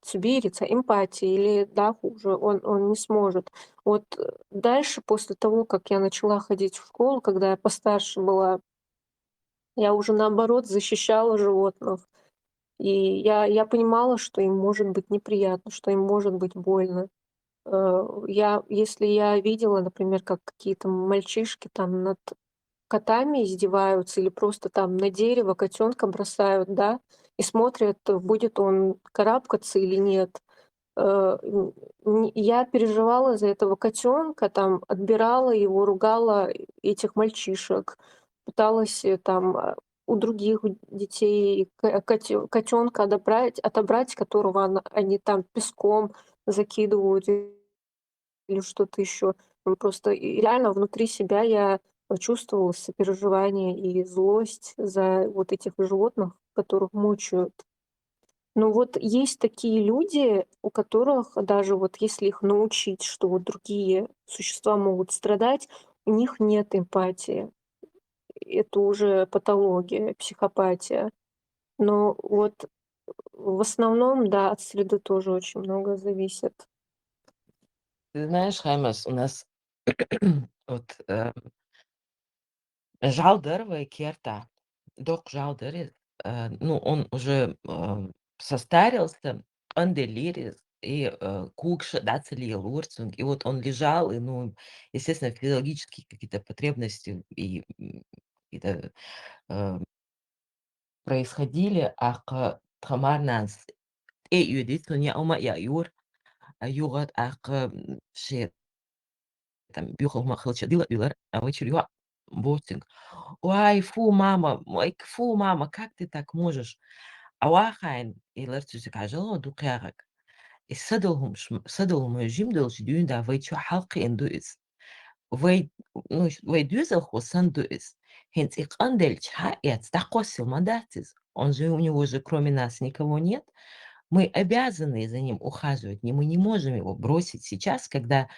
цибирится, эмпатия или да, хуже, он не сможет. Вот дальше, после того, как я начала ходить в школу, когда я постарше была, я уже наоборот защищала животных. И я понимала, что им может быть неприятно, что им может быть больно. Если я видела, например, как какие-то мальчишки там над котами издеваются или просто там на дерево котенка бросают, да, и смотрят, будет он карабкаться или нет. Я переживала за этого котенка, там отбирала его, ругала этих мальчишек, пыталась там у других детей котенка отобрать, которого они там песком закидывают или что-то еще. Просто и реально внутри себя я чувствовала сопереживание и злость за вот этих животных, которых мучают. Но вот есть такие люди, у которых даже вот если их научить, что вот другие существа могут страдать, у них нет эмпатии. Это уже патология, психопатия. Но вот в основном, да, от среды тоже очень много зависит. Ты знаешь, Хаймас, у нас вот Жалдер Вайкерта, док Жалдер, ну, он уже состарился, он делирис, и кукша, да, целиелурцинг, и вот он лежал, и, ну, естественно, физиологические какие-то потребности и какие-то происходили, ах, тхамарнас, юдит, но не ума юр, югат, ах, шит, там, бюхал махалча, дилар, а вечерю ботинг. Ой, фу, мама, ой, фу, мама, как ты так можешь? Ауахайн, илэртүсик ажало дукярак. صدلهم رژیم دلشدون دعوای چو حلق اندوئز. Ну, вейдюзел хосан дуэз. Хенц их андель чхаэц тахосил мадатиз. Он же, у него же кроме нас никого нет. Мы обязаны за ним ухаживать. Мы не можем его бросить сейчас, когда,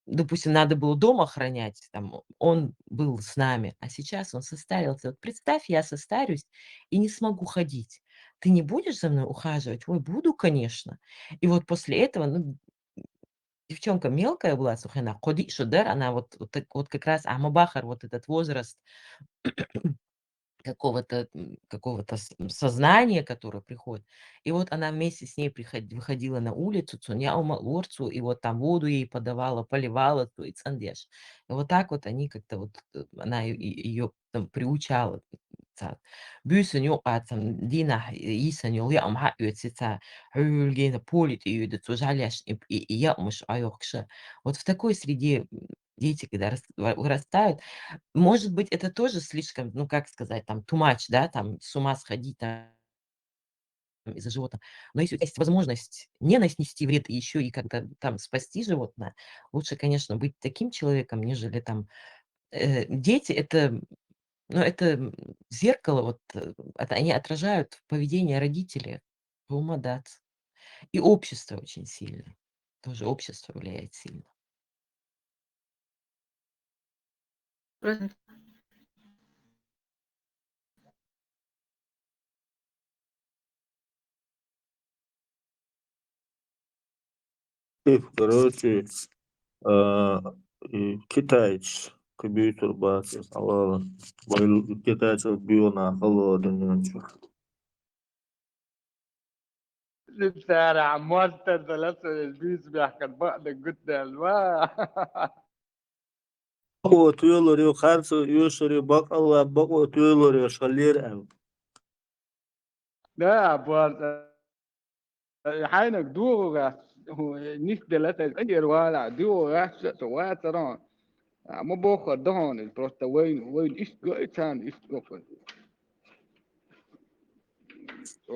допустим, надо было дом охранять, там, он был с нами, а сейчас он состарился. Вот представь, я состарюсь и не смогу ходить. Ты не будешь за мной ухаживать? Ой, буду, конечно. И вот после этого, ну, девчонка мелкая была, Сухина, Коди Шудер, она вот как раз Амабахар, вот этот возраст какого-то сознания, которое приходит. И вот она вместе с ней выходила на улицу, цуняума лорцу, и вот там воду ей подавала, поливала, то и цандеш. И вот так вот они как-то вот, она ее приучала. Бүйсін юқатсам дина исан юл я амха юцица хюльгена полит и жаляш и я муж айокша. Вот в такой среде дети, когда вырастают, может быть, это тоже слишком, ну, как сказать, там, too much, да, там, с ума сходить там, из-за животных. Но если у тебя есть возможность не нанести вред и еще и как-то там спасти животное, лучше, конечно, быть таким человеком, нежели там дети. Это, ну, это зеркало, вот, это они отражают поведение родителей. Умадац. И общество очень сильно. Тоже общество влияет сильно. Короче, и китаец компьютер базы, китайцев бил на холодную. الشارع مونستر ثلاثة البيس بيحكي بقى قدام ما Bak oturuyorlar ya, karşı yiyorlar bak Allah, bak oturuyorlar ya, şalir ev. لا بورت حينك دوغا هو نيش ثلاثة أجر ولا دوغا سواتران ما بوخر دهون البروستا وين إيش قايتان إيش قفل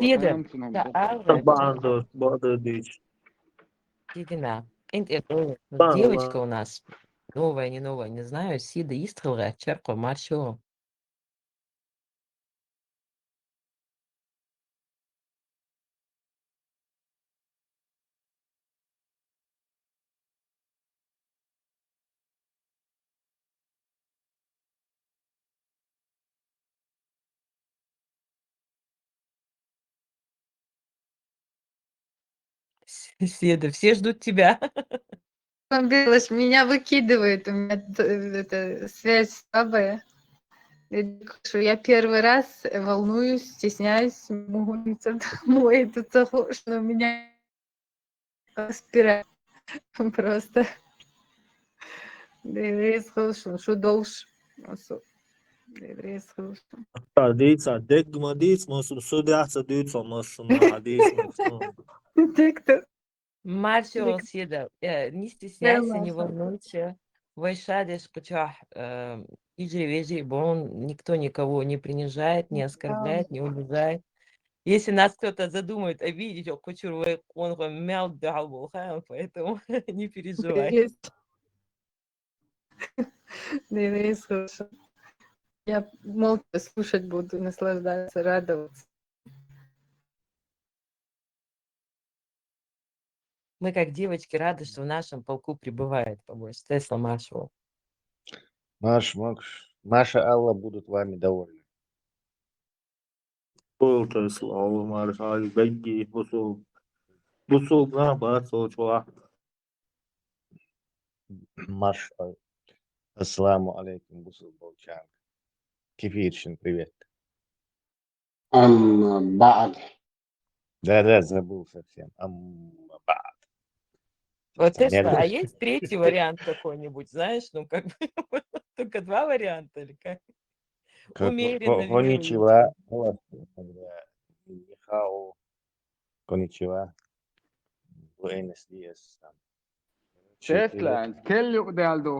Деда, وهم سنهم да, بوخر Bağda değil. Сидина. Вот Bağla. девочка у нас, новая, не новая, не знаю, Сида Истрелга, Черко, Маршо. Седа, все ждут тебя. Белыш, меня выкидывает, у меня эта связь слабая. Я говорю, что я первый раз волнуюсь, стесняюсь, не могу вернуться домой. Тут что у меня спираль просто. Да еврей слышал, что долж. Еврей слышал. Değilsen, degma değilsin, olsun, söderse değilsin, olsun, değilsin. Диктор. Маршо, Седа, не стесняйся, не волнуйся. Вайшадеш, кучах, иджи, вежи, бон, никто никого не принижает, не оскорбляет, не унижает. Если нас кто-то задумает обидеть, он мял дал, поэтому не переживай. Да еврей слышал. Я молча слушать буду, наслаждаться, радоваться. Мы, как девочки, рады, что в нашем полку прибывает побольше. Тесла Маршал. Маша, Алла будут вами довольны. Olta слава маршал, беги, бусул, на бацо, чувак. Маш, ассаламу алейкум, Бусул Болчан. Кефирчин, привет. بعد Да, забыл совсем. Бад. Вот Там Тесла, а медленно. есть третий вариант какой-нибудь, знаешь, ну как бы только два варианта или как? Умеренно, Коничева. верующий. Нихао. Коничева. Буэнос диас. تسلا كل يقدر دو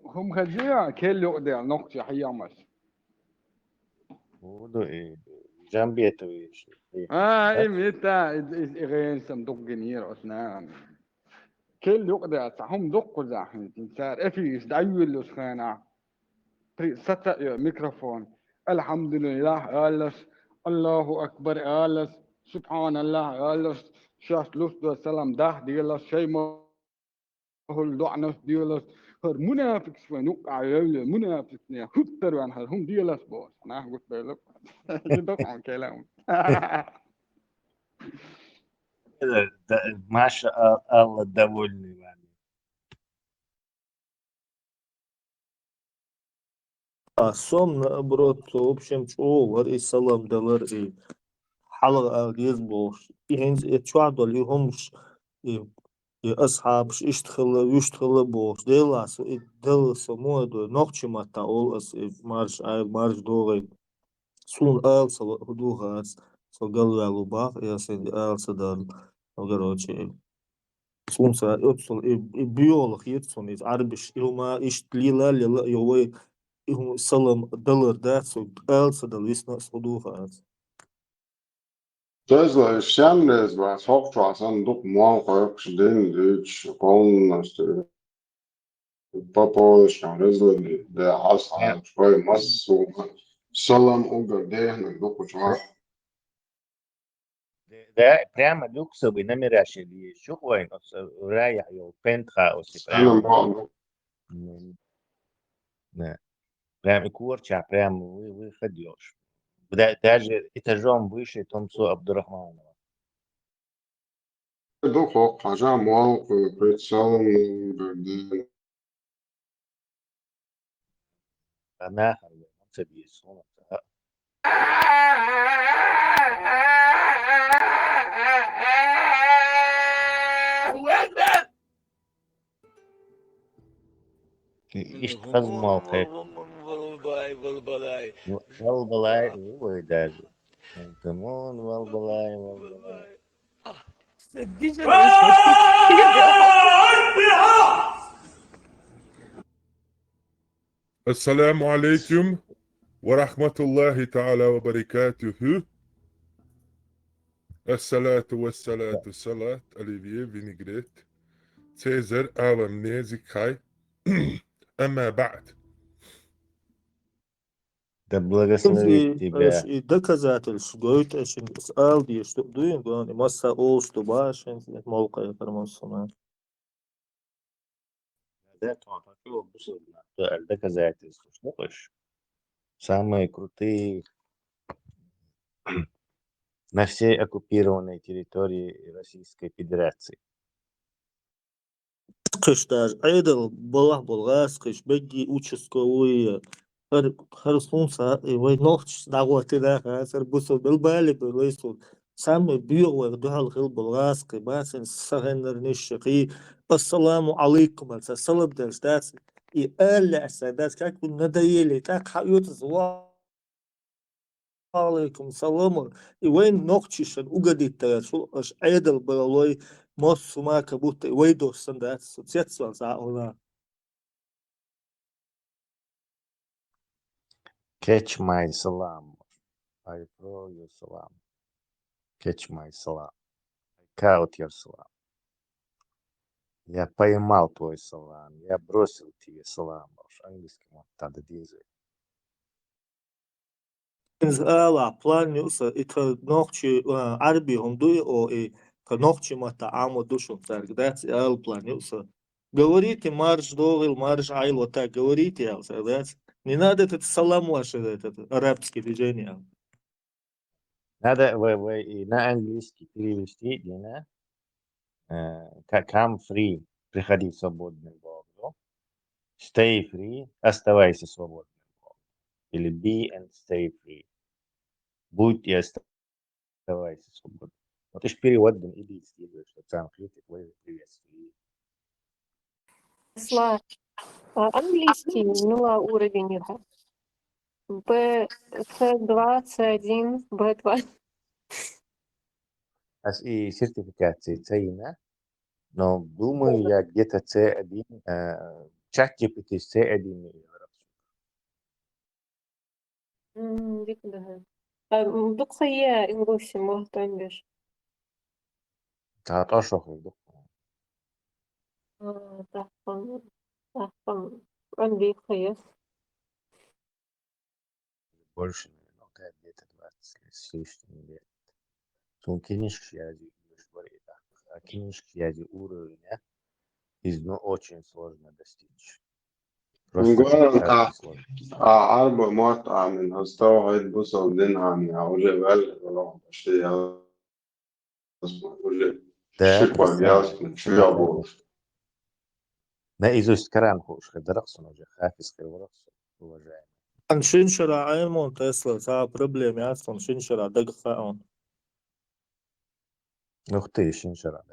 هم خزيا كل يقدر نقطة حيامس Буду и Джамбетович. إمتى إغين صندوق جنير أثناء كل يقدر هم دق زاحم تنسار إفيس دعيل لسخانا ستة ميكروفون الحمد لله آلس الله أكبر آلس سبحان الله آلس شاش لسدو سلام ده ديالس شيء ما هو اللعنة ديالس هر منافق سوانوك عيال منافق نيا خطر وان هم ديالس بوس أنا قلت بيلك يدق عن كلام Маша, Алла довольны вами. сом наоборот, в общем, чувар и салам далар и حلقة يزبوش يهنز يتشعدوا اللي همش أصحابش يشتغل بوش ديلاس ديلاس مودو نوخشي ماتا أول أس مارش دوغي سون ألسا هدوهاس سو قالوا يالو باق ياسين ألسا دان وقروتشي سون سا يتصل بيولوخ يتصل عربش يوما يشتليلا للا يوي يوم سلام دلر دات سو ألسا دل يسنس هدوهاس Tesla kändes var software dock många också den det konst population result det alltså شوي مص وسلم وقديه ندوق شوي ده прямо люксовый номера шли. Шухвайн, рая, пентхаус, أنا прям. بعض Да. Прям и курча, прям выходишь. Даже этажом выше Томсу Абдурахманова. دوق حاجة موافق بيت سلم وقديه Она سبيس. اشتغل موقع والبلاي هو даже كمان والبلاي السلام عليكم ورحمة الله تعالى وبركاته. الصلاة والصلاة أليفيه فينيغريت سيزر أعلم نيزك هاي. أما بعد Да благословит тебя. И доказательств, говорит, очень с Алди, что дуем, главное, масса ол, что башен, молка информация. Да, доказательства. Слушаешь? Самые крутые на всей оккупированной территории Российской Федерации. Кыш даже, айдал, балах болгас, кыш, беги участковые, харсунса, и вы ночь, даготы, да, хасар, бусу, билбали, билайсу, самый бьёвый, духал, хил, болгас, кайбасин, сагенер, нишшики, ассаламу алейкум, ассалам, дальстас, и эля, асадас, как вы надоели, так хаются, алейкум саламу, и вайн нохчишен угадит, шо аш айдал балой мос сума как будто вайдо сандат, соцсеть за она. Catch my salam. I throw your salam. Catch my salam. I caught your salam. Я поймал твой салам. Я бросил тебе салам. Английский вот тогда действует. إنزالا بلان يوسا إتا نوخشي عربي هم دوي أو إيه كنوخشي ما تعامل دوشون تارك داتس آل بلان يوسا говорите марш доғил марш айл вот так говорите алса датс не надо этот салам ваш этот арабский движение Надо вы на английский перевести, Дина. Come free. Приходи в свободный Бог. Stay free. Оставайся свободным. Или be and stay free. Будь и оставайся свободным. Вот иш перевод, иди исследуй, что сам критик, вы приветствие. Слав, английский имела уровень это. C2, C1, B2. И сертификации цейна, но думаю я где-то C1, чат GPT C1. ديك ده دقيقة إنجليزي مهتم بيش تعطش خلدو. تحفظ أمريكية Больше, наверное, где-то 20 с лишним лет. Тун книжки язи говорит, а книжки язи уровня очень сложно достичь. نقول عربة مقطع من هستوعب بوصل دينها من عوجة بل ولا شيء اسمه عوجة شكوى بياس من شو يابو наизусть Коран хочешь, когда рахсун уже хафиз, когда рахсун уважаемый. شنشرة أيمون تسلا تا بروبليم ياسون شنشرة دقة أون أختي شنشرة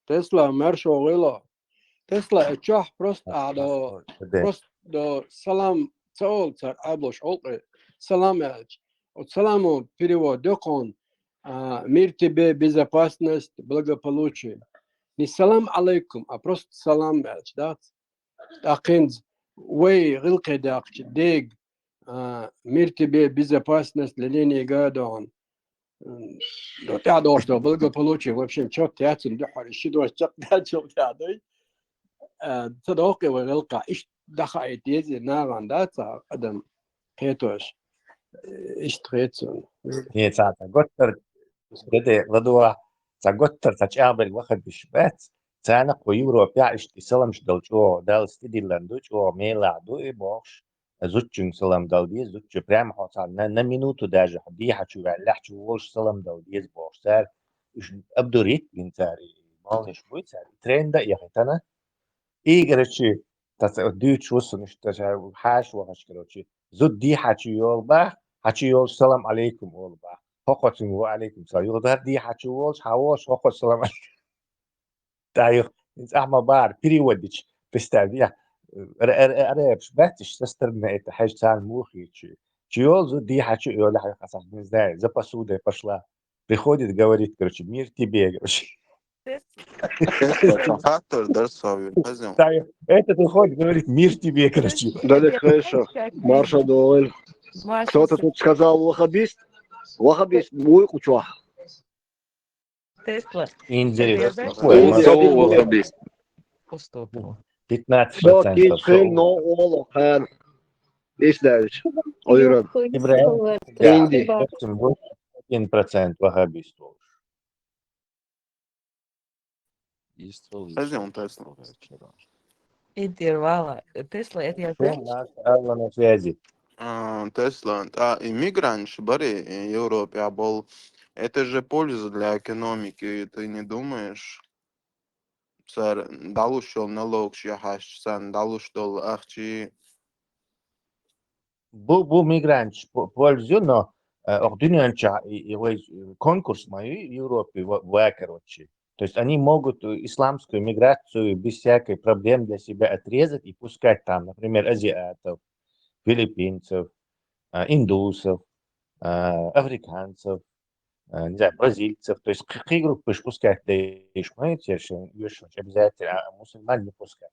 Tesla مرشو غلا Tesla اتشاح بروست عدو بروست دو سلام تول تر أبلش أوقي سلام أج وسلامو перевод докон мир тебе безопасность благополучие не салам алейкум а просто салам أج да أقنز وي غلقي داقش ديق мир тебе безопасность لليني قادون لو تعدوا что благополучие в общем что تياتن دحر الشدوى الشق تاتشو تعدي صدوقي وغلقة إيش دخل يتيزي ناران داتا قدم هيتوش إيش تغيتون هي ساعة قطر بدي غدوة قطر تشابل واحد بشبات سانا يورو بيعش تسلمش دلشو دال ستيدلاندو شو ميلا دو إبوش زوجين سلام دالديز زوج برام حصل نا مينوتو داجة حدي حشو لحشو وش سلام دالديز بوش سار إيش أبدو ريت بنتاري مالنش بويت سار ترين دا يختنا إيجرتشي تاس ديوتش وصلش تاس حاش وحش كروتشي زود دي حشو يول با حشو يول سلام عليكم أول با هقتم وعليكم سلام يقول دي حشو وش حواش هقت سلام عليكم تايو إنت أحمى بار بري وديش بستعديه أريبش باتش تسترنا это حاجة تاع مخي чьёл зу ди хочу её ля хасах не знаю за посудой пошла приходит говорит короче мир тебе короче فاكتور درسه يلتزم это приходит говорит мир тебе короче Далее, конечно, Марша Дойл. Кто-то тут сказал вахабист. Вахабист, мой кучуах. Тесла. интересно вахабист. 15% Все, кичхил, но оло, хан. İşler. Oyun. İbrahim İndi. 1% вахабист لازم Тесла. Интервала. Тесла, это я знаю. الله на связи Тесла, иммигрант, бори, Европе, был. Это же польза для экономики, ты не думаешь? Сэр, далушил налог, шахаш, сан, далушил ахчи. bu migrant пользу, но ординанча его конкурс моей Европе в короче. То есть они могут исламскую миграцию без всякой проблем для себя отрезать и пускать там, например, азиатов, филиппинцев, индусов, африканцев, не знаю, бразильцев. То есть какие группы пускать лишь мы обязательно, а мусульман не пускать.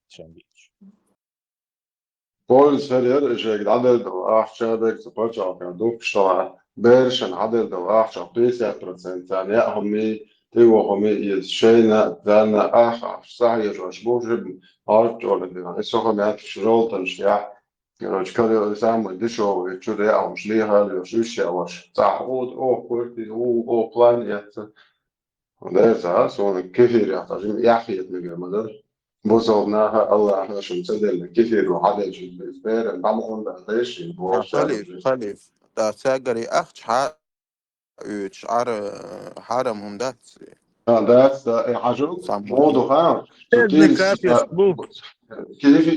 Polis her yer şey adel do ahşabek sıpaçak yani dokşa berşen adel do ahşab 50% yani هم تيو هم يشينا ذانا آخر صحيح روش بوجب هارت ولا ده السوق ما تشرول تنشيا روش كله سام دشوا ويشري أو مش ليها ليش واش صح أو كورتي أو بلان يات وده صار سون كثير يحتاج يحيط نجمة بوزوناها الله عشان تصدق كثير وعدد الإسبار بعمرهم بقديش خليف دا ساقري أخش حار حارمهم دات Das عجوب موضوع كيف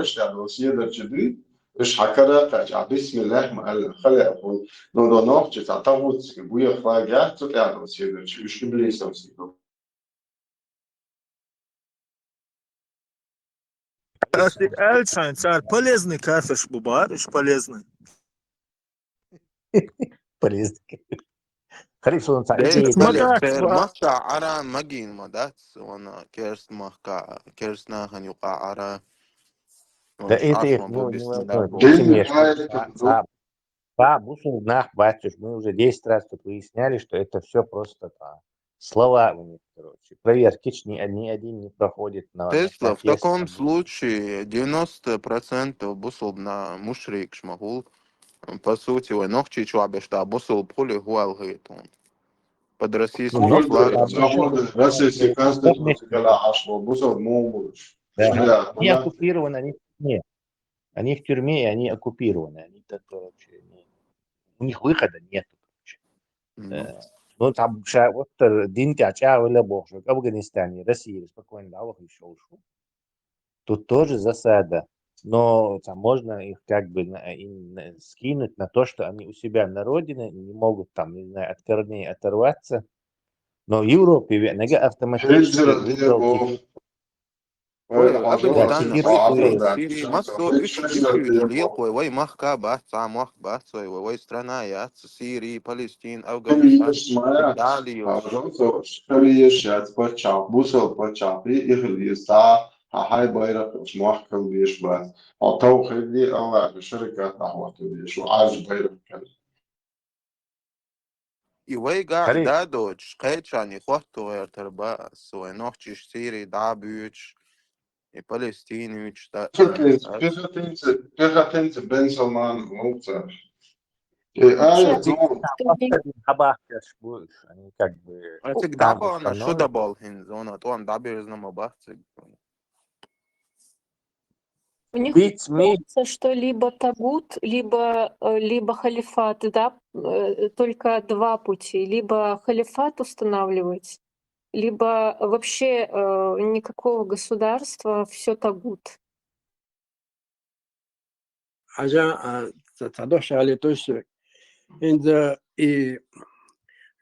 يشتغل سيادة جدي إيش حكرا قاعد بسم الله ما قال خلق أقول نو نوع تعتقد بويا خلاجات تقعد سيادة إيش إبليس نسيته Эльшайн, царь, полезный кафеш, бубарыш, полезный. Полезный. Хорошо, مقطع عرا مجين مدات وانا كيرس مقطع كيرس ناهن يقع عرا да это мы уже 10 раз тут выясняли, что это все просто слова у них, короче. Проверки ни один не проходит на Тесла в таком случае 90% бусул на мушрик шмагул. По сути, он ногчи чуабе, что бусул пули гуалгейтон. Под российским флагом. Российский конституция, когда ашло, бусул могут. Они оккупированы, они в тюрьме, и они оккупированы. Они так, короче, у них выхода нет. Ну, там вот дин тяча или бог, в Афганистане, России спокойно, да, еще ушел. Тут тоже засада. Но там можно их как бы скинуть на то, что они у себя на родине не могут там, не знаю, от корней оторваться. Но в Европе автоматически выбрал теперь. Afganistan теперь Сирии массо лилкой, вой махка бахца мах бахцой, вой страна яц Сирии, Палестин, Афганистан, Италию. خليش بتشاف بوصل بتشافي إخليستا هاي بايرق مش محكم ليش بس عطوا خلي أو شركة نحوته ليش وعاج بايرق И вой га خلي да дочь, кайчани хвату эртерба, свой нохчиш Сирии да бьюч, и Палестинич да. كيف تنسى بن سلمان موتى Вообще, они как бы А ты там гдаба на установлены. шуда бол хинзона, то он дабирзна мабахцик. у них Бить получается, что либо тагут, либо халифат, да, только два пути. Либо халифат устанавливать, либо вообще никакого государства, все тагут. حاجة تدوش على توشك عند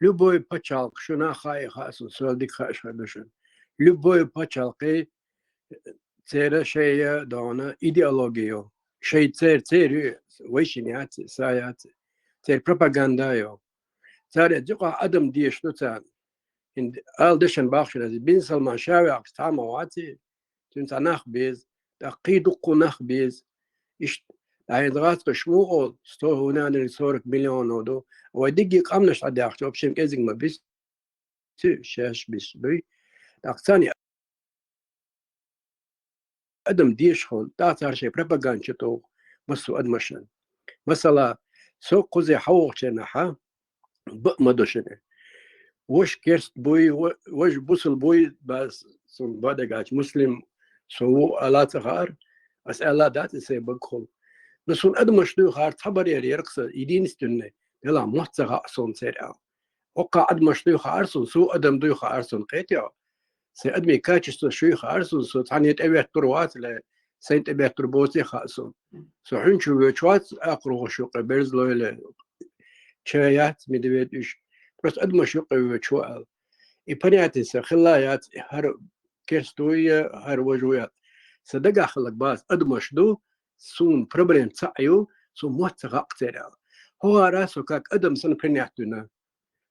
любой пачалк, что на хай хасу, сладик хаш хадушен. Любой пачалки цера шея дона идеологию. Шей цер вайшиняци, саяци. Цер пропагандаю. Царя джука адам диш ну цан. إن آل دشن باخشنا بين سلمان شاوي أقسام واتي تنسى نخ بيز تقيد نخ بيز إيش عيدغات قشمو ستو هنا نصورك مليون ودو ودقي قامنش عدي أخشو بشم كيزك ما بيس شاش بيش بي أقساني أدم ديش خون تعطار شي بروباغان شتو بسو أدمشن مثلا سوق قزي حوق شنحا بأمدوشنه وش كيرست بوي وش بوصل بوي بس صن بدقاش مسلم سو ألا تغار بس ألا دات سي بقول بس صن أدمش دو خار خبر يرقص يدين استنى يلا محتغا صن سرع وقع أدمش دو خار صن سو أدم دو خار صن قيتيا سي أدمي كاتش شو خار صن سو تاني تبع تروات ل سنت تبع تربوتي خاصن سو حنشو وشوات أقرو شو قبرز لويل شايات مدويدش بس أدمش يقوي شوال إبنياتي خلايات هر كستوية هر وجويات صدق خلق باس أدمش دو سون بروبلم تعيو سون موتغا اقترا هو راسو كاك أدم سن بنياتنا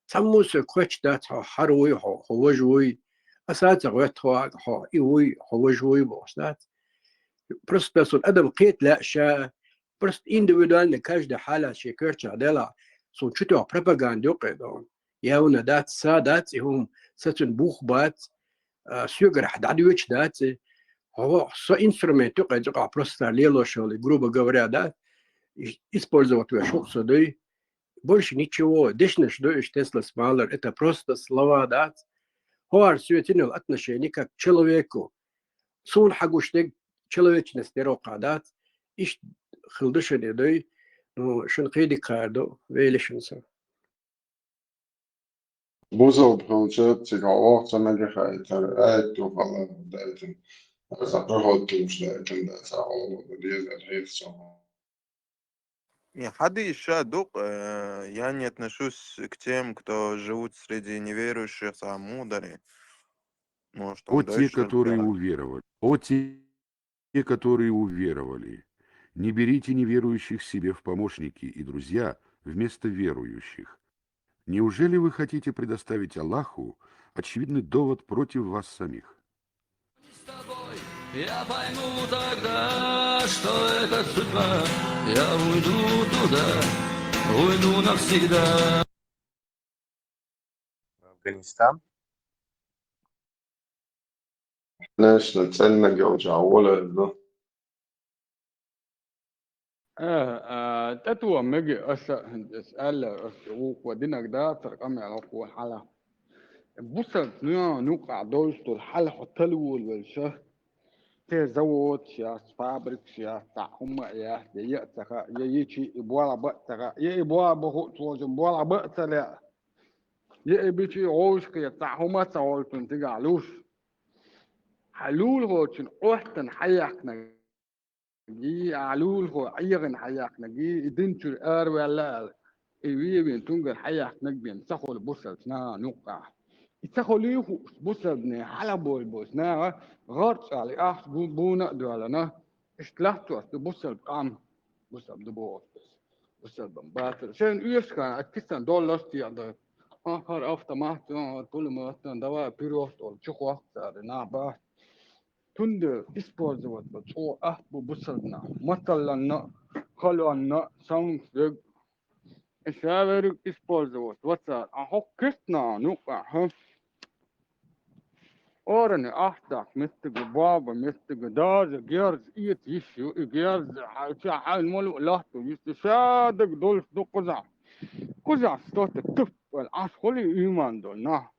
تموس كوتش دات هروي هو وجوي أساس غوت هو إيوي هو وجوي بوستات برست بس أدم قيت لا شا برست إنديفيدوال نكاش ده حالة شكرت عدلا سون شتو بروباغاندو قيدون ياونا دات سادات هم ستن بوخ بات سيوغر حد عدوش دات هو سو انسترومنت يقعد يقع بروستا ليلو شغل جروبا говоря да использовать его сюда больше ничего дешнеш доиш Тесла Смалер это просто слова да هو سويتين отношение как к человеку сун хагуштег человечность рокадат иш хилдышене дой ну шунқиди кардо велишинса بوصل بخلشات تقعوه سنة خايتر آيت وخلا دايتن أصبحت مش دايتن دا ساعة وديز الحيث ساعة И хады еще дух, я не отношусь к тем, кто живут среди неверующих, а мудрые. Может, он Те, которые уверовали. Те, которые уверовали. Не берите неверующих себе в помощники и друзья вместо верующих. Неужели вы хотите предоставить Аллаху очевидный довод против вас самих? Я пойму тогда, что это судьба. Я уйду туда, уйду навсегда. Афганистан. ناس نتسنى جوجع ولا تتوى مجي اسال ودينك ده ترقم على قوة الحالة بصت نوقع دوست الحالة حطلو والشه تزود يا فابريك يا تعهم يا يأتك يجي إبوالا بأتك يبوا بهو توجم بوالا بأتلا يبيتي عوش كي تعهم تعول تنتج علوش حلول هو شن أحسن حياتنا جي علول هو أيغن حياتنا جي دينشر ولا إيوي بين تونجر حياتنا بين سخول بوسل سنا نقع يسخوليه بوسل بني حلبول بوسنا غرس على بونا دولنا اشتلحتوا بوسل قام بوسل دبوس بوسل بمباتر شين إيش كان أكتسان دولار تيادر آخر أفتا مهتون طول مهتون دوا بيروت أو شخوة سار نابا تند إسبوز وتو أحبو بوسلنا مثلا خلونا سامسونج إسافر إسبوز وتوصل أهو كتنا نوقع هم أورني أحدك مستق بابا مستق داز جيرز إيت يشيو جيرز حال مولو لاتو يستشادك دول دو قزع ستوت التف والعسكري إيمان دول نه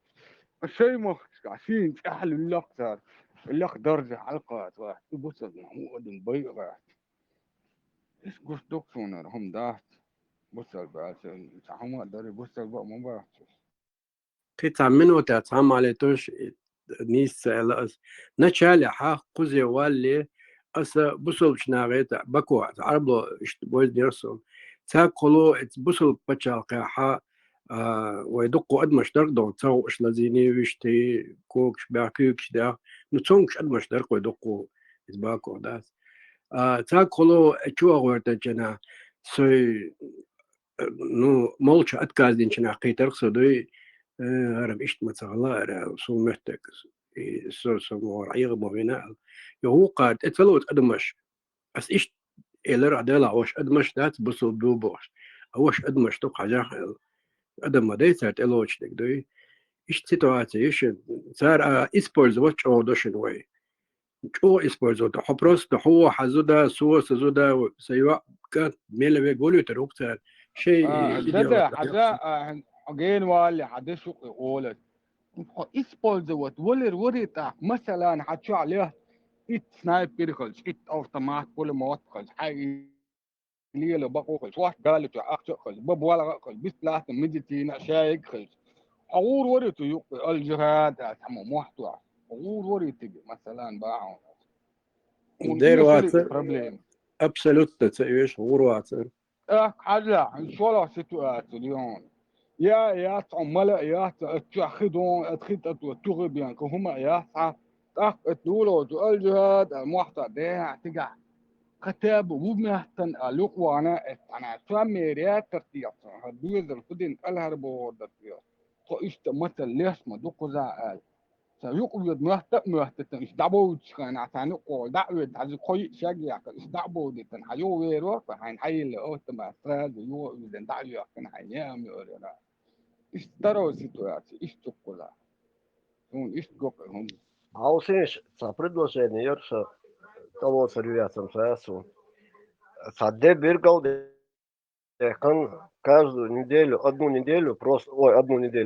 الشيء مخشى عشين أهل اللقطة اللق درجة حلقات واحد بوصل محمود بيغة إيش قصدك سونر هم داس بوصل بس سامو داري بوصل بقى ما بعرف قطع منه تتعم على توش نيس لاس نشالي حا قزي والي أسا بوصل شناغيت بكو عربو اشتبوز نيرسون تاكلو بوصل بتشالقي حا ويدقوا أدمش درقدون تاو إش لازيني ويشتي كوكش باكوكش دا نتونكش أدمش درقوا يدقوا إزباكو داس تاكلو أشوا غورتا جنا سوي نو مولش أتكازين شنا قيتر خصدوي عرب إشت متغلا سو محتك سو مور عيغ موينا يهو قاد اتلوت أدمش أس إشت إلر عدلا وش أدمش دات بصل دوبوش أوش أدمش توقع جاحل أدم ما ديتات إلوش دك دوي إشت سيتواتي إيش صار إسبورز واتش أو دوشن واي شو إسبورز واتش حبروس تحوه حزودا سوى سزودا سيوا كانت ميلا بيقولوا تروك صار شيء ده حدا أجين والي حدا شو يقول إسبورز وات ولر تاع مثلا حتشو عليه إت سنايبر خلص إت أوتومات كل ما خلص حاجة ليه لو بقوا خلص واحد قال تو أخشى خلص ببولا خلص بس لا تمدتين شايك خلص أور وريت يق الجهاد تمام محتوى أور وريت مثلا باعون دير واتر بروبليم أبسولوت تسويش غور واتر حاجة إن شاء الله سيتوات اليوم يا تعمل يا تأخذون أدخل تغرب يعني كهم يا تقولوا الجهاد المحتوى ده تجع كتاب ومهتن ألوقوانا أنا ساميريا ترتيب هدوز الفدين الهربو ترتيب قيشت مثل ليش ما دوق زعل سيقود مهتن إيش دعوة كان عشان يقول دعوة عايز قوي شجع إيش دعوة دتن حيو ويرو فهين حي اللي أوت ما أسراد يو إذا دعوة كان حيام يورنا إيش ترى سيتواتي إيش تقولا هون إيش تقولهم А у предложение, Ерша, того сервиатом саясу. Саде биргал каждую неделю, одну неделю,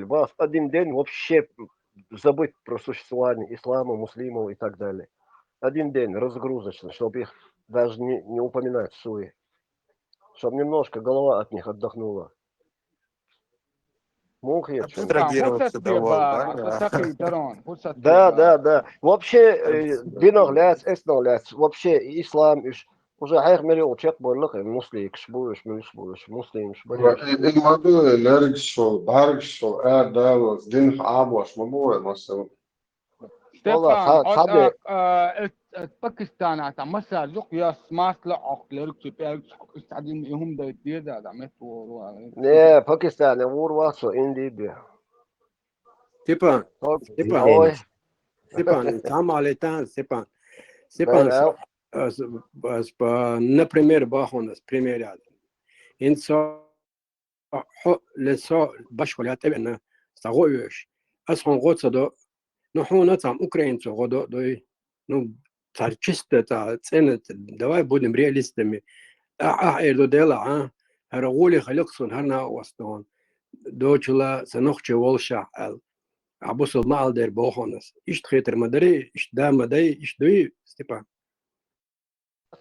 вас один день вообще забыть про существование ислама, муслимов и так далее. Один день разгрузочный, чтобы их даже не упоминать в суе. Чтобы немножко голова от них отдохнула. Мог я Абстрагироваться давал, да? Да. Вообще, биногляц, эсногляц, вообще ислам, уже хайх миллион человек боллах, муслим, шбуш, муслим, الموضوع لارجشو بارجشو داوس دين عابوش مبوع مثلا ستيفان باكستان عتمسا زوق يا سمارت لا عقلك تبقى استعدين يهم ده يدا ده متو Не, Пакистан, Урвасо, Индия. Степан, там алетан, Степан, например, бахонас, пример рядом. Инсо, лесо, башколят, эбена, стагоюш, асхон гоцадо, ну хуна там украинцу годо, дой, ну, чисто, цены, давай будем реалистами. Эрдо дела, هرغولي خلقصن هرنا وستون دوچلا سنخچ ولشا عبوسل مال der بوخونس ишт хетер мадери ишт да мадей ишт дуи Степан.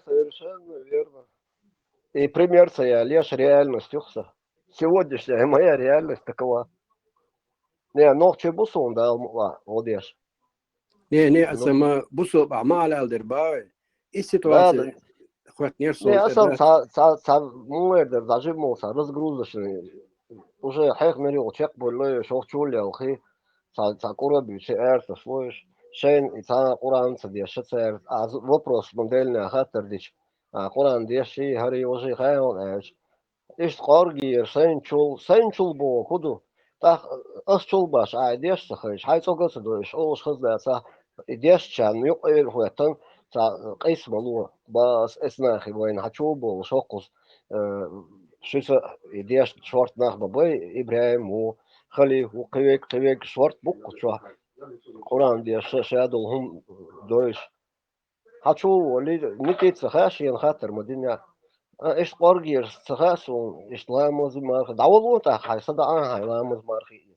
Совершенно верно. И пример я лишь реальность, ухса. Сегодняшняя моя реальность такова. Не, ногче бусон да, одеш. Ne Ну, asama buso ba mal alder ba. И да, да. ситуация хват Не, нерсон я сам да. муэрдер зажимался, разгрузочный. Уже хех мерил, чек более, шохчули, алхи. Кураби, че эрта, слышь. Шейн, и Куран, цадеш, цер. А вопрос модельный, хаттердич. Куран, деши, хари, уже хайон, эрч. Ишт коргир, сенчул бо, куду. Так, чул баш, деш, сахиш. Хай цогасы душ, олш хыздаса. Деш чан, юқир хуятан. قيس ملوه بس اسناخي وين هتشوبه وشوقس شو يديش شورت ناخ بابي إبراهيم و خلي وقويك شورت بوك شو قرآن ديش شادو هم دويش هتشو ولي نكيت سخاشي خاطر مدينة إيش قرقير سخاسو إيش لامز مارخ دعوة تا خاي صدق هاي لامز مارخي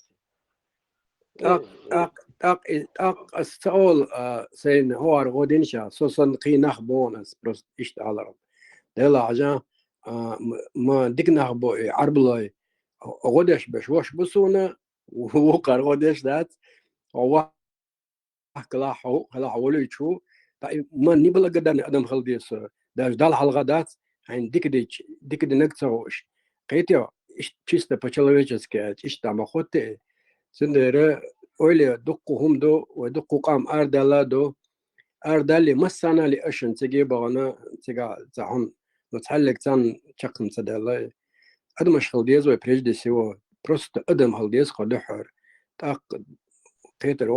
اق السؤال سين هو غودينشا سوسن قينخ بونس بروست اشتغل دلا عجا ما دقنخ بو عربلاي غودش بش وش بسونا وقر غودش ذات هو كلاحو هلا ولي شو ما نبلا قدان ادم خلديس داش دال حلقات عين ديك نكتوش قيتيو чисто по-человечески اشتام خدت سندره öyle dukkuhum do ve dukkukam ardala do ardali masana li ashun tigi bagana tiga zahun نتحلق تان чакм цадала adam халдез ve прежде всего просто adam халдез кадхар так Peter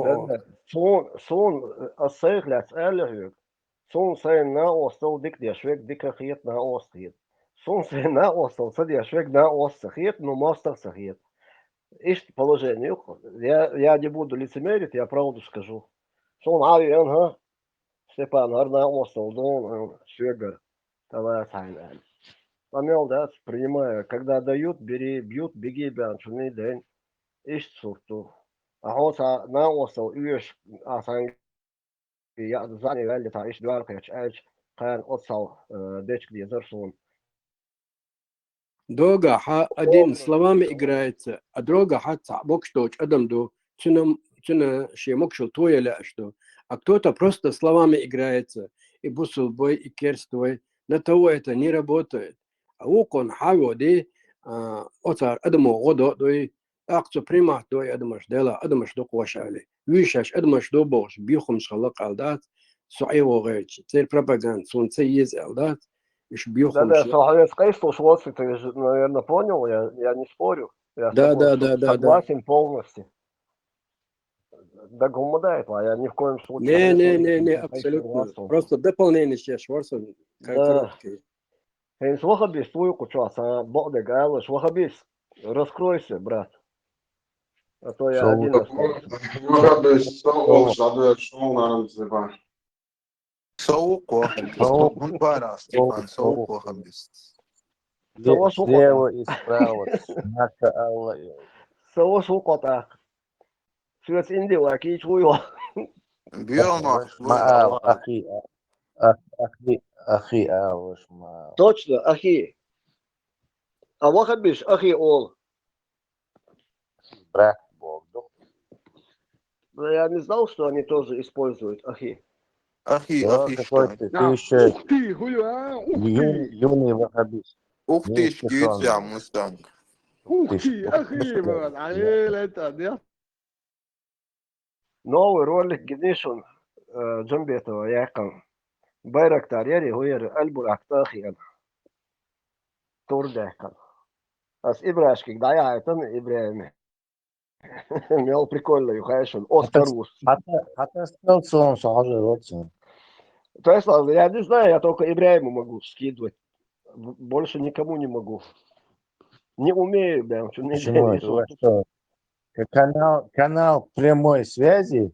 Son asseglets ärlig. Son säger na åstå dik det svek dik het na åsthet. Son säger na åstå så det svek na åsthet но мастер сахет. Ишь положение. Я не буду лицемерить, я правду скажу. Сон авиан, ха? Степан, арна осол, дон, швегар, товар сайнан. Помел, да, принимаю. Когда дают, бери, бьют, беги, бянчуный день. Ишь сурту. А вот на осол, уешь, асан, я занял, вели, та ишь дваркач, эч, кан отсал, дечк, дезерсон. Дога ха один словами играется, а друга ха цабок что адам до чина шемокшел тоя что, а кто-то просто словами играется и бусул бой и керствой, на того это не работает. А укон хаго де отар адамо годо дой акцо прима дой адамаш дела адамаш до квашали. Вишаш адамаш до бош бихум шалак алдат суайво гайч. Цер пропаганда сон цейез алдат. Да, Соловец Кейстл Швоци, ты же, наверное, понял, я не спорю. Я согласен полностью. Да, гумадает, а я ни в коем случае... Не, абсолютно. Просто дополнение сейчас Шварца. Да. Хейнс, вахабис, твою кучас, а Богдек, Айлыш, вахабис, раскройся, брат. А то я один остался. Вахабис, задует, что у нас, Sauko, un pārās, Stefan, sauko habis. Слева и справа. Наша Алла. Саво суко так. Свет Индии, аки чую. Биома. Ахи Алла. Точно, ахи. А вахабиш, ахи ол. Брат Бог. Я не знал, что они тоже используют ахи. Ахи, что? Ты еще юный вахабист. Ух ты, шкица, мустанг. Ахи, брат, это, Новый ролик Генишон Джамбетова, Якон. Байрактар, Яри, Гуэр, Альбуракта, Ахиан. Турдекан. Ас Ибрашки, да я это Ибраими. Мел прикольно, Юхайшон, Оскар Рус. Хотя стелся он сразу родственник. То есть, я не знаю, я только Ибраиму могу скидывать. Больше никому не могу. Не умею, прям. Почему это? Что? Канал прямой связи?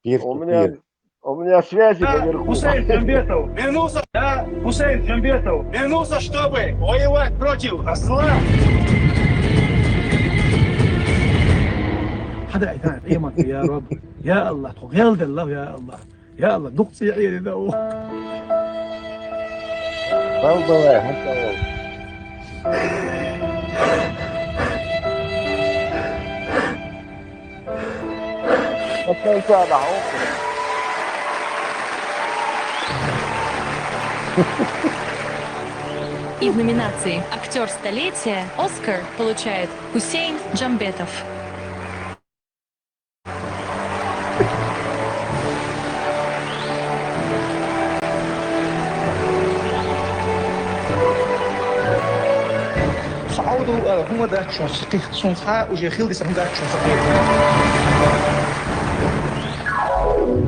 У меня связи наверху. Хусейн Джамбетов вернулся, да? Хусейн Джамбетов вернулся, чтобы воевать против осла. حدا يتعب ايمك يا رب يا الله تغير الله يا الله يا الله نقص عيني ذو Балдовая, готово. Подключай, да, И в номинации «Актер столетия» Оскар получает Хусейн Джамбетов.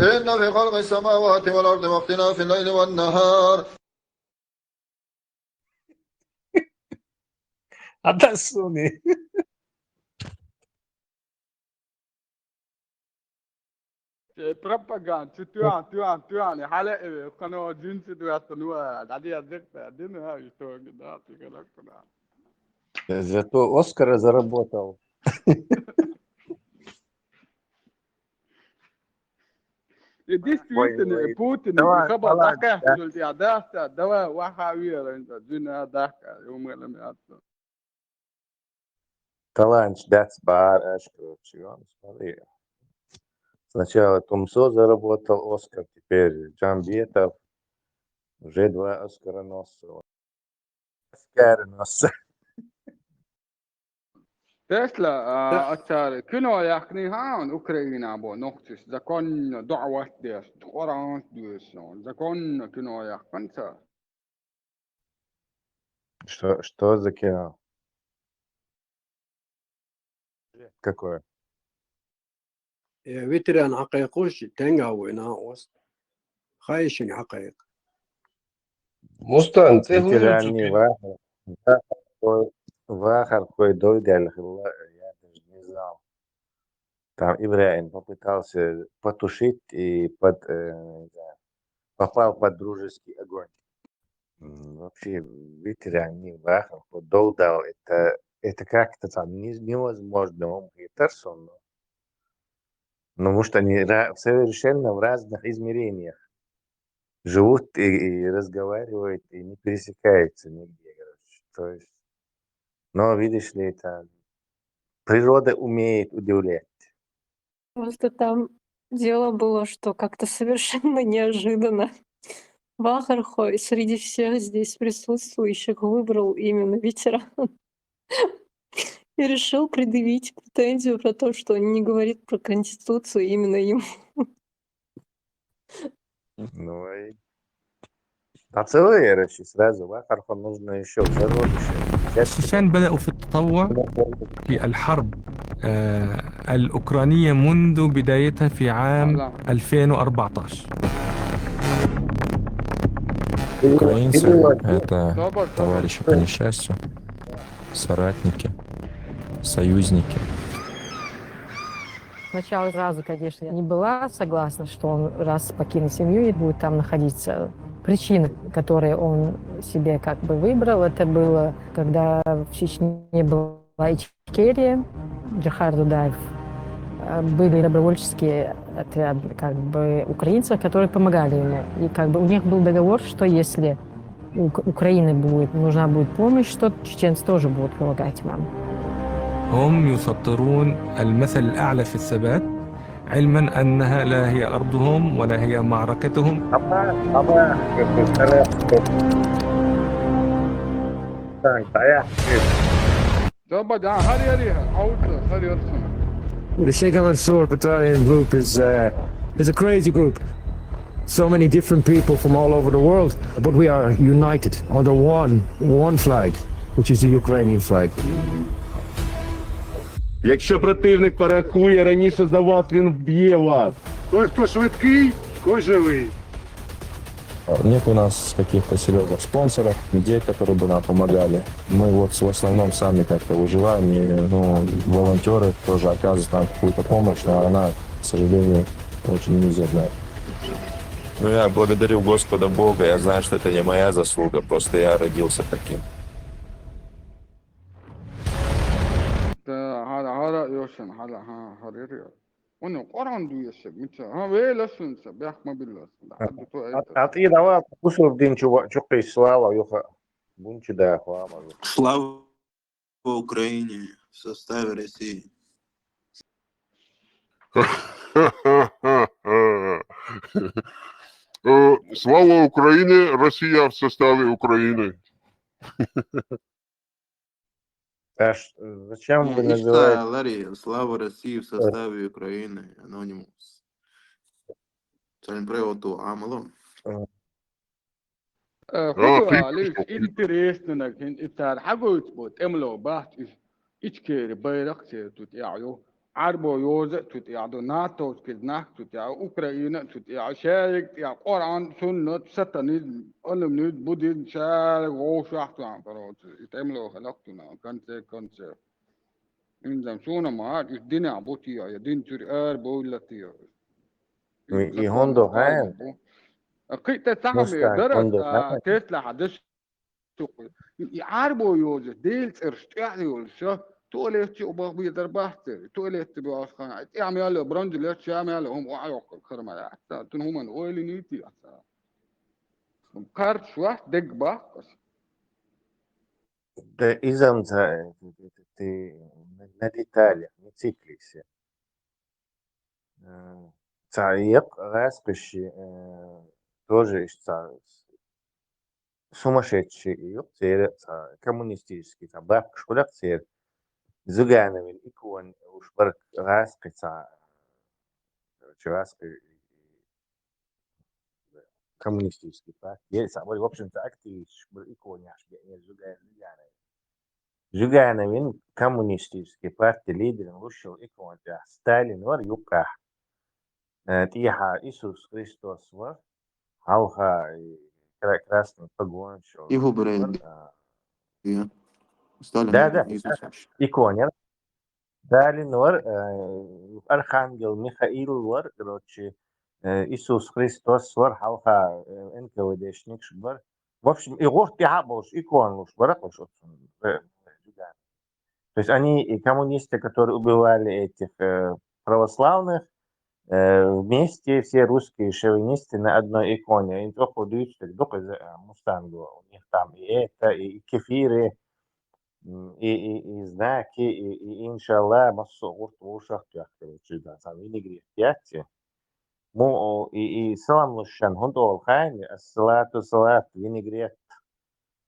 إن في خلق السماوات والأرض واختلاف الليل والنهار Adesso ne. Propaganda, tuan, حلقة قناة جنس دوات عادية ذكر عندنا هاي شغل ده تقول كده. Зато Оскара заработал. دي Ой, بوتين давай, خبر давай, دقة да. في الإعداد دواء وحاوية أنت جنا دقة يوم لم يأتي. Таланч дац бар короче, он смотри. Сначала Тумсо заработал Оскар, теперь Джамбетов, уже 2 Оскара носил. Оскар носил. تسلا أثار كنا يخني هان أوكرانيا بو نقطة زكون دعوة ديس قرآن ديس زكون كنا يخنسا. Что за кино? Какое? ويتريان حقيقوش تنقاوينا وست خايشين حقيق Мустан, te Ветеран не huyucu Вахар кой долго, я даже не знал. Там Ибраим попытался потушить и попал под дружеский огонь. Вообще, ветеран не Вахар, долдал, это как-то там невозможно, он персон, потому что они совершенно в разных измерениях живут и разговаривают, и не пересекаются нигде, короче. То есть, но видишь ли, это природа умеет удивлять. Просто там дело было, что как-то совершенно неожиданно Вахархой среди всех здесь присутствующих выбрал именно ветеран и решил предъявить претензию про то, что он не говорит про Конституцию именно ему. Ну и поцелуй сразу, Вахарху нужно еще в зародыше. الشيشان بدأوا في التطوع في الحرب الأوكرانية منذ بدايتها في عام 2014. Украинцы — это товарищи по несчастью, соратники, союзники. Сначала сразу, конечно, я не была согласна, что он раз покинет семью и будет там находиться. Причины, которые он себе как бы выбрал, это было, когда в Чечне была Ичкерия, Джохар Дудаев, были добровольческие отряды как бы украинцев, которые помогали ему. И как бы у них был договор, что если у Украины нужна будет помощь, что чеченцы тоже будут помогать вам. هم يسطرون المثل الأعلى في الثبات علما أنها لا هي أرضهم ولا هي معركتهم. The Second Mansour Battalion group is a crazy group. So many different people from all over the world, but we are united under one flag, which is the Ukrainian flag. Якщо противник порахує, раніше за вас він вб'є вас. Той, хто швидкий, той живий. Нет у нас каких-то серьезных спонсоров, людей, которые бы нам помогали. Мы вот в основном сами как-то выживаем, и волонтеры тоже оказывают нам какую-то помощь, но она, к сожалению, очень мизерная. Ну, я благодарю Господа Бога, я знаю, что это не моя заслуга, просто я родился таким. هذا يوشن هذا هريري ونه قران دويش متى ويلا سنس بيحكم بالله أعطيه دواء كسر الدين شقي слава юха бунчи да хлама. Слава Украине в составе России. Слава Украине, Россия в составе Украины. Зачем вы Izcēla называете... arī Slava России в составе Украины, Anonymous. Ceļam prevotu Amalo. خذوا ليش انتريستنا انت حاجه تبوت املو بحث اتكير بيرق تتيعو عربو يوز تتيعو ناتو كزناك تتيعو اوكرانيا تتيعو شارك يا قران سنه ستنيد علم بودين شارك وشاحتو عن فرات يتعملوا خلقتنا كنت إن زمسونا ما الدنيا عبوتي يا دين تريار بولتي И Hondo Хан, قيت تعمل Mustang درس Hondo Han. تسلا حدش يعربوا يوز ديلز ارشتاعي والشا توليتي وبغبي دربحتي توليتي بأسخان يعمل برنج ليش يعمل هم وعيوك الخرمة حتى تنهم من أولي نيتي حتى كارت شوح دق باق Да изам ты на деталях, не циклишься. Цаек распиши тоже сумасшедший юг цер коммунистический табак школа цер зугановин икон уж барк распица распи коммунистический партий. Собой в общем-то активист икон яш Зюгановин коммунистический партий лидер вышел икон Сталин вар юка тиха Иисус Христос вар алха красный погон шел. Его бред. Сталин. Да, иконер. Сталин вар Архангел Михаил вар, короче, Иисус Христос вар алха НКВДшник шбар. В общем, и вот тиха был икон уж барак уж. То есть они и коммунисты, которые убивали этих православных, вместе все русские шовинисты на одной иконе. Они только дают, только за Мустангу. У них там и это, и кефиры, и знаки, и иншалла, массу в ушах тяхтя, там винегрет тяхтя. Му и салам лушан, он дол хайн, салату салат, винегрет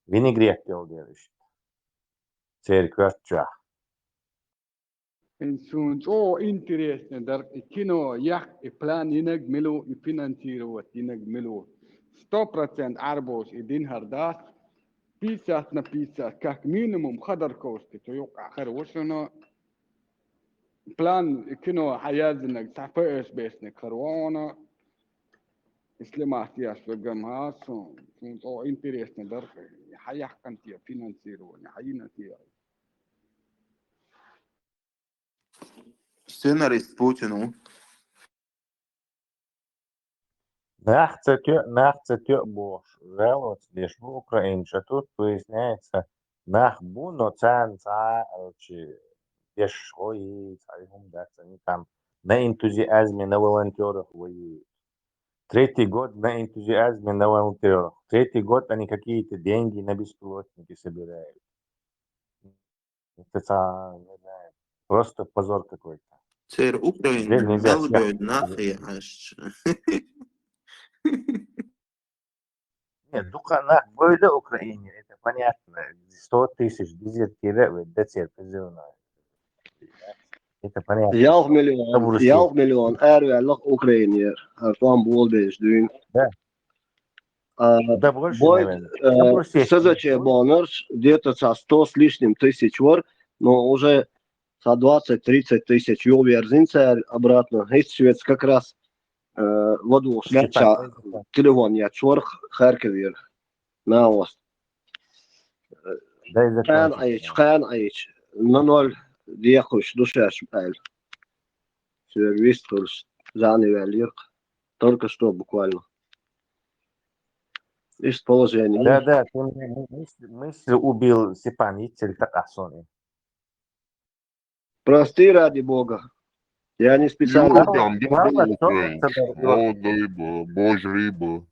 делаешь. Церковь чах. إنسون أو إنتريست ندر كينو يح بلان ينجملو يفينانسيرو ينجملو 100% عربوش يدين هرداس بيسات كاك مينيموم خدر كوست تيوقع آخر وشنا بلان كينو حيازنك تعفيش بيسنك خروانا إسلامات ياش بجمعات سون أو إنتريست ندر حيح كنتي فينانسيرو حينا تيا Сценарист Путину. Нахцетё бош. Жаловаться лишь в Украине. А тут поясняется, нах буно цан дешой, они там на энтузиазме, на волонтерах воюют. Третий год на энтузиазме, на волонтерах. Третий год они какие-то деньги на беспилотники собирают. Это, не знаю, просто позор какой-то. Цер Украина, Белгород, нахуй, аж. Нет, на böyle Украине, это понятно. 100 тысяч дезертиров, это понятно. Yağ milyon ervellik Ukrayniyer. Arfan bol beşdüğün. СЗЧ Боннер, где-то со 100 с лишним тысяч вор, но уже со 20-30 тысяч верзинца обратно. Есть как раз воду шляпча телефон я чорх Харькове на ост. Хан айч на 0 дехуш душаш пал. Сервис курс заневелир только что буквально. Есть положение. Да, ты мысль убил Степанитель Такасони. Прости ради Бога. Я не специально. Божья.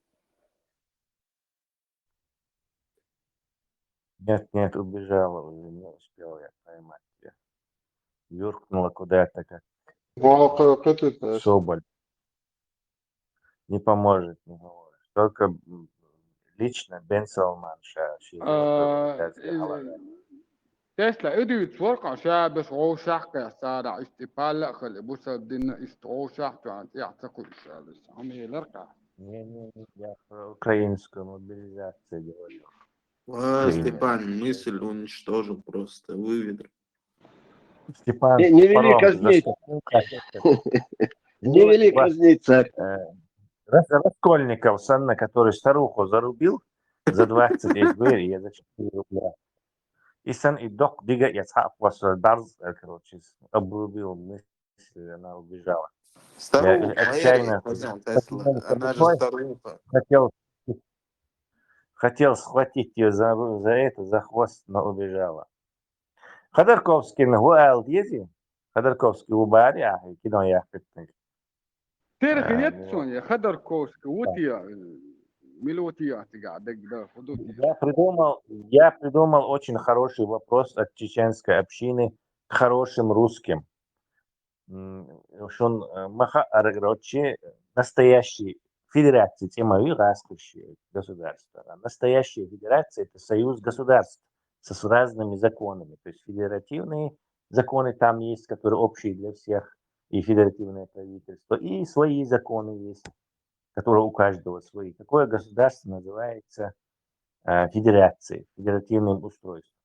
Нет, убежала уже, не успел я поймать ее. Юркнула куда-то как соболь. Не поможет, не говорит. только лично Бен Салман شيء تسلا إدي تورقع شابس غوشح كسارع استقبال خلي بوسا الدين استغوشح تعال يعتقد شابس عمي لرقع Я про украинскую мобилизацию говорю. Степан, мысль уничтожил просто, выведр. Степан Не вели Фаром казнить. заскочил. Не вели казнить, царь. Раскольников, Санна, который старуху зарубил за 20 эйсбери за 4 рубля. И сан и док дига яцхак вас дарз, короче, обрубил мысль, она убежала. Старуха, Отчаянно она же старуха. хотел схватить ее за хвост, но убежала. Ходорковский هو الديزي ходорковский убари كده يا فتنك ترى يا خدر كوسك وتيا ملوتيا قاعد ده Я придумал очень хороший вопрос от чеченской общины к хорошим русским. Шон маха аргрочи настоящий федерации темою раскрывающие государства. Настоящая федерация — это союз государств с разными законами. То есть федеративные законы там есть, которые общие для всех, и федеративное правительство, и свои законы есть, которые у каждого свои. Такое государство называется федерацией, федеративным устройством.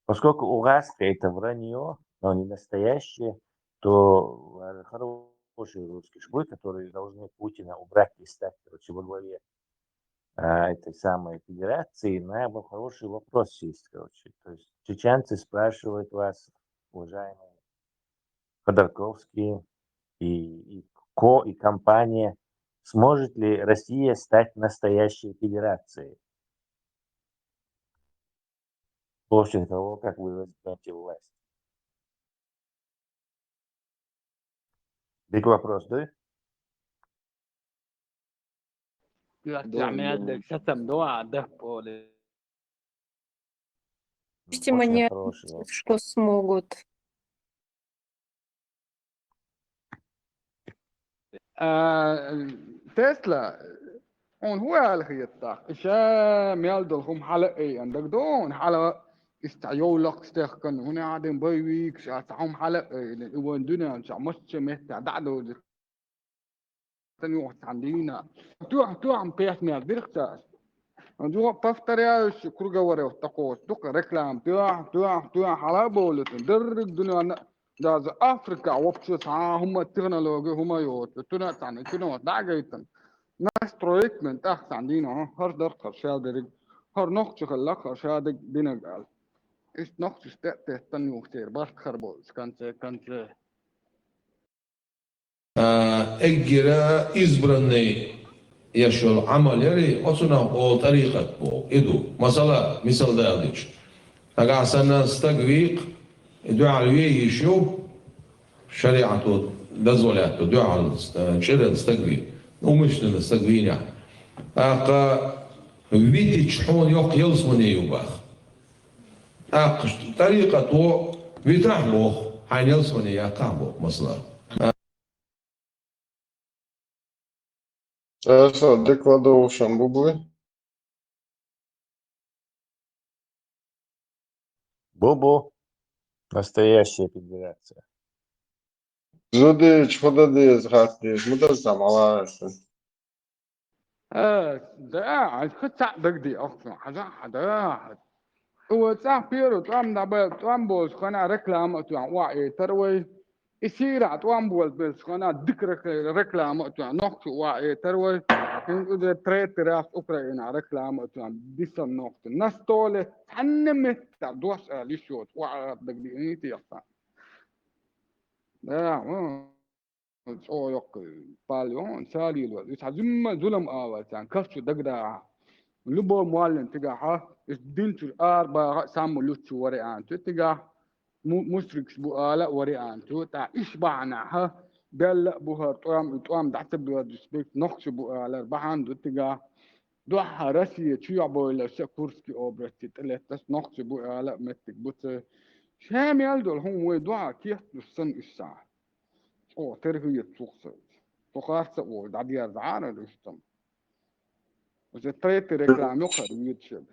Поскольку угаска — это вранье, но не настоящее, то хорошие русские школы, которые должны Путина убрать и стать, короче, во главе этой самой федерации, наверное, хороший вопрос есть, короче. То есть чеченцы спрашивают вас, уважаемые Ходорковские и компания, сможет ли Россия стать настоящей федерацией после того, как вы возьмете власть? Big вопрос, да? Допустим, они что смогут. تسلا on هو الخيطة إشا ميالدلهم حلقة عندك دون حلقة استعيولك استخكن هنا عادين بيويك شاتهم حلقة وين دنيا شا مش مهتع دعدو تاني واحد عندنا تو عم بيح ميال بيرختاس جو بفتريا شكر جواري وتقوس دوك ركلام تو حلقة بولت در الدنيا داز أفريقيا وبشوس هم تغنلوجي هم يوت تونا تاني تونا دعجيتن ناس ترويكمنت أحسن عندنا هر درق شادرج هر نقش خلاق شادج دينا قال إيش نقش تهتني وكتير بس خربوز كانت إجرا избранный يشول عمل يري أصلا أو طريقة بو إدو مثال ده أديش تجا سنة استقريق دعاء الوي يشوف شريعته دزولاته دعاء شريعة استقريق ومش نستقبين يعني أقا بيتي شحون يوق يلصمني يوباخ أقا طريقة تو بيتحموخ حين يلصمني يا كعبو مصلا Декладов Шамбублы. Бобо. Настоящая федерация. Зудыч, подадыш, гастыш, мы тоже самоварцы. ده خدت دقدي أصلا حدا هو تاع بيرو تام دابل تام بوز خنا ركلام تاع واعي تروي يصير تام بوز بس خنا ذكر ركلام تاع نقطة واعي تروي إذا تريت راس أوكرانيا ركلام تاع ديسن نقطة نستولة تنمت تاع دوس ليشوت واعي دقدي نيتي يصلا ده أو يق باليون سالي الوقت يتعزم ظلم يعني كفش دقدا لبو موالن تجاها الدين الأربعة سامو لوتش وريان تجاه مشرك بؤالة وريان تاع إيش بعناها بل بوهر توام دعت بلاد سبيك نقش بؤالة بعند تجاه دوحة راسية شو عبولا شكورسكي أوبرتي تلاتة نقش بؤالة متك بوت شام يالدول هم ودوحة كيف السن الساعة أو ترهي السوق تقارس أو دعير زعانة الإستم وزتريت ريكلام يقر يوتيوب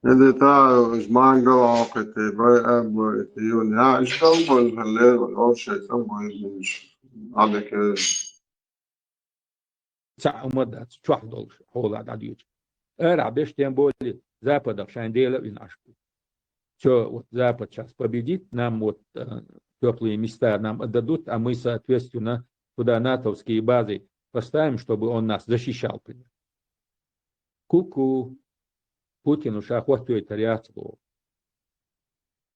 إذا تعالوا ما نقول أوقاتي باي أبوي تيون ها إيش تنبول هالليل والأول شيء تنبول منش عليك تعمد تشوح دول حول عدد يوتيوب أرع بيش تنبولي запада шандела и нашку. Все, вот Запад сейчас победит, нам вот теплые места нам отдадут, а мы, соответственно, туда натовские базы поставим, чтобы он нас защищал. Ку-ку. Путин уж охотует ряцку.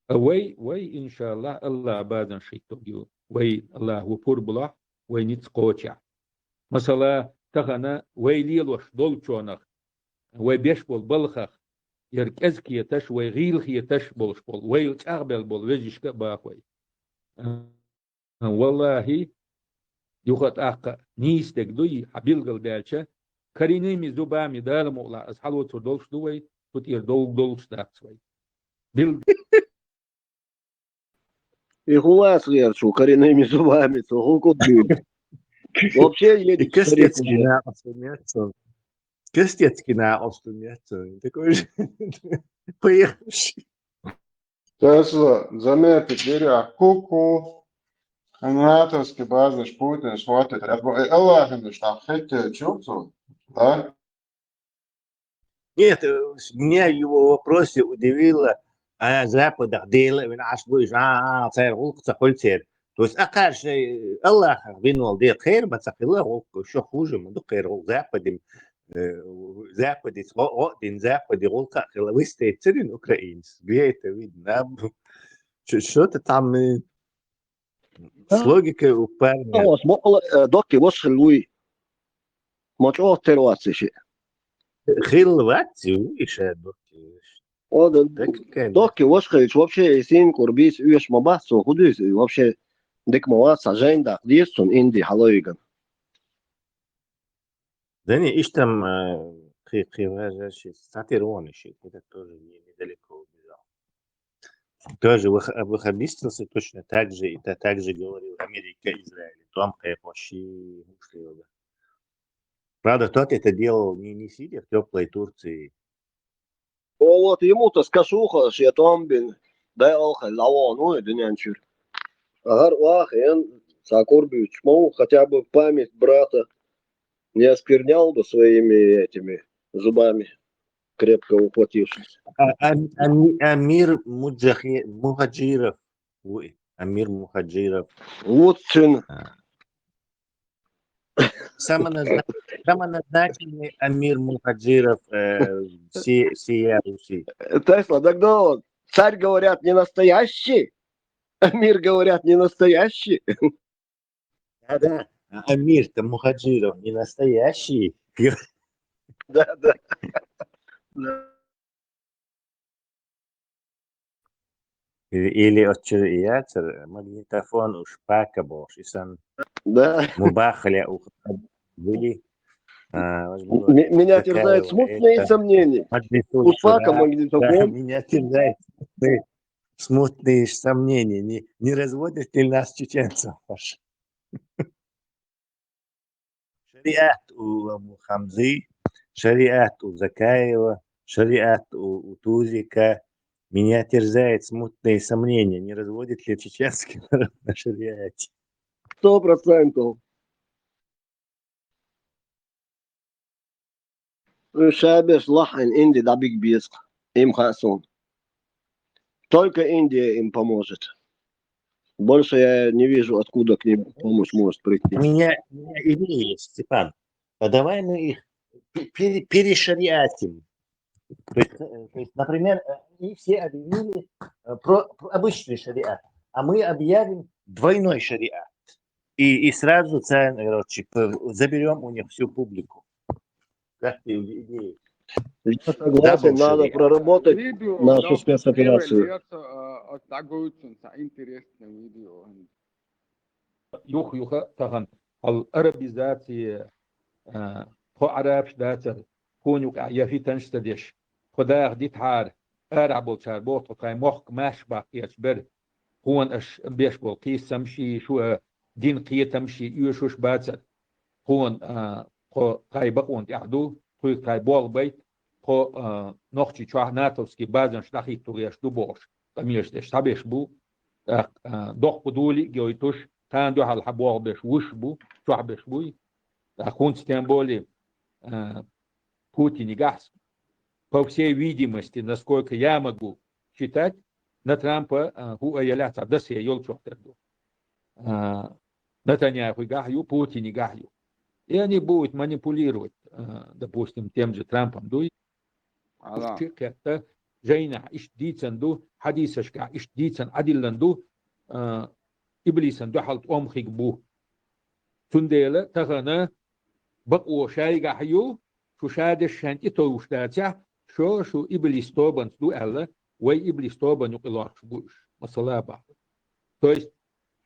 Вей, иншаллах, Аллах базан шиттогю. Вей, Аллах, вупур булах, вей ницкоча. Масала, тахана, вей лилош, долчонах, вей беш бол балхах, يركزك يتش ويغيلك يتش بولش بول ويلتعبل بول ويجيشك باخوي والله يخط أخ نيستك دوي حبيل قلدالشة كرينيمي زبامي دار مغلا أصحالو تردولش دوي تطير دولش داكسوي بيل И хуя сверху, что коренными зубами, то хуку бьют. Вообще едет в Костецкий на острове. Такой же поехавший. Tesla заметит беря куку натовский базы Путин смотрит Аллах ему что хотел чувствовать, да? Нет, меня в его вопросе удивило, а Запада делали, наш будешь, царь улка цахольцер. То есть, конечно, Аллах винул дед хейр, бацахила улка, еще хуже, мы духер Западем. Западе, один Западе, улка, вы стоите украинец. Где это видно? Что-то там с логикой у парня. Доки, вот шелуй. Мочо тервациши. Хилвацию, еще доки. Доки, вот шелуй, вообще, син курбис, уешь мабасу, худусь, вообще, дек маваса, жайнда, дистун, инди, халойган. Да не, ищ там хиважащий сатиронищий, это тоже недалеко убежал. Тоже выхабистился точно так же, и так же говорил Америка, Израиль. Там вообще ушли. Правда, тот это делал не сидя в теплой Турции. Вот ему-то скажуха, что я там бин, дай алха, лао, ну и днянчур. Агар вахен, сакурбич, мол, хотя бы в память брата не осквернял бы своими этими зубами, крепко ухватившись. Амир Мухаджиров. Амир Мухаджиров. Вот сын. Самоназначенный Амир Мухаджиров всея Руси. Тесла, тогда он, царь, говорят, не настоящий, Амир, говорят, не настоящий. Да. Амир-то Мухаджиров не настоящий. Да. Или отчеряться магнитофон уж пака бош. И сан мубахля были. Меня терзают смутные сомнения. Успака магнитофон. Меня терзают смутные сомнения. Не разводят ли нас чеченцев, Паша? Шариат у Хамзы, шариат у Закаева, шариат у Тузика. Меня терзает смутные сомнения, не разводит ли чеченский народ на шариате. 100%. Шабеш лахин Инди дабик биск. Им хасон. Только Индия им поможет. Больше я не вижу, откуда к ним помощь может прийти. У меня идея есть, Степан. А давай мы их перешариатим. То есть, например, они все объявили про обычный шариат, а мы объявим двойной шариат. И сразу, короче, заберем у них всю публику. Как ты идея? Я согласен, надо проработать нашу спецоперацию. Юха таган арабизация хо арабш датер كونك يفي تنشتدش خداع دي تحار أرعبو تشاربوت وكاي موخ ماش باقيش بر هون أش بيش بول قيس تمشي شو دين قية تمشي يوشوش باتسد هون قاي بقون تعدو tuiktai bolbait po nochchi chwa natovski bazan shtachit turiash dubosh kamish de shabesh bu doch poduli goitush tan do hal habor besh wushbu chwabesh bui khunts тем Путин и Газ. По всей видимости, насколько я могу считать, на Трампа является досье Йолчофтерду. Натаняху и Гахью, Путин и Гахью. И они будут манипулировать, допустим, тем же Трампом. Это Жейна, Ишдиценду, Хадисашка, Ишдицен, Адиланду, Иблисенду, Халт Омхигбу. Тундела, Тахана, Баку Шай Гахью, شو الشنطة توشتاتها شو إبليس توبان دو ألا وي إبليس توبان يقلق بوش مثلا بعض تويست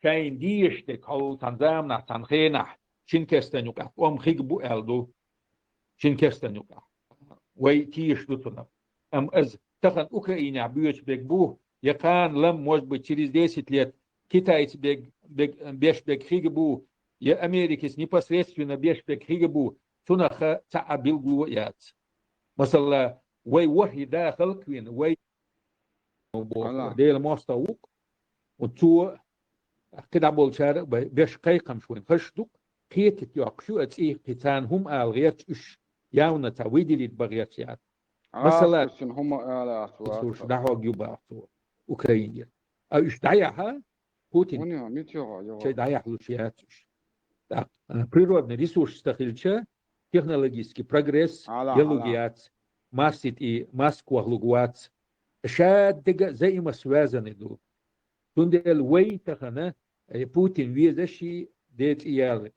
شاين ديشتك هول تنظامنا تنخينا شين كستن يقع خيق بو ألدو شين كستن يقع وي تيش دوتنا أز تخن أوكرانيا بيوش بيك بو يقان لم موش بتشيريز 10 лет китайцы беш бек خيق بو يا أمريكيس непосредственно беш бек خيق بو تنخ تعبيل جويات مثلا وي وحي داخل كوين وي ديل مستوق وتو كده بولشار بيش قيقم شوين خشدق قيت يقشو اتي قتان هم الغيات اش ياونا تعويدي لي بغيات مثلا هم سوش دعوة جوبا اوكرانيا اش دعيها بوتين شي دعيها لوشيات природный ресурс стахильча технологический прогресс, елугиац, масит и маску аглугуац, шаддега взаимосвязаны ду. Тундел вейтахана Путин везащи дет иялы.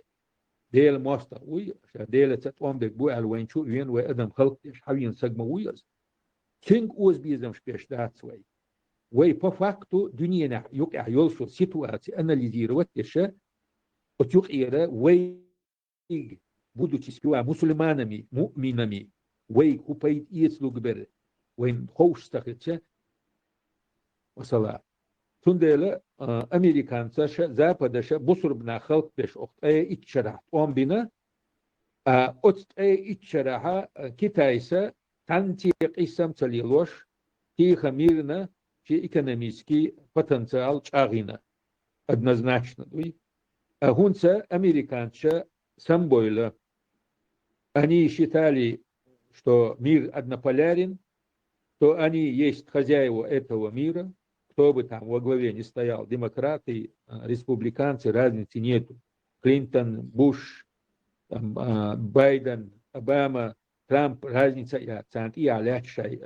Дел моста уй, дел цат омбек бу алвенчу вен ве адам халк деш хавин сагма уйаз. Чинг уз бизам шпеш дацвей. Вей по факту дуньена юк айолшу ситуации анализировать еще от юк ира вей будучи сперва мусульманами, муминами, вей купает иецлугбер, вей хоустахича, масала. Тундела американца западаша бусурбна халк беш охтая иччара. Он бина отстая иччараха китайса тантиек исам цалилош тихо мирно че экономический потенциал чагина. Однозначно. Гунца американца самбойла. Они считали, что мир однополярен, что они есть хозяева этого мира, кто бы там во главе не стоял, демократы, республиканцы, разницы нету. Клинтон, Буш, Байден, Обама, Трамп, разница я, цант и алякшай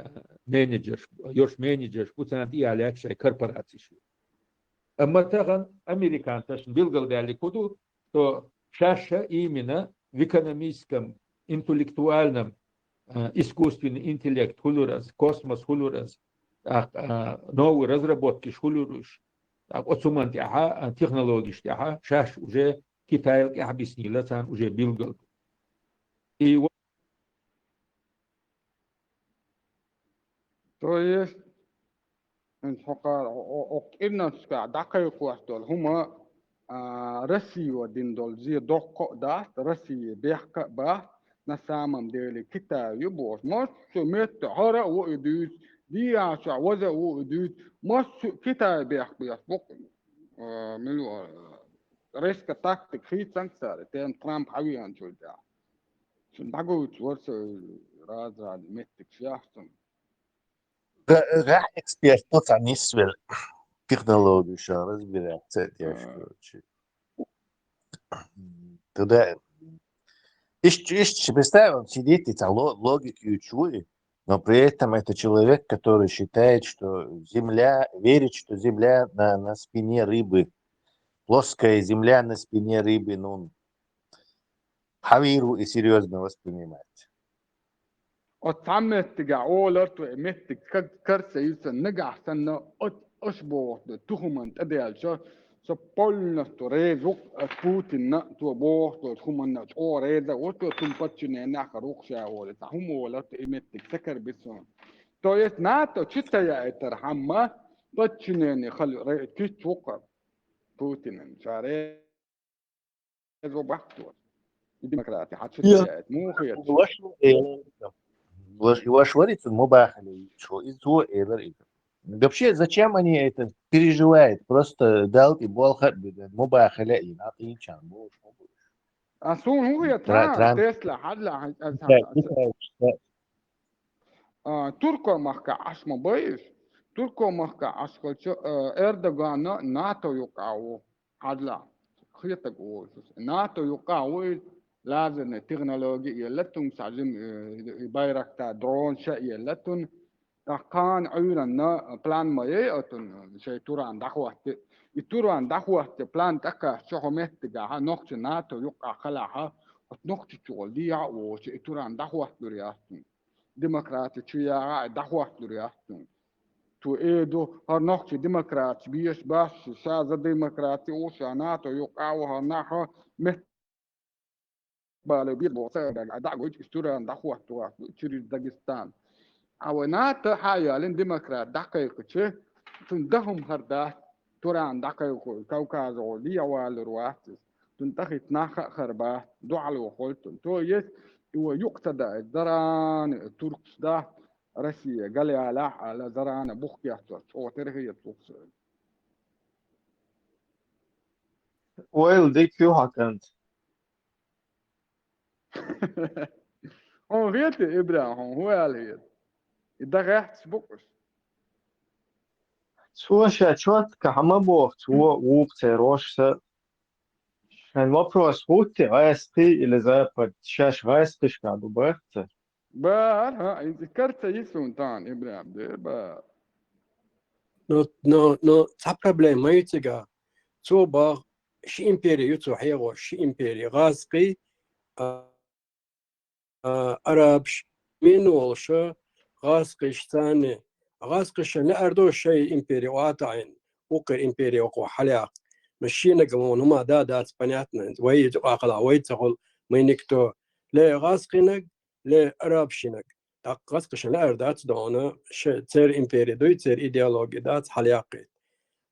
менеджер, ёш менеджер, цант и алякшай корпорации. Матаган американцы билгал дали куду, что шаша именно в экономическом, интеллектуальном, искусственный интеллект, хулурас, космос, хулурас, новые разработки, хулурус, отсуманти, технологии, шаш уже Китай объяснила, там уже билгал. И вот. То есть, إنسكا دقيق وقتول هما رسي ودين دول زي دقق داس رسي بيحكا باس نسامم ديلي كتا يبوش مش مت هرا وإدوس دي عشا وزا وإدوس مش كتا بيحك بيحك بق ملو ريسك تاكتيك خيط سنكسار تين ترامب حويان شو دا شو دقوت ورسو رازا متك شاحسن راح эксперт عن يسوي технологию сейчас разбираться, короче. Тогда представь, он сидит и логику чует, но при этом это человек, который считает, что Земля, верит, что Земля на спине рыбы, плоская Земля на спине рыбы, ну, хавиру и серьезно воспринимает. أتعمد تجع أولرت وإمت كرسة يسن نجع سنة أشبه تهمن تدي شو سبولنا تريز وق بوتين تو بوه تو تهمن أو ريزا وتو تنبتشني نأخروق شاول تهم أولرت إمت سكر بسون تو يسناتو شتا يا إترحمة بتشني خل كيش وق بوتين شاريز وبحثوا الديمقراطي حتشتيات مو خيط Вашварится мобахали, что из того это. Вообще, зачем они это переживают? Просто дал и болха мобахали и на инчан. أصون هو يطلع Трамп. تسلا حدلا تركو مخكا عشما بيش تركو مخكا عشكل إردوغان ناتو يقعو حدلا خيطك ووسس ناتو يقعو لازم تكنولوجيا يلتون سعجم بايركتا درون شيء يلتون كان عيونا بلان ما يأتون شيء توران دخوة يتوران دخوة بلان تكا شو مهتجها نقطة ناتو يقع خلاها نقطة شغلية وشيء توران دخوة درياستون ديمقراطي شيء دخوة درياستون تو إيدو هالنقطة ديمقراطي بيش باش شاذ ديمقراطي وشا ناتو يقع وهالناحة مهت بالو بيت بوصير دعوة توران دخوة تشري داغستان أونات حيالين ديمقراط دقيقة شيء تندهم هردات توران دقيقة كوكاز وليا والرواتس تنتخت ناخ خربات دعال وقلتن تو يس هو يقتدى الزران التركس ده روسيا قال يا لا على زران بوخيا هو ترهي تركس Well, dik veel hakend. هو غيرت إبراهيم هو عليه ده غيرت سبوكس Слушай, а чё ты хамабов, твой упце рожься? Вопрос, хути, райсты или запад, сейчас райстыш надо бахться? بار ها انت كرت يسون تان إبراهيم ده بار No, ça problème, mais tu gars, tu vas chez Impérie, tu vas hier chez Impérie, Razki, Arabs, منولش، Razki ثاني، Razki شن أردو شيء Impérie واتعين، وكر Impérie وقو حلاق، مشينا كمان هما دادات بناتنا، ويد أقلا ويد تقول مينكتو، لا Razki نج، لا Arab شنج. Razki شن أردات دونا، تير Impérie دوي تير إيديولوجي دات حلاقي.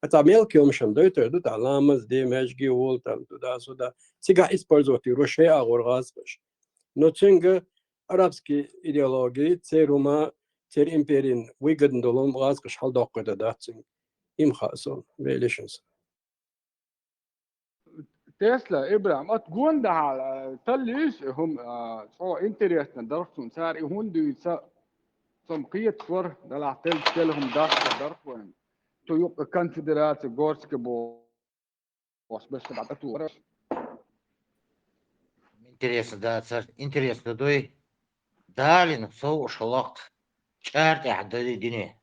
أتعمل كيوم شن دوي تردو تعلامز دي مشجي وولتن تدا سودا سيجا إسبرزوتي روشيا أغور غازقش نوتشنج أرابسكي إيديولوجي تيروما تير إمبيرين ويجدن دولم غازقش حال دقة داتسين إم خاصون فيليشنز تسلا إبراهيم أتقول ده على تليش هم شو إنتريستن درسون سار هون دي سمقية صور ده العتل تلهم داخل درسون تو يق كونفدرات غورسك بو بس بعد تو Интересно, да, царь. Интересно, дой. Далин, соу шалак. Чарти عدد دينه.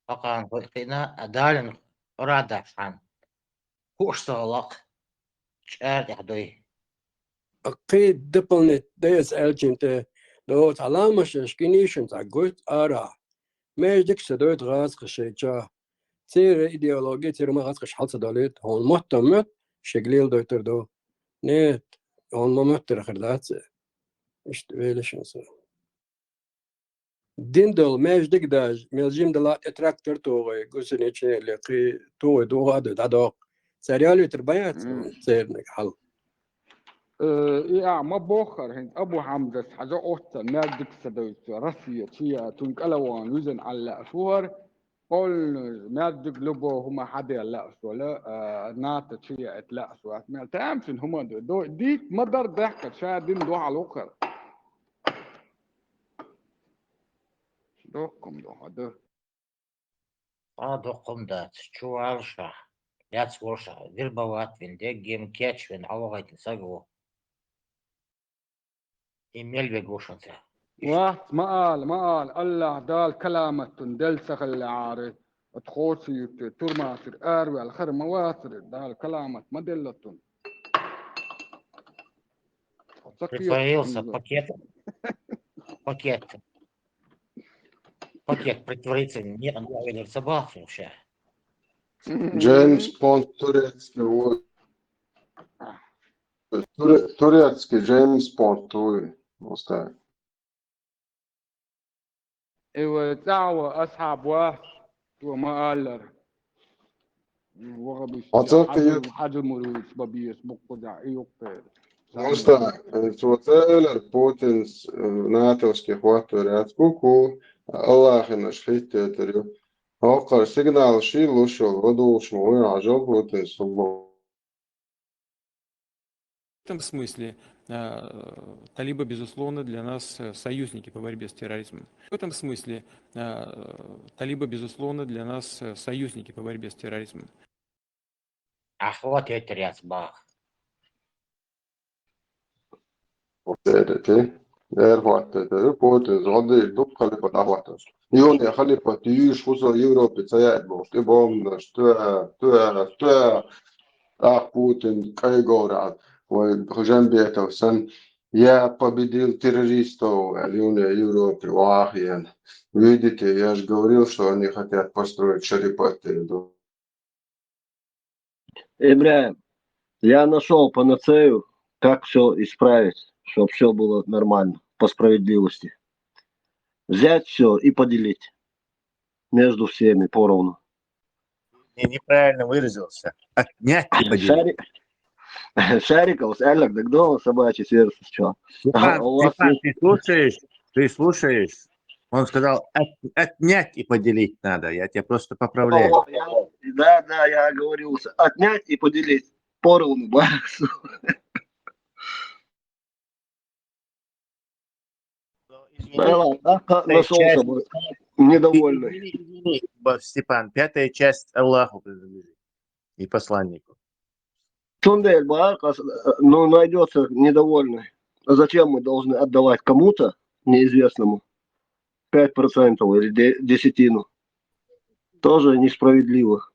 فقط قلنا دالن رادع عن. هوش صلاق. شارتي عدوي. أقيد دبلنت ديس ألجنت لو تعلامش شكينيشن تعقوت آرا ما يجدك سدوت غازقش جا تير إيديولوجي تير ما غازقش حال سدولت هون مهتمت شغليل دوتر دو نيت هون ما مهتر خردات مش ويلشنس ديندل ما يجدك داج ملجيم دلات اتراكتر توغي قوسني تشي لقي توغي دو هادو دادوق سريالي تربيات تير نك حل يا ما بوخر هند أبو حمزة حاجة أوتا نادك سدوت رسية شيا تنقلوان وزن على أفور قول نادك لبو هما حدا يلقص ولا نات شيا اتلقص ما تعمشن هما دو ديك مدر ضحكة شادين دو على الأخر دوكم دو هذا دوكم دات شو عالشة ياتس ورشة دير بوات فين ديك جيم كاتش فين عوغي تنساقو إيميل بيقوشن سا وقت ما قال الله دال كلامة دل سخل عاري تخوصي ترماسر أروي الخير مواسر دال كلامة ما دلتون притворился пакет притвориться не нравится вообще. James Bond турецкий James Bond توي مستعد. ايوه دعوة اصحاب واحد وما قال وغبي حاجة مريض ببيس بقضاء يقتل Musta suoteler Putins nātelskih vaturēts kuku, Allahinas hitēteri. Okar signāli šī lušo vadūšmu un āžal Putins. В этом смысле талибы, безусловно, для нас союзники по борьбе с терроризмом. В этом смысле талибы, безусловно, для нас союзники по борьбе с терроризмом. Ах, вот это рясбах. Tēdēti, ērvaatteeteri Putins odīduk kalipat ahvatas. Jūnie kalipat jüüš usa Euroopi sajēdmūst, ibomnas, työ, Putin kaigorāt, vai žembietav sen победил террористов, Юния Европе, Лахиен. Видите, я же говорил, что они хотят построить шарипаты. Ибраим, я нашел панацею, как все исправить, чтобы все было нормально, по справедливости. Взять все и поделить между всеми поровну. Я неправильно выразился. Отнять и поделить. Шариков, Алек, да кто собачий сердце, что? Степан, ты слушаешь? Он сказал, отнять и поделить надо. Я тебя просто поправляю. Да, я говорил, отнять и поделить поровну, баксу. Нашел недовольный. Извини, Степан, 5-я часть Аллаху принадлежит и посланнику. Тундель, ну, найдется недовольный. А зачем мы должны отдавать кому-то неизвестному 5% или 10%? Тоже несправедливо.